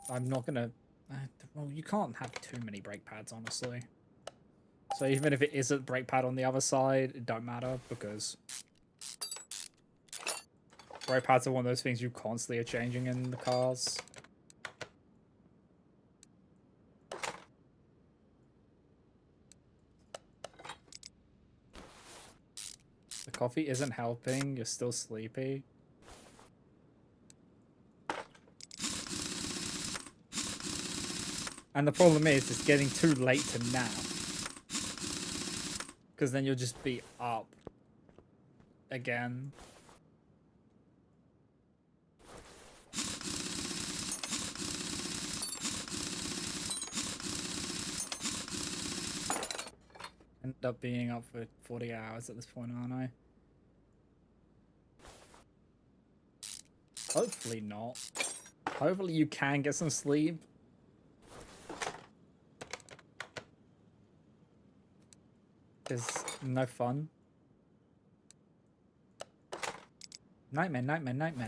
I'm not gonna... well, you can't have too many brake pads, honestly. So even if it is a brake pad on the other side, it don't matter, because brake pads are one of those things you constantly are changing in the cars. The coffee isn't helping, you're still sleepy. And the problem is, it's getting too late to nap. Because then you'll just be up again. End up being up for 40 hours at this point, aren't I? Hopefully not. Hopefully you can get some sleep. Because no fun. Nightmare, nightmare, nightmare.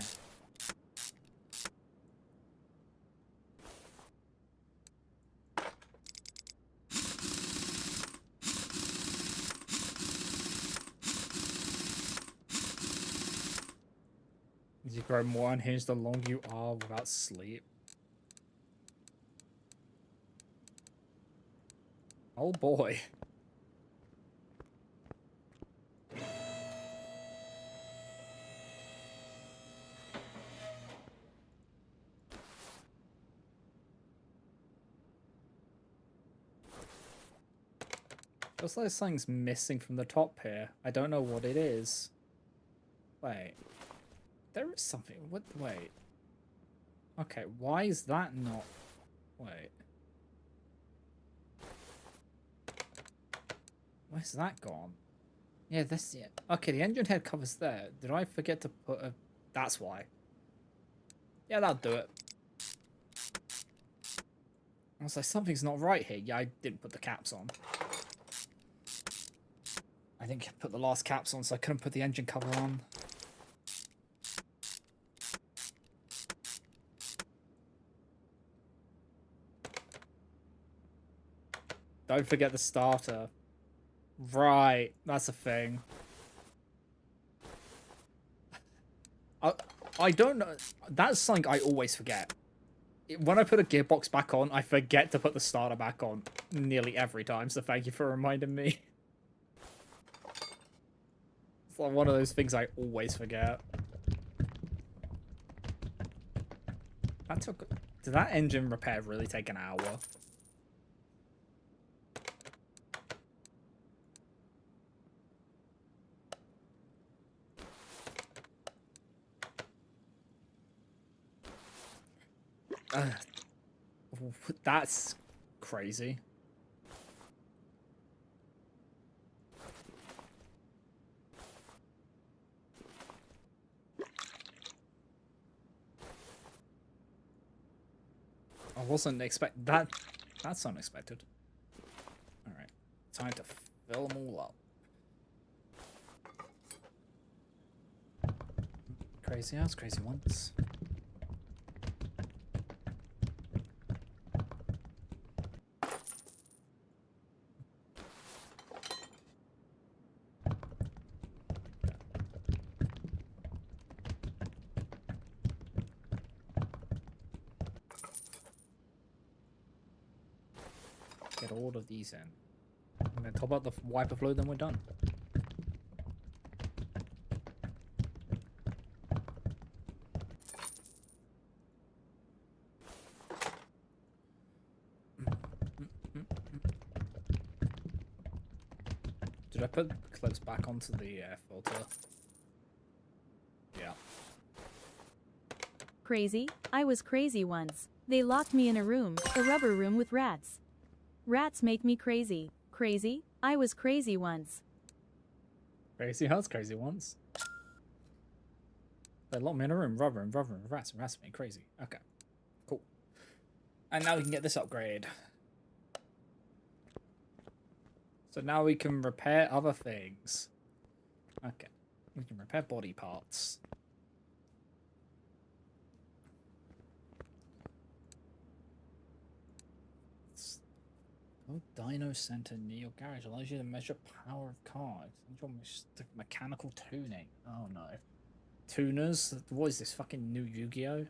As you grow more unhinged the longer you are without sleep. Oh boy. Looks like something's missing from the top here. I don't know what it is. Wait. There is something. What? Wait. Okay, why is that not... Wait. Where's that gone? Yeah, that's it. Okay, the engine head cover's there. Did I forget to put a... That's why. Yeah, that'll do it. I was like, something's not right here. Yeah, I didn't put the caps on. I think I put the last caps on, so I couldn't put the engine cover on. Don't forget the starter. Right, that's a thing. I don't know. That's something I always forget. When I put a gearbox back on, I forget to put the starter back on nearly every time, so thank you for reminding me. It's like one of those things I always forget. That took... Did that engine repair really take an hour? That's crazy. I wasn't expect that. That's unexpected. All right, time to fill them all up. Crazy house, crazy ones. Get all of these in. And then top up the wiper fluid, then we're done. Did I put clips back onto the filter? Yeah. Crazy? I was crazy once. They locked me in a room, a rubber room with rats. Rats make me crazy. Crazy? I was crazy once. Crazy house, crazy ones. They locked me in a room, rubber and rats me crazy. Okay, cool. And now we can get this upgrade. So now we can repair other things. Okay. We can repair body parts. Oh, Dyno Center near your garage allows you to measure power of cars. Mechanical tuning. Oh no. Tuners? What is this, fucking new Yu-Gi-Oh?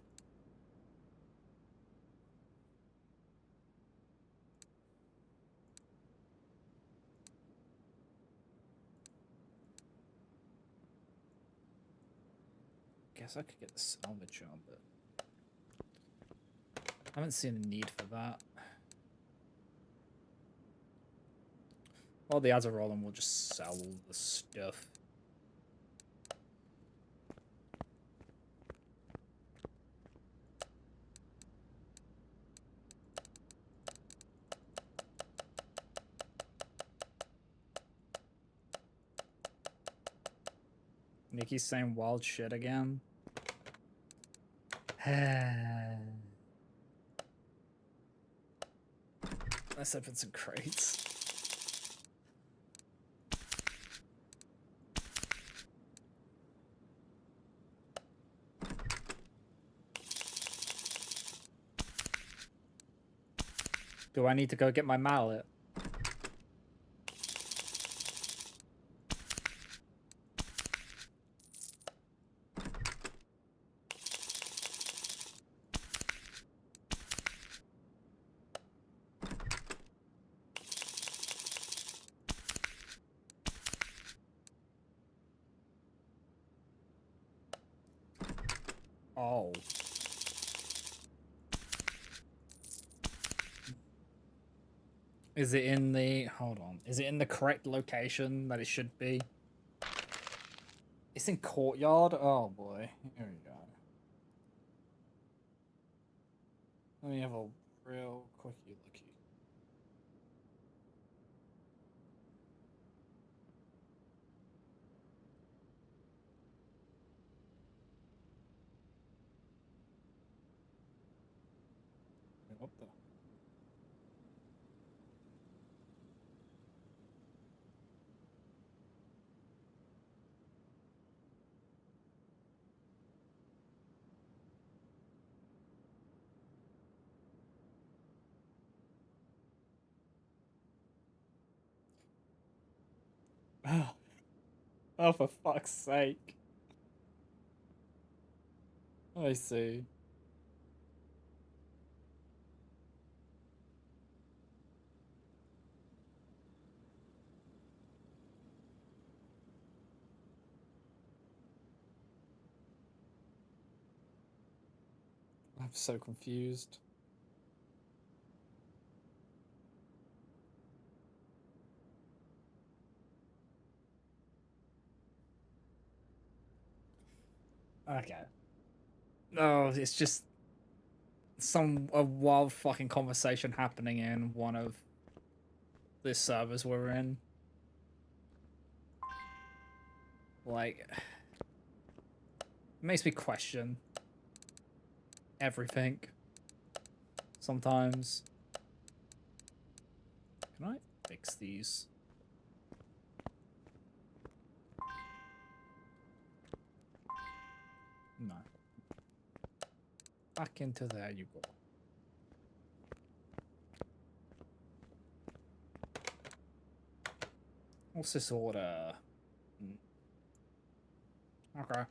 Guess I could get the salvage on, but I haven't seen a need for that. While the ads are rolling, we'll just sell all the stuff. Nikki's saying wild shit again. Let's open some crates. Do I need to go get my mallet? Oh. Is it in the... Hold on. Is it in the correct location that it should be? It's in Courtyard? Oh boy. Here we go. Let me have a real quickie looky. What the... Oh. Oh, for fuck's sake. I see. I'm so confused. Okay. No, it's just a wild fucking conversation happening in one of the servers we're in. Like, it makes me question everything sometimes. Can I fix these? No. Back into there you go. What's this order? Okay.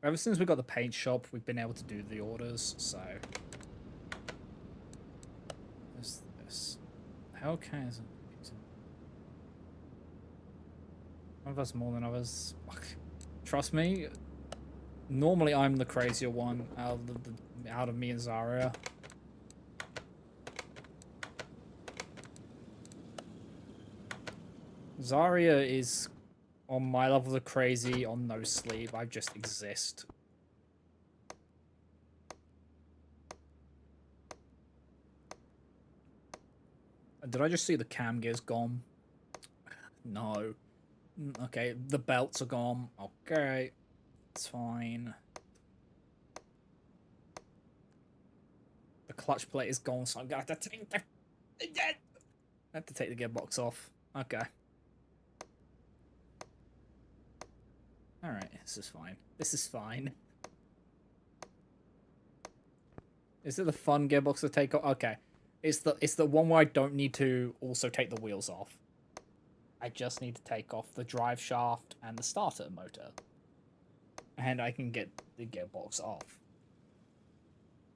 Ever since we got the paint shop, we've been able to do the orders, so... What's this? How can is it? One of us more than others. Trust me, normally I'm the crazier one out of me and Zarya. Zarya is on my level of crazy on no sleep. I just exist. Did I just see the cam gears gone? No. Okay, the belts are gone. Okay. It's fine. The clutch plate is gone, so I'm gonna have to take the... I have to take the gearbox off. Okay. Alright, this is fine. This is fine. Is it the fun gearbox to take off? Okay. It's the one where I don't need to also take the wheels off. I just need to take off the drive shaft and the starter motor. And I can get the gearbox off.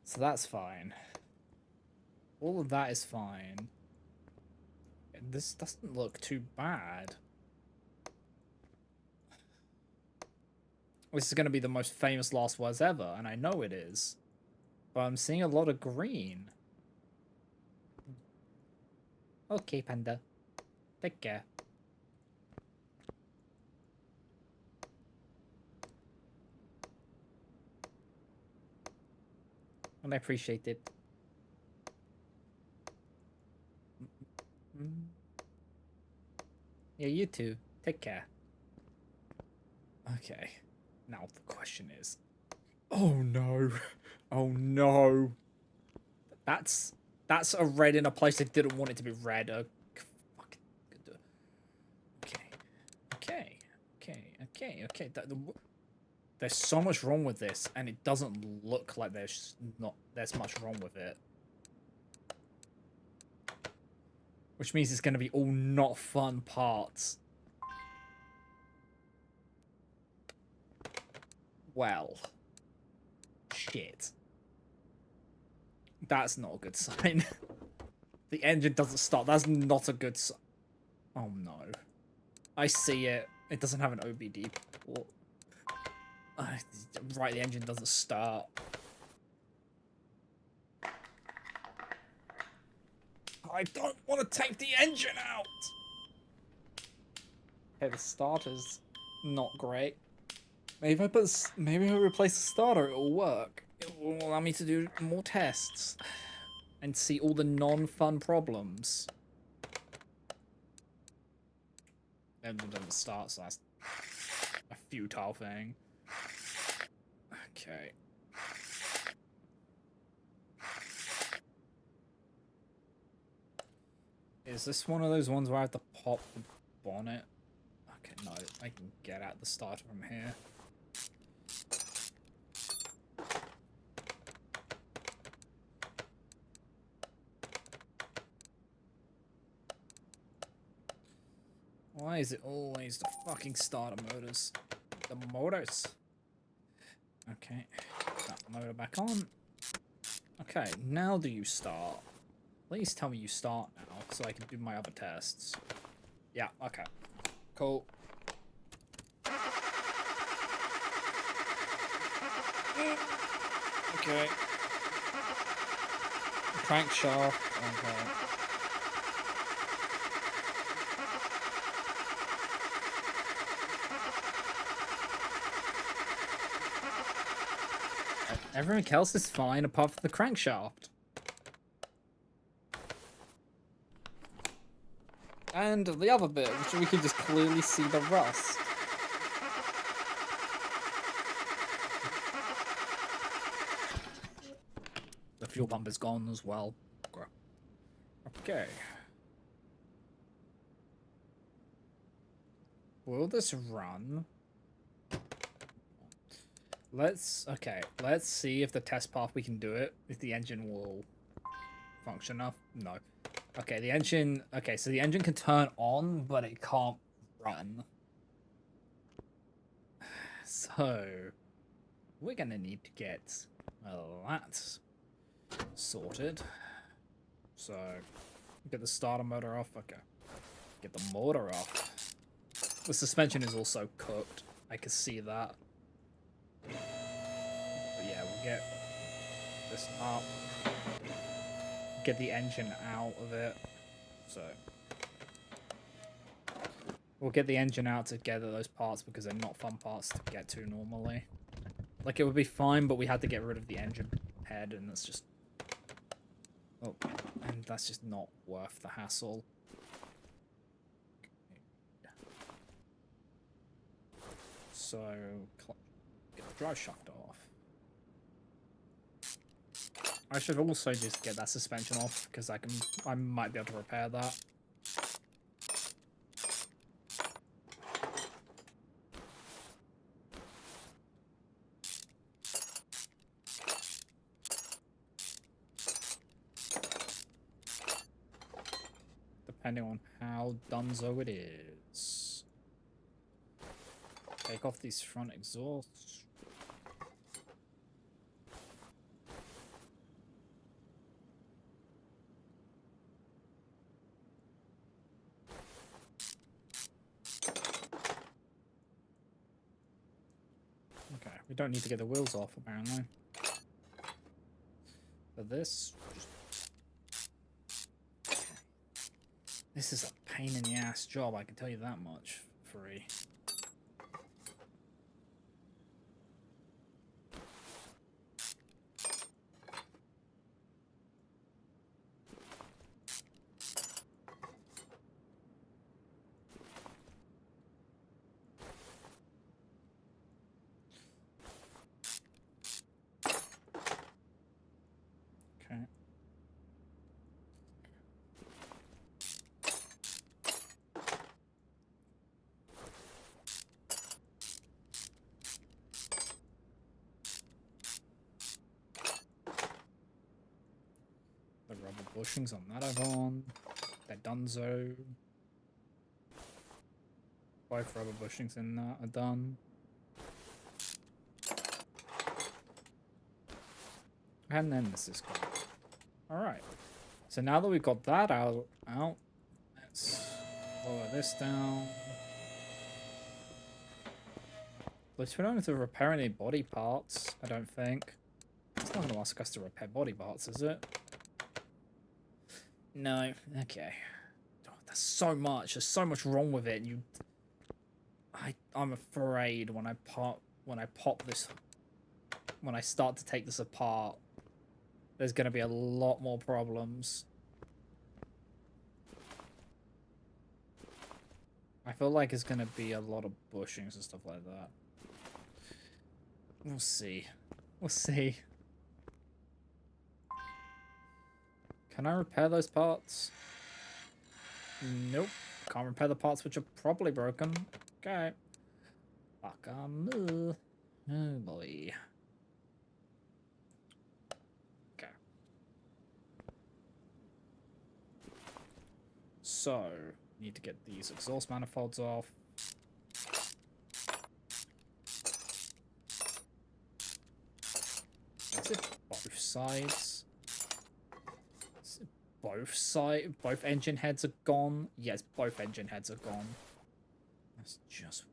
So that's fine. All of that is fine. This doesn't look too bad. This is going to be the most famous last words ever, and I know it is. But I'm seeing a lot of green. Okay, Panda. Take care. And I appreciate it. Yeah, you too. Take care. Okay. Now the question is... Oh no. Oh no. That's a red in a place I didn't want it to be red. Okay. Okay. There's so much wrong with this, and it doesn't look like there's much wrong with it. Which means it's going to be all not fun parts. Well. Shit. That's not a good sign. The engine doesn't start. That's not a good sign. Oh no. I see it. It doesn't have an OBD port. Right, the engine doesn't start. I don't want to take the engine out! Okay, the starter's not great. Maybe I replace the starter, it'll work. It will allow me to do more tests. And see all the non-fun problems. Engine doesn't start, so that's a futile thing. Okay. Is this one of those ones where I have to pop the bonnet? Okay, no, I can get out the starter from here. Why is it always the fucking starter motors? The motors. Okay, put that motor back on. Okay, now do you start? Please tell me you start now, so I can do my other tests. Yeah, okay. Cool. Okay. Crankshaft, okay. Everything else is fine apart from the crankshaft. And the other bit, which we can just clearly see the rust. The fuel pump is gone as well. Okay. Will this run? Let's see if the test path we can do it. If the engine will function enough. No. Okay, so the engine can turn on, but it can't run. So, we're gonna need to get that sorted. So, get the starter motor off. Okay. Get the motor off. The suspension is also cooked. I can see that. But yeah, we'll get this up. Get the engine out of it. So we'll get the engine out to gather those parts because they're not fun parts to get to normally. Like, it would be fine, but we had to get rid of the engine head, and that's just... Oh, and that's just not worth the hassle. So, get the drive shaft off. I should also just get that suspension off, because I might be able to repair that. depending on how dunzo it is. Take off these front exhausts. Okay, we don't need to get the wheels off, apparently. But this... This is a pain in the ass job, I can tell you that much, free. Okay. The rubber bushings on that are gone. They're donezo. Both rubber bushings in that are done. And then this is gone. Alright. So now that we've got that out, let's lower this down. At least we don't have to repair any body parts, I don't think. It's not going to ask us to repair body parts, is it? No. Okay. Oh, there's so much. There's so much wrong with it. I'm afraid when I pop this, when I start to take this apart, there's going to be a lot more problems. I feel like it's going to be a lot of bushings and stuff like that. We'll see. We'll see. Can I repair those parts? Nope. Can't repair the parts which are probably broken. Okay. Fuck oh boy. Okay. So, need to get these exhaust manifolds off. Is it both sides? Is it both engine heads are gone? Yes, both engine heads are gone. That's just...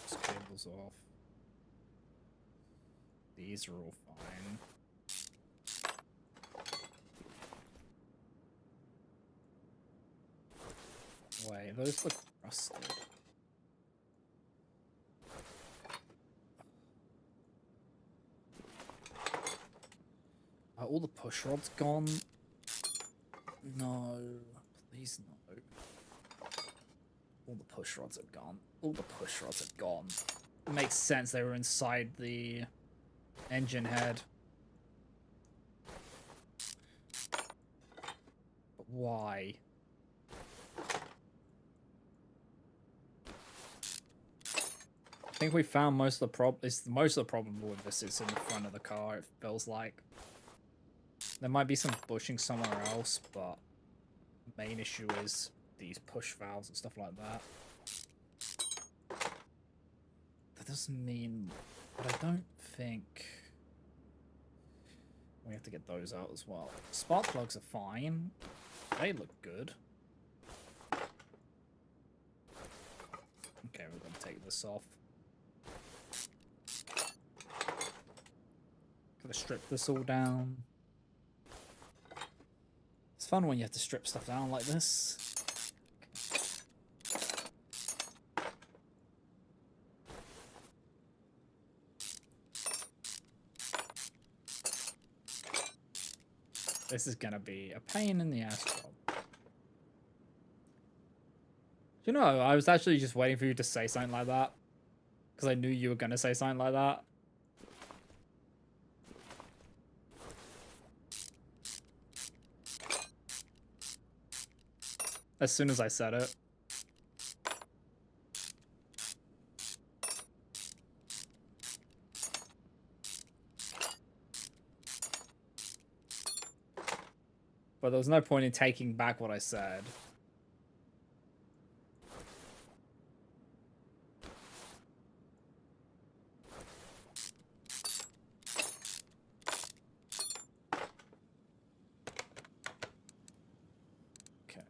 These cables off. These are all fine. Wait, those look rusted. Are all the push rods gone? No, please no. All the push rods are gone. All the push rods are gone. It makes sense, they were inside the engine head. But why? I think we found most of the problem with this is in the front of the car, it feels like. There might be some bushing somewhere else, but the main issue is these push valves and stuff like that. That doesn't mean... But I don't think... We have to get those out as well. Spark plugs are fine. They look good. Okay, we're going to take this off. Gotta strip this all down. It's fun when you have to strip stuff down like this. This is gonna be a pain in the ass job. You know, I was actually just waiting for you to say something like that. Because I knew you were gonna say something like that. as soon as I said it. But there was no point in taking back what I said. Okay.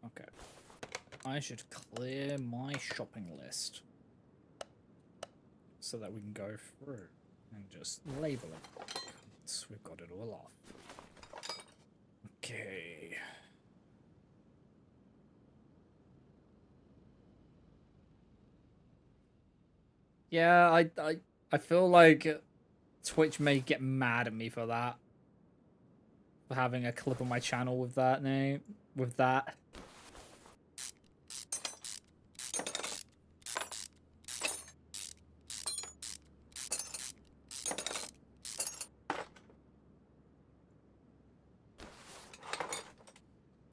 Okay. I should clear my shopping list so that we can go through and just label it. Once we've got it all off. Okay. Yeah, I feel like Twitch may get mad at me for that. For having a clip on my channel with that name, with that.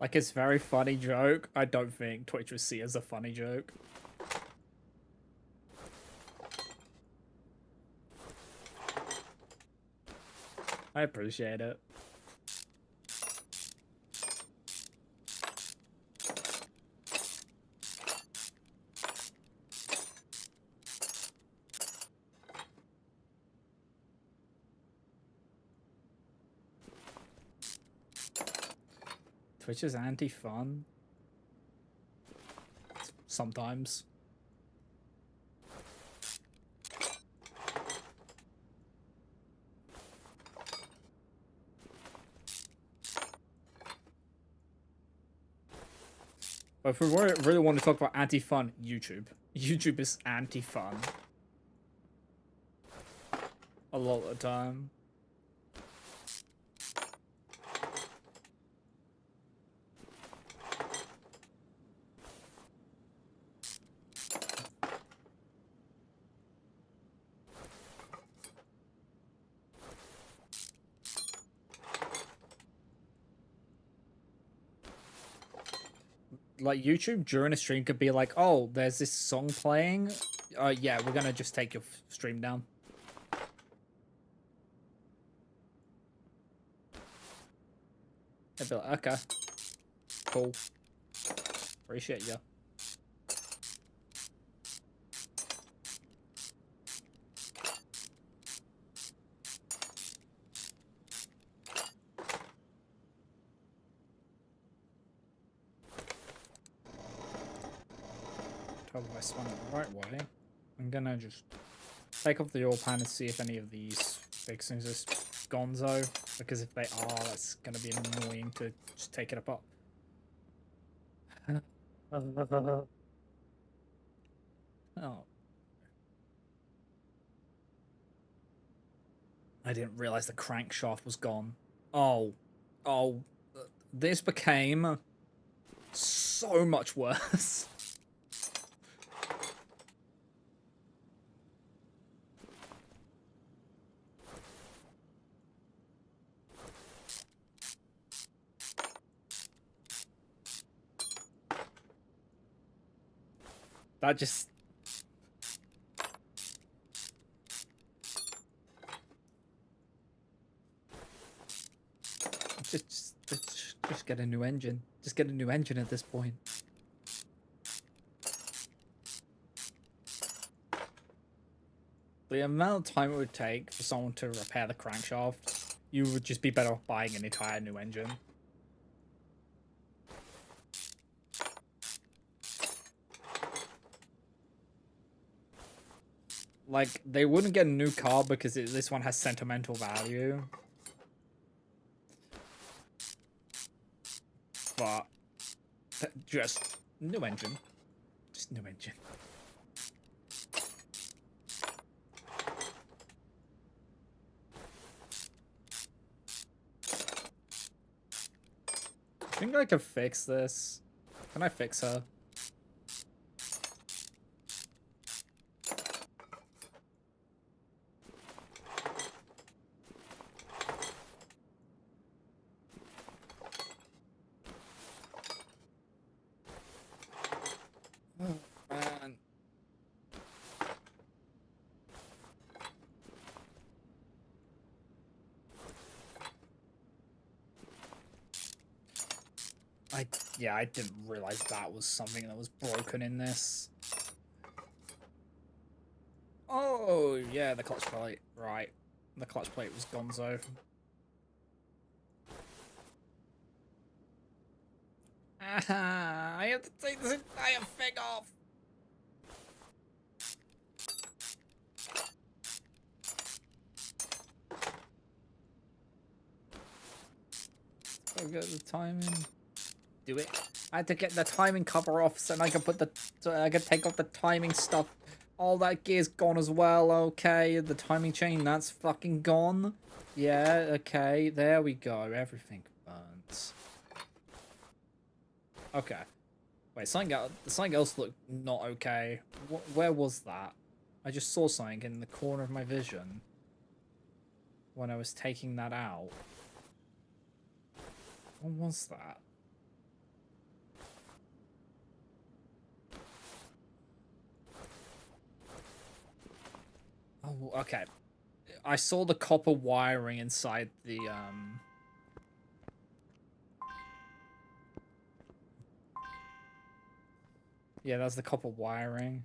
Like, it's a very funny joke. I don't think Twitch would see it as a funny joke. I appreciate it. Twitch is anti-fun. Sometimes. But if we really want to talk about anti-fun, YouTube. YouTube is anti-fun. A lot of the time. Like, YouTube during a stream could be like, oh, there's this song playing. Yeah, we're gonna just take your stream down. They'd be like, okay. Cool. Appreciate ya. Hope I spun it the right way. I'm gonna just take off the oil pan and see if any of these fixings are gonzo. Because if they are, that's gonna be annoying to just take it apart. Oh. I didn't realize the crankshaft was gone. Oh. Oh. This became so much worse. That just... Just get a new engine. Just get a new engine at this point. The amount of time it would take for someone to repair the crankshaft, you would just be better off buying an entire new engine. Like, they wouldn't get a new car because this one has sentimental value. But just new engine. Just new engine. think I can fix this. Can I fix her? Oh, man. Yeah, I didn't realize that was something that was broken in this. Oh, yeah, the clutch plate. Right. The clutch plate was gonzo. Ah, I have to take this entire thing off. I'll get the timing. Do it. I had to get the timing cover off so I can put the so I can take off the timing stuff. All that gear's gone as well. Okay, the timing chain that's fucking gone. Yeah, okay, there we go. Everything burns. Okay. Wait, something else looked not okay. Where was that? I just saw something in the corner of my vision when I was taking that out. What was that? Oh, okay. I saw the copper wiring inside the, Yeah, that's the copper wiring.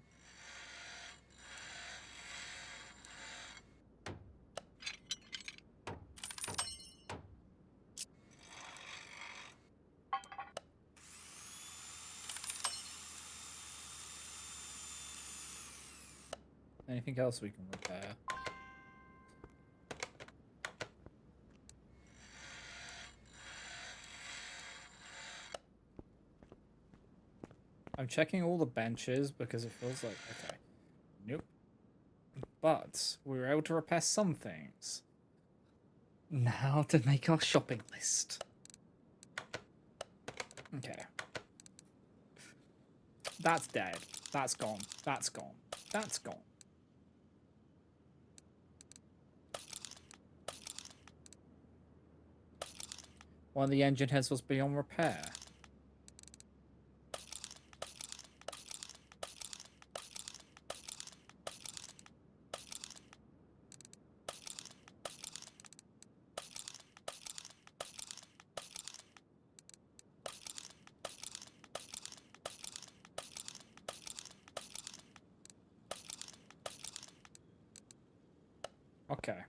Anything else we can repair? I'm checking all the benches because it feels like... Okay. Nope. But we were able to repair some things. Now to make our shopping list. Okay. That's dead. That's gone. That's gone. That's gone. One of the engine heads was beyond repair. Okay.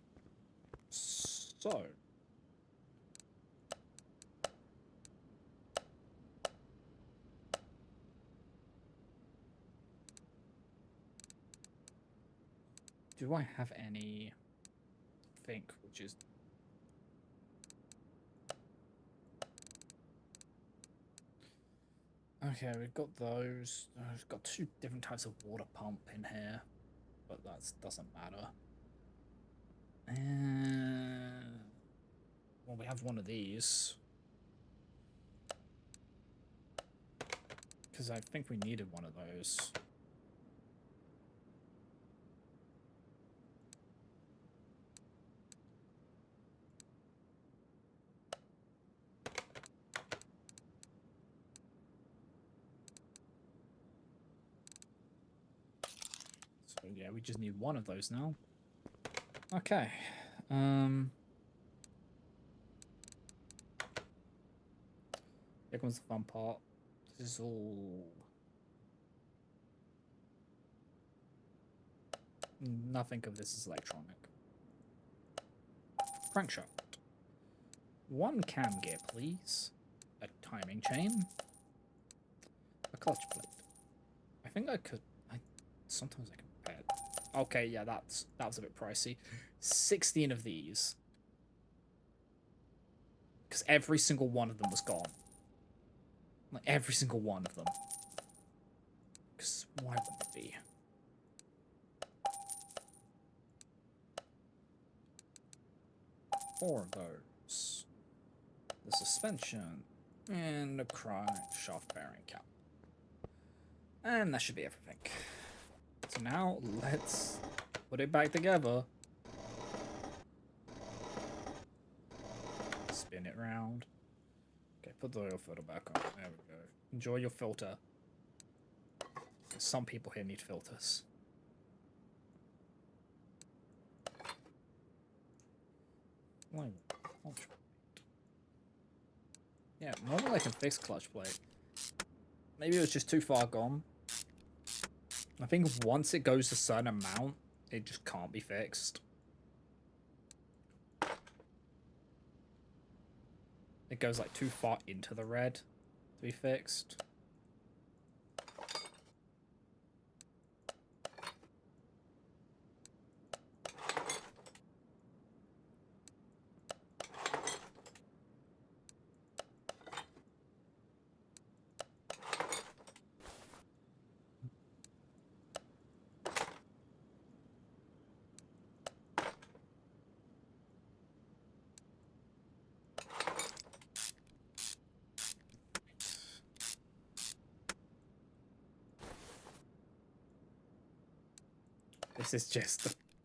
So... Do I have any... think, which is... Okay, we've got those. We've got two different types of water pump in here, but that doesn't matter. Well, we have one of these. Because I think we needed one of those. So yeah, we just need one of those now. Okay. Here comes the fun part. This is all... Nothing of this is electronic. Crankshaft. One cam gear, please. A timing chain. A clutch plate. I think I could... Sometimes I can repair it. Okay, yeah, that was a bit pricey. 16 of these. Because every single one of them was gone. Like, every single one of them. Because why wouldn't it be? Four of those. The suspension. And a crankshaft bearing cap. And that should be everything. So now let's put it back together. Spin it round. Okay, put the oil filter back on. There we go. Enjoy your filter. Some people here need filters. Yeah, normally I can fix clutch plate. Maybe it was just too far gone. I think once it goes a certain amount, it just can't be fixed. It goes like too far into the red to be fixed.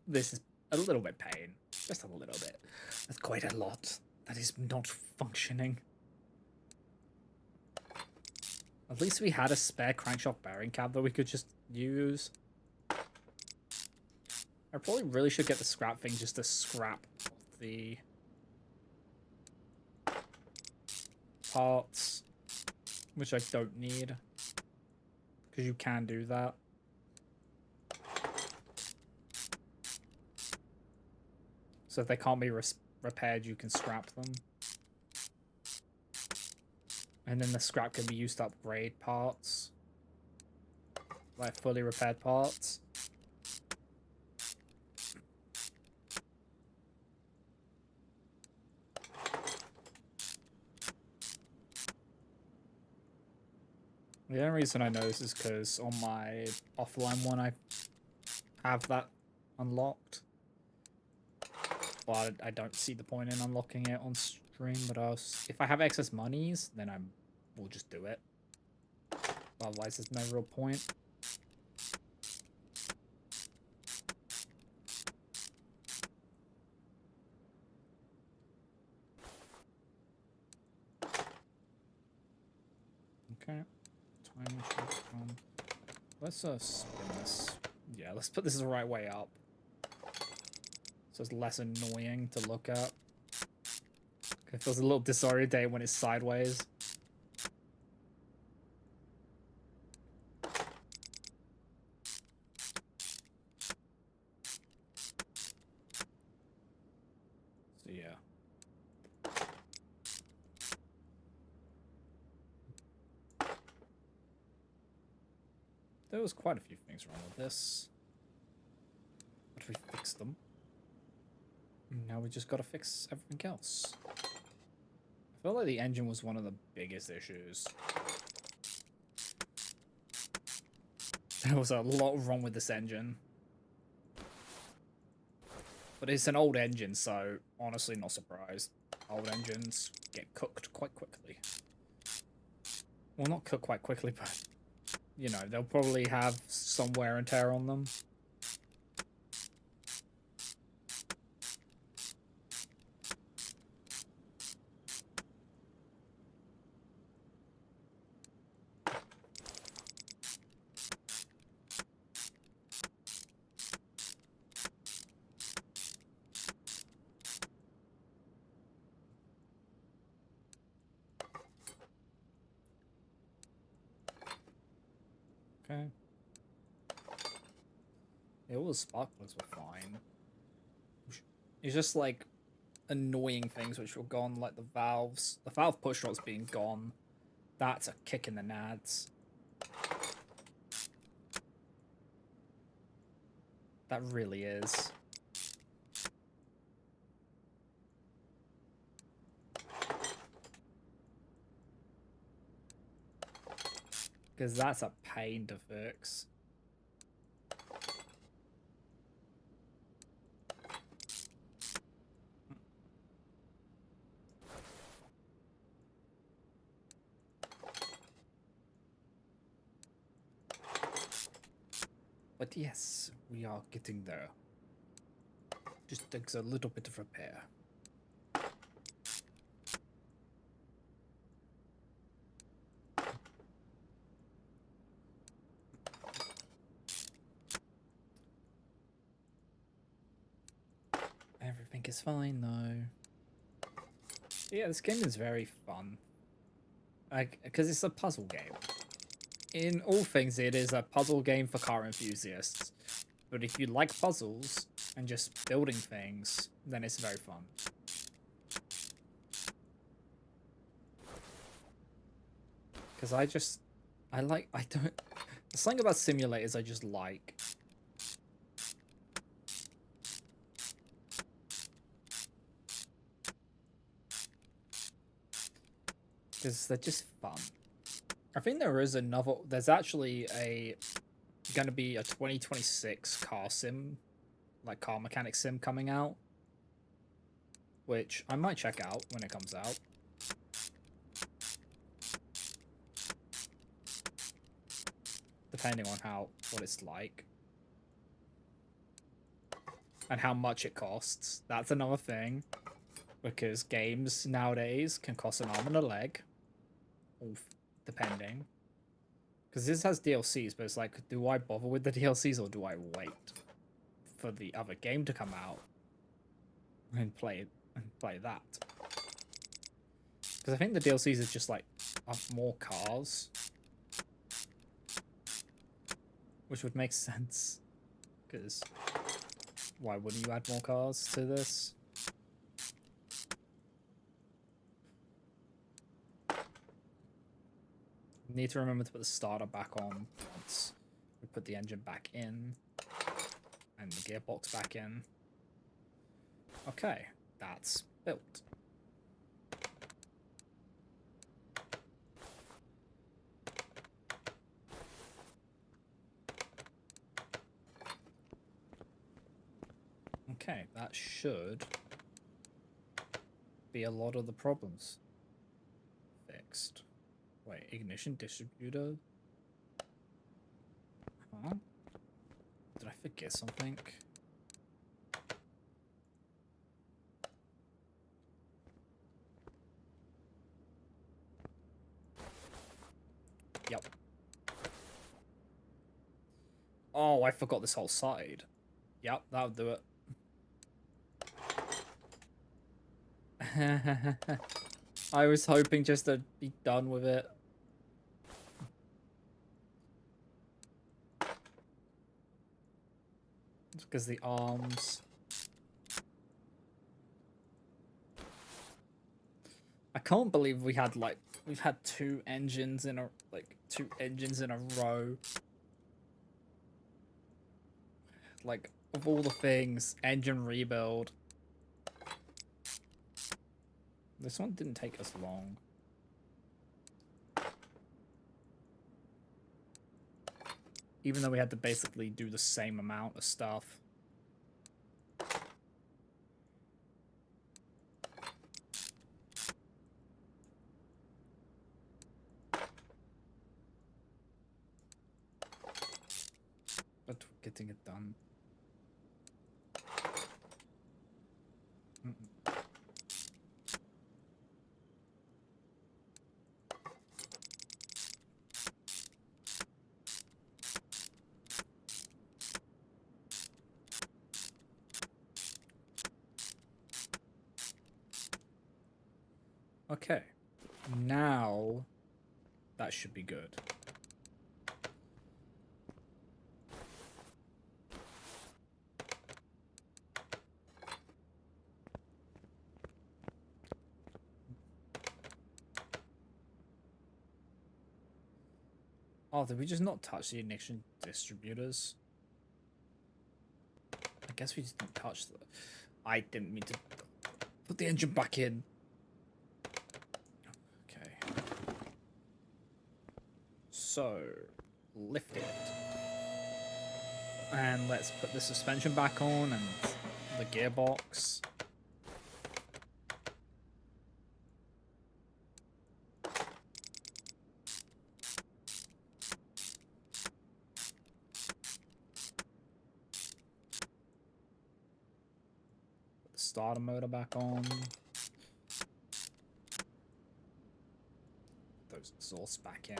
This is a little bit pain. Just a little bit. That's quite a lot. That is not functioning. At least we had a spare crankshaft bearing cap that we could just use. I probably really should get the scrap thing just to scrap the parts, which I don't need, because you can do that. So if they can't be repaired, you can scrap them. And then the scrap can be used to upgrade parts. Like fully repaired parts. The only reason I know this is because on my offline one I have that unlocked. But I don't see the point in unlocking it on stream, but if I have excess monies, then I will just do it. Otherwise, there's no real point. Okay. Time shotgun. Let's spin this. Yeah, let's put this the right way up. So it's less annoying to look at. It feels a little disorientated when it's sideways. So yeah. There was quite a few things wrong with this. But we fixed them. Now we just gotta fix everything else. I feel like the engine was one of the biggest issues. There was a lot wrong with this engine. But it's an old engine, so honestly not surprised. Old engines get cooked quite quickly. Well, not cooked quite quickly, but, you know, they'll probably have some wear and tear on them. Okay. Yeah, all the spark plugs were fine. It's just like annoying things which were gone, like the valves. The valve push rods being gone. That's a kick in the nads. That really is. Because that's a pain to fix. But yes, we are getting there. Just takes a little bit of repair. Everything is fine though. Yeah, this game is very fun. Like, because it's a puzzle game. In all things, it is a puzzle game for car enthusiasts. But if you like puzzles and just building things, then it's very fun. Because I don't... The thing about simulators I just like. Because they're just fun. I think there's actually gonna be a 2026 car sim, like car mechanic sim coming out, which I might check out when it comes out. Depending on what it's like. And how much it costs. That's another thing. Because games nowadays can cost an arm and a leg. Depending. Because this has DLCs, but it's like, do I bother with the DLCs or do I wait for the other game to come out and play that? Because I think the DLCs are just like more cars, which would make sense. Because why wouldn't you add more cars to this? Need to remember to put the starter back on once we put the engine back in and the gearbox back in. Okay, that's built. Okay, that should be a lot of the problems fixed. Wait, ignition distributor? Huh? Did I forget something? Yep. Oh, I forgot this whole side. Yep, that'll do it. I was hoping just to be done with it. Because the arms... I can't believe we've had two engines in a row. Like, of all the things, engine rebuild. This one didn't take us long. Even though we had to basically do the same amount of stuff. But we're getting it done. Okay, now that should be good. Oh, did we just not touch the ignition distributors? I guess we just didn't touch the... I didn't mean to put the engine back in. Okay. So, lift it. And let's put the suspension back on and the gearbox. starter motor back on. Those exhausts back in.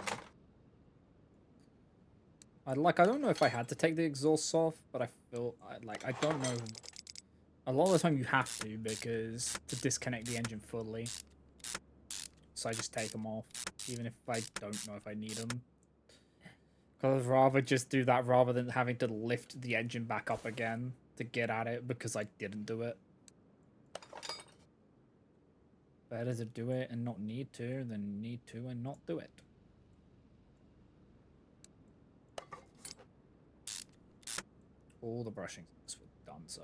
I don't know if I had to take the exhausts off, but I feel I don't know. A lot of the time you have to, because to disconnect the engine fully. So I just take them off, even if I don't know if I need them. Because I'd rather just do that rather than having to lift the engine back up again to get at it because I didn't do it. Better to do it and not need to than need to and not do it. All the brushing was done, so.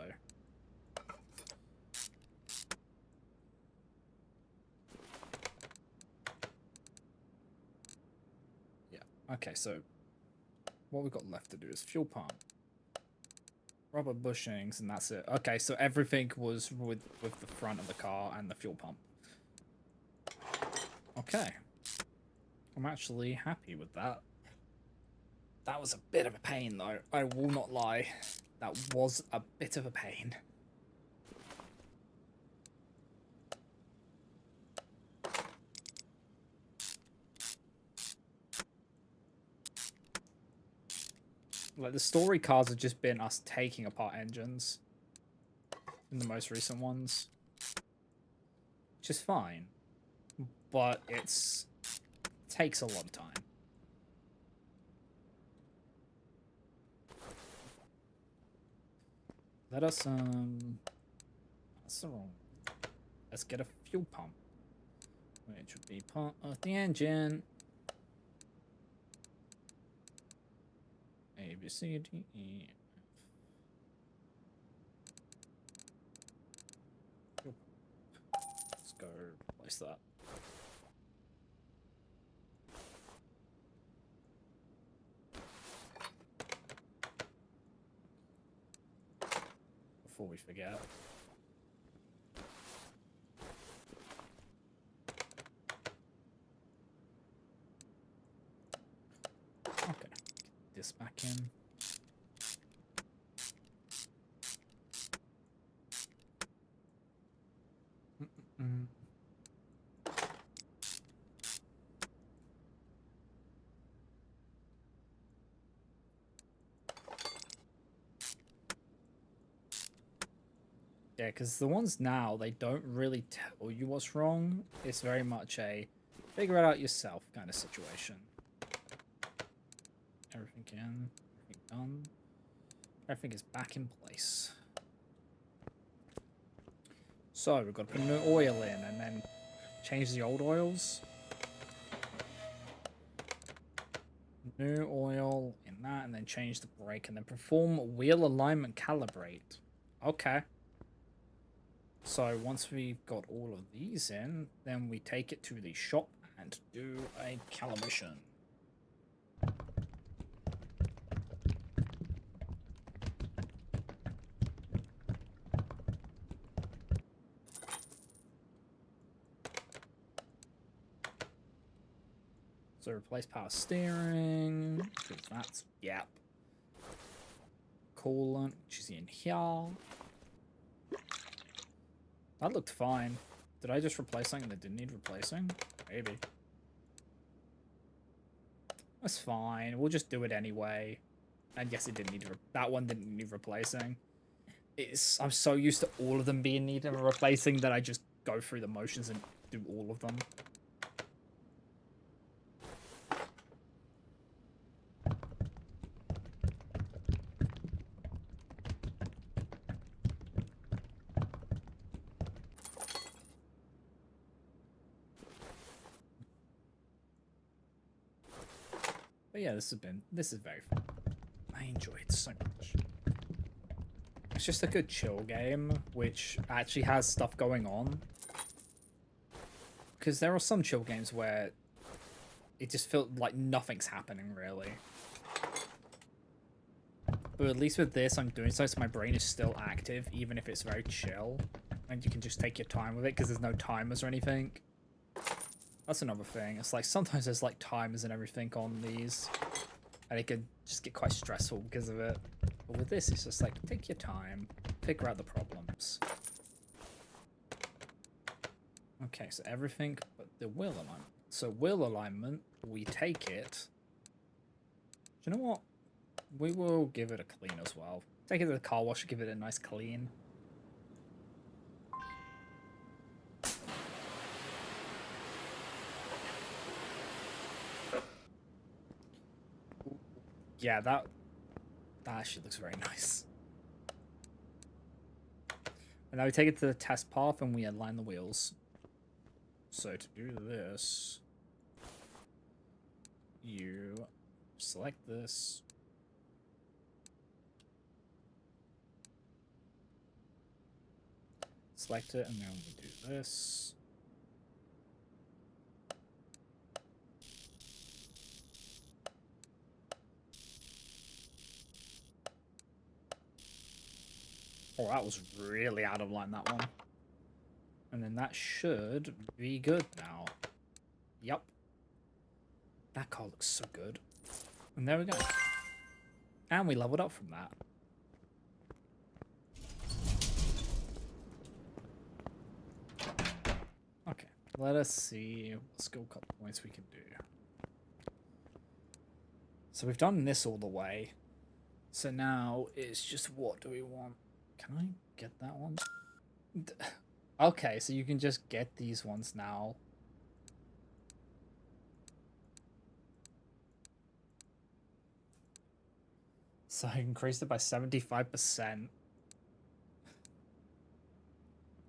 Yeah, okay, so what we've got left to do is fuel pump. Rubber bushings, and that's it. Okay, so everything was with the front of the car and the fuel pump. Okay. I'm actually happy with that. That was a bit of a pain, though. I will not lie. That was a bit of a pain. Like, the story cars have just been us taking apart engines in the most recent ones. Which is fine. But it takes a lot of time. Let us, that's the wrong. Let's get a fuel pump. Which would be part of the engine. A, B, C, D, E, F. Let's go replace that. Before we forget. Okay, get this back in. Yeah, because the ones now, they don't really tell you what's wrong. It's very much a figure it out yourself kind of situation. Everything in, everything done. Everything is back in place. So, we've got to put new oil in and then change the old oils. New oil in that and then change the brake and then perform wheel alignment calibrate. Okay. So once we've got all of these in, then we take it to the shop and do a calibration. So replace power steering, because that's, yep. Coolant, which is in here. That looked fine. Did I just replace something that didn't need replacing? Maybe. That's fine. We'll just do it anyway. And yes, it didn't need that one didn't need replacing. I'm so used to all of them being needed replacing that I just go through the motions and do all of them. But yeah, this is very fun. I enjoy it so much. It's just a good chill game, which actually has stuff going on. Because there are some chill games where it just feels like nothing's happening, really. But at least with this, I'm doing so my brain is still active, even if it's very chill. And you can just take your time with it, because there's no timers or anything. That's another thing. It's like sometimes there's like timers and everything on these, and it can just get quite stressful because of it. But with this, it's just like take your time, figure out the problems. Okay, so everything but the wheel alignment. So wheel alignment, we take it. Do you know what? We will give it a clean as well. Take it to the car wash, give it a nice clean. Yeah, that actually looks very nice. And now we take it to the test path and we align the wheels. So to do this, you select this. Select it, and then we do this. Oh, that was really out of line, that one. And then that should be good now. Yep. That car looks so good. And there we go. And we leveled up from that. Okay, let us see what skill cut points we can do. So we've done this all the way. So now it's just what do we want? Can I get that one? Okay, so you can just get these ones now. So I increased it by 75%.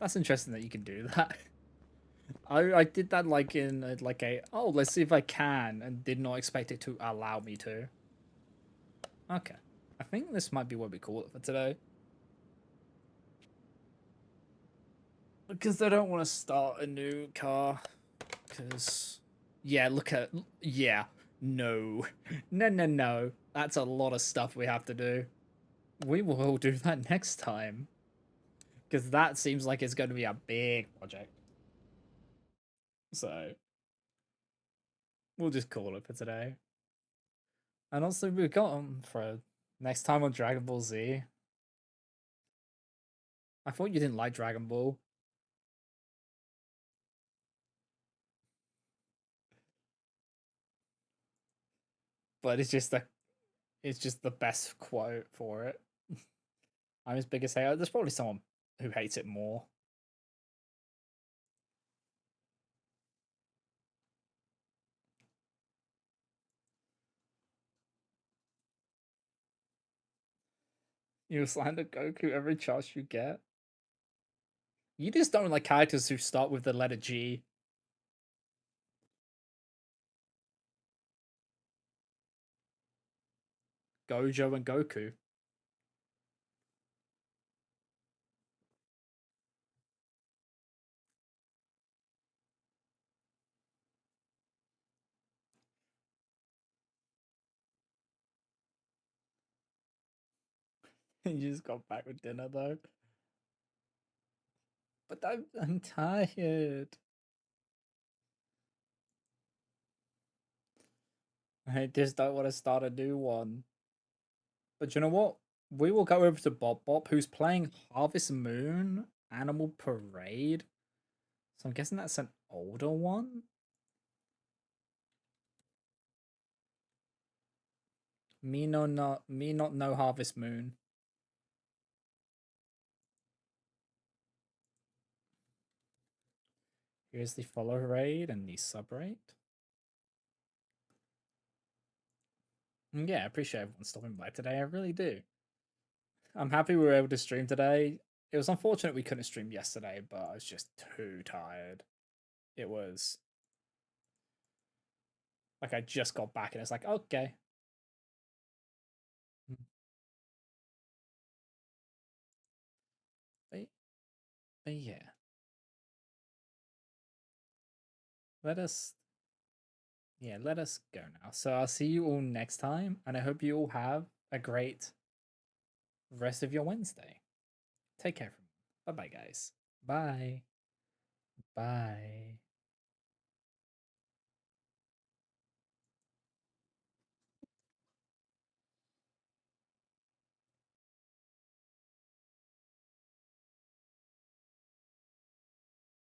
That's interesting that you can do that. I did that like in like a, oh, let's see if I can, and did not expect it to allow me to. Okay. I think this might be what we call it for today. Because I don't want to start a new car. Because, yeah, look at, yeah, no. No, no, no. That's a lot of stuff we have to do. We will do that next time. Because that seems like it's going to be a big project. So, we'll just call it for today. And also, we've got for next time on Dragon Ball Z. I thought you didn't like Dragon Ball. But it's just the best quote for it. I'm his biggest hater. There's probably someone who hates it more. You slander Goku every chance you get. You just don't like characters who start with the letter G. Gojo and Goku. You just got back with dinner though. But I'm tired. I just don't want to start a new one. But you know what? We will go over to Bob Bob, who's playing Harvest Moon Animal Parade. So I'm guessing that's an older one. Me not know Harvest Moon. Here's the follow raid and the sub raid. Yeah, I appreciate everyone stopping by today. I really do. I'm happy we were able to stream today. It was unfortunate we couldn't stream yesterday, but I was just too tired. It was like I just got back and it's like, okay. But, but yeah. Let us let us go now. So I'll see you all next time, and I hope you all have a great rest of your Wednesday. Take care. Bye bye, guys. Bye. Bye.